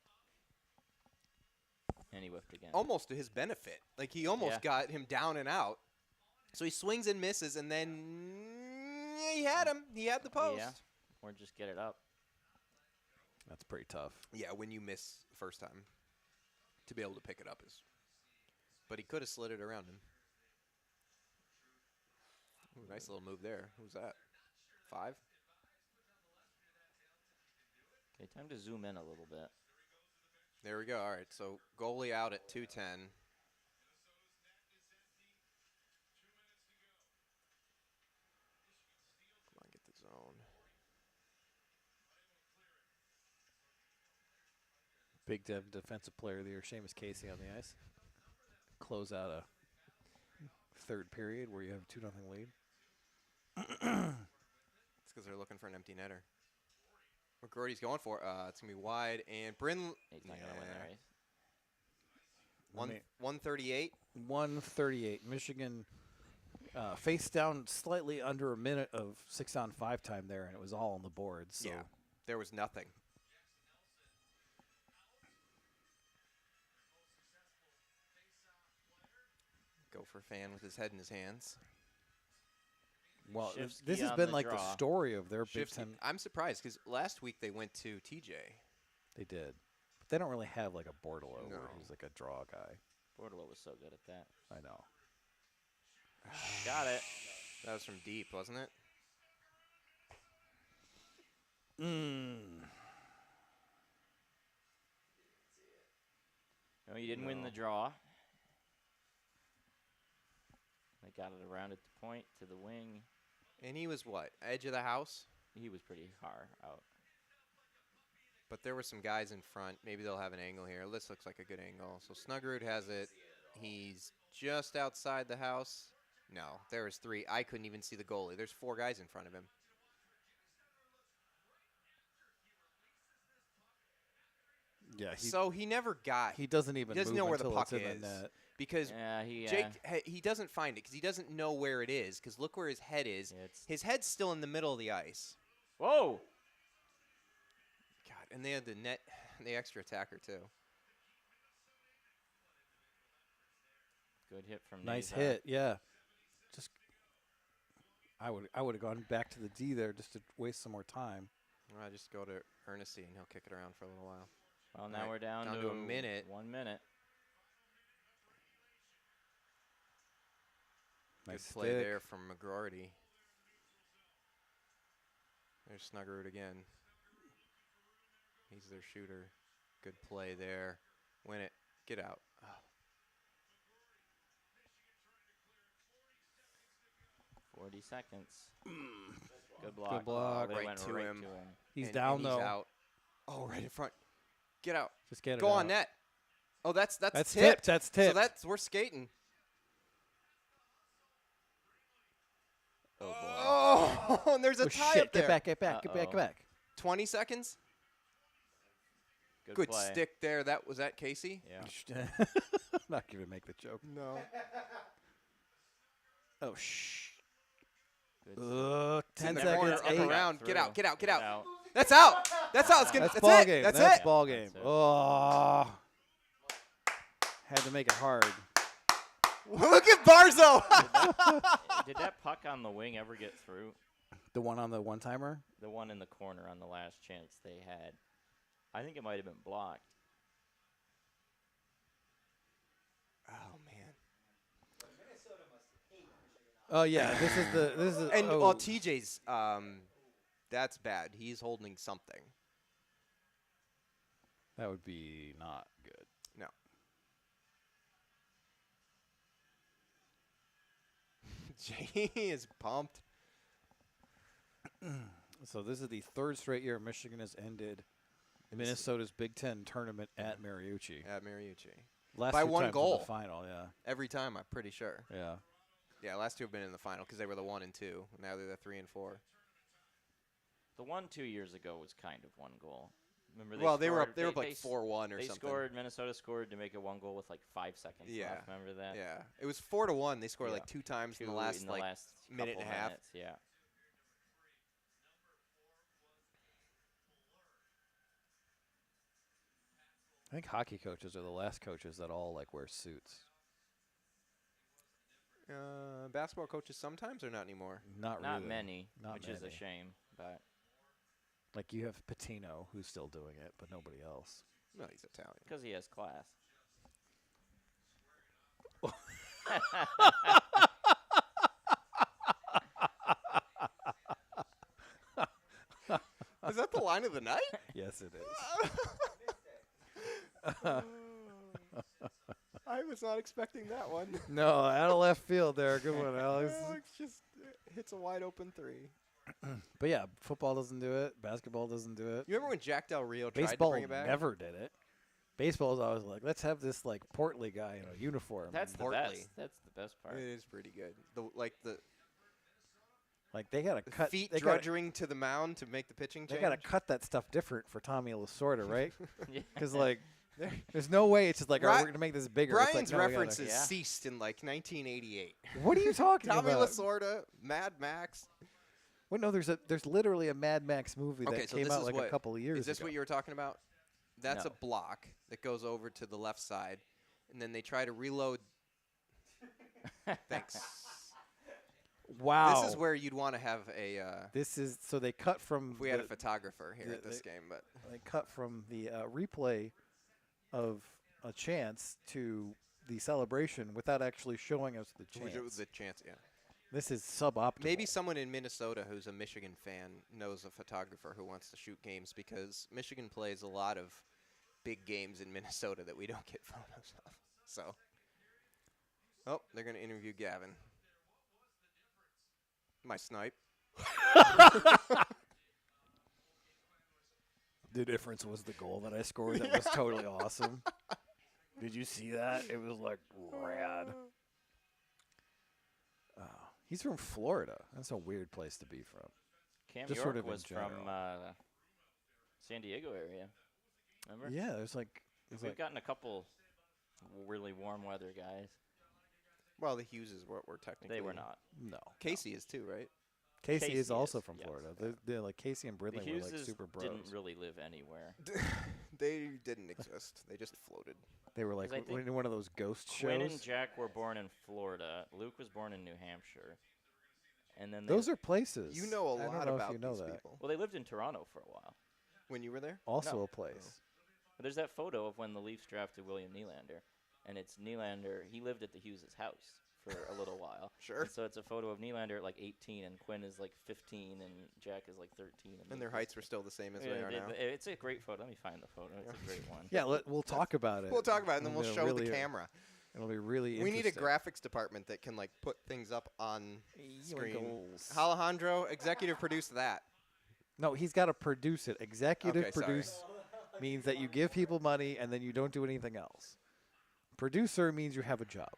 And he whiffed again. Almost to his benefit. Like, he almost got him down and out. So he swings and misses, and then he had him. He had the post. Yeah. Or just get it up. That's pretty tough. Yeah, when you miss the first time. To be able to pick it up is. But he could have slid it around him. Ooh, nice little move there. Who's that? 5? Okay, time to zoom in a little bit. There we go. All right, so goalie out at 2:10. Come on, get the zone. Big defensive player of the year, Seamus Casey on the ice. Close out a third period where you have a 2-0 lead. It's because they're looking for an empty netter. McGrody's going for it. It's going to be wide. And Bryn. He's not going to win there, right? 138. 138. Michigan face down slightly under a minute of 6-on-5 time there, and it was all on the board. So Yeah, there was nothing. Gopher fan with his head in his hands. well, Shifsky this has on been the like the draw. story of their Big Shifsky- Ten. I'm surprised because last week they went to TJ. They did, but they don't really have like a Bordelot No. where he's like a draw guy. Bordelot was so good at that. I know. Got it. That was from deep, wasn't it? No, he didn't win the draw. They got it around at the point to the wing. And he was what? Edge of the house? He was pretty far out. But there were some guys in front. Maybe they'll have an angle here. This looks like a good angle. So Snuggerud has it. He's just outside the house. No, there was 3. I couldn't even see the goalie. There's 4 guys in front of him. Yeah, So he never got. he doesn't even He doesn't move know where the until puck it's in is. the net. Because Yeah, he. Jake, he doesn't find it because he doesn't know where it is. Because look where his head is. Yeah, it's- His head's still in the middle of the ice. Whoa! God, and they had the net, the extra attacker too. Good hit from Nice Nazar. hit, yeah. Just, I would have gone back to the D there just to waste some more time. I just go to Ernesti and he'll kick it around for a little while. Well, now Right, we're down to a minute. 1 minute. Nice Good play stick. there from McGroarty. There's Snuggerud again. He's their shooter. Good play there. Win it. Get out. Oh. 40 seconds. Good block. block. They Right went to right him. to him. He's And down he's though. out. Oh, right in front. Get out. Just get it Go on out. net. Oh, that's That's tipped. tipped. That's tipped. So we're skating. Oh, boy. Oh, and there's a Oh, tie shit. up there. Get back. Get back. Get back. Get Uh-oh. back. 20 seconds. Good Good play. stick there. Was that Casey? Yeah. I'm not gonna make the joke. No. Oh shh. Good 10 in the seconds. corner, up eight. around. Through. Get out. Get out. Get Get out. That's out. That's out. That's That's ball it. game. That's That's it. ball game. That's it. Oh. Had to make it hard. Look at Barzo. Did that puck on the wing ever get through? The one on the one timer. The one in the corner on the last chance they had. I think it might have been blocked. Oh man. Oh yeah. This is. And oh. well, TJ's that's bad. He's holding something. That would be not good. No. Jay is pumped. So this is the third straight year Michigan has ended Minnesota's Big Ten tournament at Mariucci. At Mariucci. Last By two one times in goal. the final. Yeah. Every time, I'm pretty sure. Yeah. Yeah, last two have been in the final because they were the 1 and 2. Now they're the 3 and 4. The one 2 years ago was kind of one goal. Remember They were up. scored- They were up like s- 4-1 or They something. scored. Minnesota scored to make it one goal with like 5 seconds Yeah. left. Remember that? Yeah, it was 4-1. They scored Yeah. like 2 times Two in the last like minute couple and a half. minutes, yeah. I think hockey coaches are the last coaches that all like wear suits. Basketball coaches sometimes or not anymore. Not Not really. many, Not which is a many. shame. But Like you have Patino, who's still doing it, but nobody else. No, he's Italian. because he has class. Is that the line of the night? Yes, it is. I was not expecting that one. No, out of left field there. Good one, Alex. Alex just hits a wide open 3. But yeah, football doesn't do it. Basketball doesn't do it. You remember when Jack Del Rio tried to Baseball bring it back? never did it. Baseball is always like, let's have this like portly guy in a uniform. That's the Portly. best. That's the best part. It is pretty good. The Like they gotta cut. feet They gotta, drudging to the mound to make the pitching they change. gotta cut that stuff different for Tommy Lasorda, right? Yeah. Because like, there's no way it's just like, all right, Bri- we're gonna make this bigger. It's Brian's like, no, we gotta- references Yeah. ceased in like 1988. What are you talking Tommy about? Lasorda, Mad Max. Well, no, there's literally a Mad Max movie Okay, that so came this out is like what- a couple of years Is this ago. what you were talking about? That's No. a block that goes over to the left side, and then they try to reload. Thanks. Wow. This is where you'd want to have a. This is so they cut from If we had a the- photographer here the- at this game, but they cut from the replay of a chance to the celebration without actually showing us the chance. it was a chance, yeah. This is suboptimal. Maybe someone in Minnesota who's a Michigan fan knows a photographer who wants to shoot games because Michigan plays a lot of big games in Minnesota that we don't get photos of. So, oh, they're going to interview Gavin. My snipe. The difference was the goal that I scored. That was totally awesome. Did you see that? It was like rad. He's from Florida. That's a weird place to be from. Cam Just York sort of in was from general. San Diego area. Remember? Yeah, there's like, We've gotten a couple really warm weather guys. Well, the Hugheses were technically. They were not. no. Casey is too, right? Casey Casey is also is, from yes. Florida. They're like Casey and The Brindley were like Hugheses super bros. didn't really live anywhere. They didn't exist. They just floated. They were like 'Cause I think in one of those ghost Quinn shows. and Jack were born in Florida. Luke was born in New Hampshire. And then Those are places. You know a I don't lot know about if you know these that. people. well, they lived in Toronto for a while. When you were there? Also No. a place. But there's that photo of when the Leafs drafted William Nylander, and it's Nylander. He lived at the Hughes' house for a little while. Sure. And so it's a photo of Nylander at like 18, and Quinn is like 15, and Jack is like 13. And their Luke is- heights were still the same as Yeah, they are now. It's a great photo. Let me find the photo. It's a great one. Yeah, we'll talk about it. We'll talk about it, and then we'll Yeah, show really, the camera. It'll be really We need a interesting. graphics department that can like put things up on screen. Yoinkles. Alejandro, executive produce that. No, he's got to produce it. Executive Okay, sorry. produce means that you give people money and then you don't do anything else. Producer means you have a job.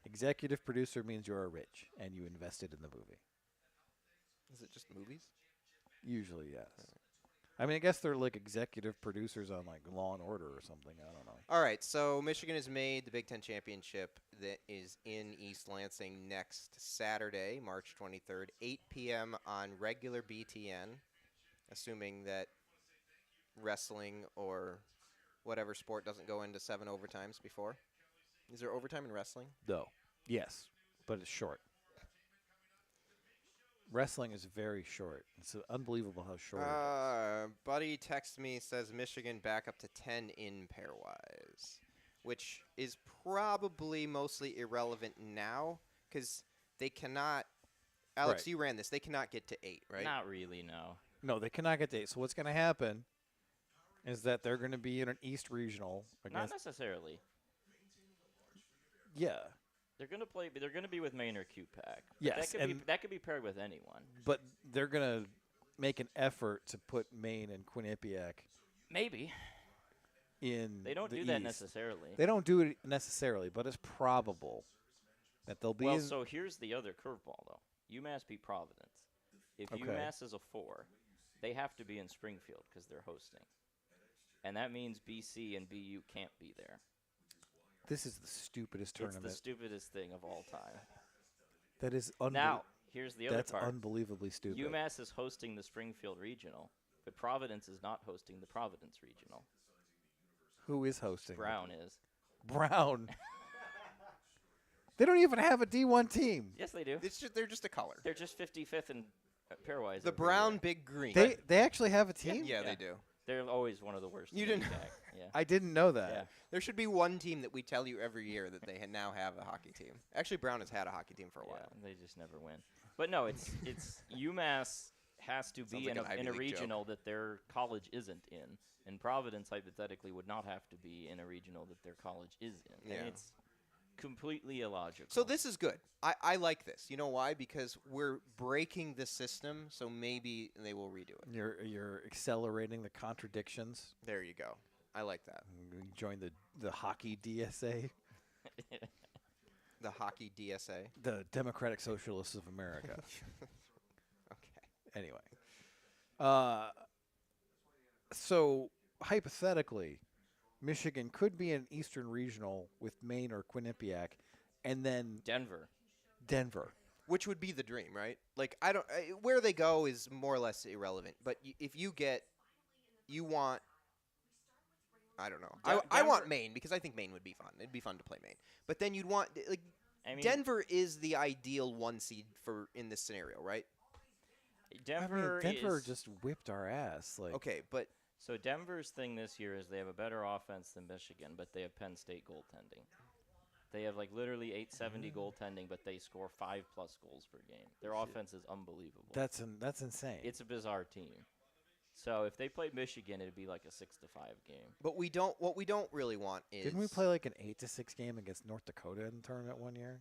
Executive producer means you're rich and you invested in the movie. Is it just movies? Usually, yes. I mean, I guess they're like executive producers on like Law and Order or something. I don't know. All right, so Michigan has made the Big Ten championship that is in East Lansing next Saturday, March 23rd, 8 p.m. on regular BTN, assuming that wrestling or whatever sport doesn't go into 7 overtimes before. Is there overtime in wrestling? No. Yes, but it's short. Wrestling is very short. It's unbelievable how short it is. Buddy texts me, says Michigan back up to 10 in pairwise, which is probably mostly irrelevant now because they cannot. Alex, Right. you ran this. They cannot get to 8, right? Not really, no. No, they cannot get to 8. So what's going to happen is that they're going to be in an East Regional Not against. necessarily. Yeah, They're gonna play. They're gonna be with Maine or QPAC. Yes, that could be paired with anyone. but they're going to make an effort to put Maine and Quinnipiac Maybe in. they don't the do that East. necessarily. They don't do it necessarily, but it's probable that they'll be Well, in. so here's the other curveball though. UMass beat Providence. If Okay. UMass is a 4, they have to be in Springfield because they're hosting, and that means BC and BU can't be there. This is the stupidest tournament. It's the stupidest thing of all time. That is Now, here's the other That's part. unbelievably stupid. UMass is hosting the Springfield Regional, but Providence is not hosting the Providence Regional. Who is hosting? Brown is. Brown. They don't even have a D1 team. Yes, they do. They're just a color. They're just 55th in pairwise. The every brown, year. big green. They actually have a team? yeah, Yeah. they do. They're always one of the worst. You in the didn't- WCAC. Yeah. I didn't know that. Yeah. There should be one team that we tell you every year that they now have a hockey team. Actually, Brown has had a hockey team for a Yeah, while. they just never win. But no, it's UMass has to be Sounds like in an Ivy a League joke. regional that their college isn't in, and Providence hypothetically would not have to be in a regional that their college is in. Yeah. And it's completely illogical. So this is good. I like this. You know why? Because we're breaking the system, so maybe they will redo it. You're accelerating the contradictions. There you go. I like that. You join the hockey DSA, The hockey DSA. the Democratic Socialists of America. Okay. Anyway. So hypothetically, Michigan could be an Eastern Regional with Maine or Quinnipiac, and then Denver. Denver. Which would be the dream, right? Like where they go is more or less irrelevant. But if you want. I don't know. I want Denver- Maine because I think Maine would be fun. It'd be fun to play Maine. But then you'd want like I mean, Denver is the ideal 1 seed in this scenario, right? Denver, Denver is, just whipped our ass. Like, Okay, but So Denver's thing this year is they have a better offense than Michigan, but they have Penn State goaltending. They have like literally 870 goaltending, but they score 5+ goals per game. Their offense is unbelievable. that's insane. It's a bizarre team. So if they played Michigan, it'd be like a 6-5 game. what we don't really want is Didn't we play like an 8-6 game against North Dakota in the tournament one year?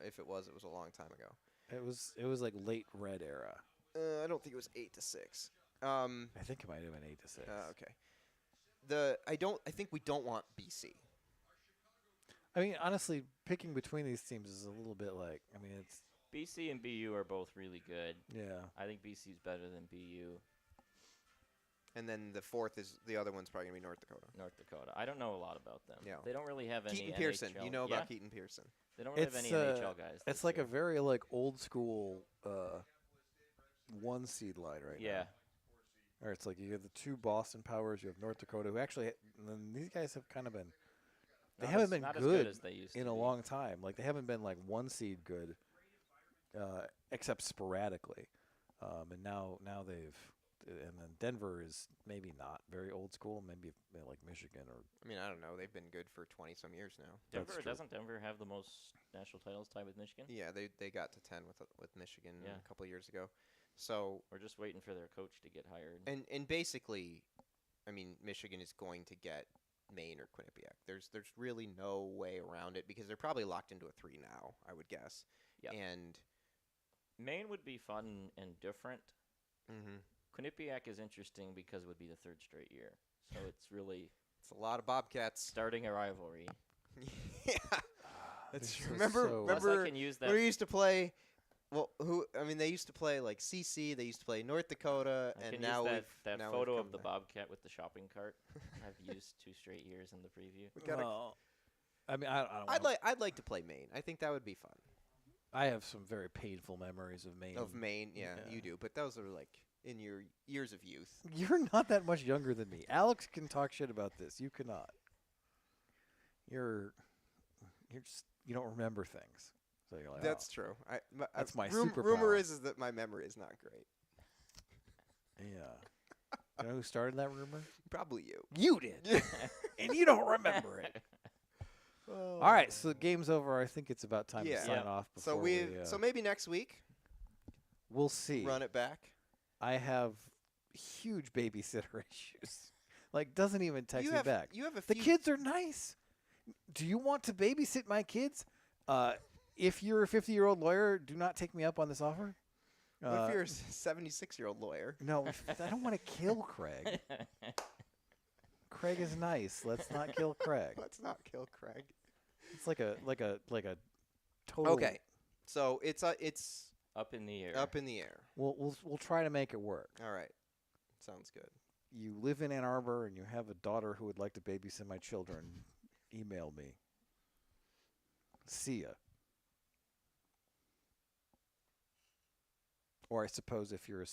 If it was a long time ago. It was like late red era. I don't think it was 8-6. I think it might have been 8-6. Okay. I think we don't want BC. I mean, honestly, picking between these teams is a little bit like. I mean, it's BC and BU are both really good. yeah. I think BC's better than BU. And then the fourth is the other one's probably gonna be North Dakota. North Dakota. I don't know a lot about them. Yeah. They don't really have any Keaton Pearson. NHL. You know Yeah, about Keaton Pearson. they don't really have any NHL guys. It's this like year. a very like old school 1 seed line right Yeah. now. Or it's like you have the 2 Boston Powers, you have North Dakota, who actually, and then these guys have kind of been. They Not haven't as- been not good, as they used in to a be. long time. Like they haven't been like 1 seed good, except sporadically. And now they've, and then Denver is maybe not very old school, maybe like Michigan or. I mean, I don't know. They've been good for 20-some years now. That's Denver true. doesn't Denver have the most national titles tied with Michigan? Yeah, they got to 10 with Michigan Yeah. a couple of years ago. So We're just waiting for their coach to get hired. and basically, I mean, Michigan is going to get Maine or Quinnipiac. There's really no way around it because they're probably locked into a 3 now, I would guess. Yep. And Maine would be fun and different. mhm. Quinnipiac is interesting because it would be the 3rd straight year. So it's really It's a lot of Bobcats. starting a rivalry. Yeah. This That's is remember so- Plus, I remember can use when that. we used to play. Well, they used to play like CC. They used to play North Dakota, I and can now use that now photo we've of the come back. bobcat with the shopping cart. I've used 2 straight years in the preview. We gotta- Well, I mean, I don't I'd like to play Maine. I think that would be fun. I have some very painful memories of Maine. Of Maine, yeah, Yeah. you do. But those are like in your years of youth. You're not that much younger than me. Alex can talk shit about this. You cannot. You're just you don't remember things. So you're like, That's true. That's my rumor superpower. is that my memory is not great. yeah. You know who started that rumor? Probably you. You did, and you don't remember it. All right, so the game's over. I think it's about time Yeah. to sign Yeah. off. So Before so maybe next week we'll see. run it back. I have huge babysitter issues. Like, doesn't even text me back. You have a The few. kids are nice. Do you want to babysit my kids? If you're a 50-year-old lawyer, do not take me up on this offer. What if you're a 76-year-old lawyer? No, I don't want to kill Craig. Craig is nice. Let's not kill Craig. Let's not kill Craig. It's like a total. Okay, so it's Up in the air. up in the air. We'll try to make it work. All right, sounds good. You live in Ann Arbor and you have a daughter who would like to babysit my children. Email me. See ya. Or I suppose if you're a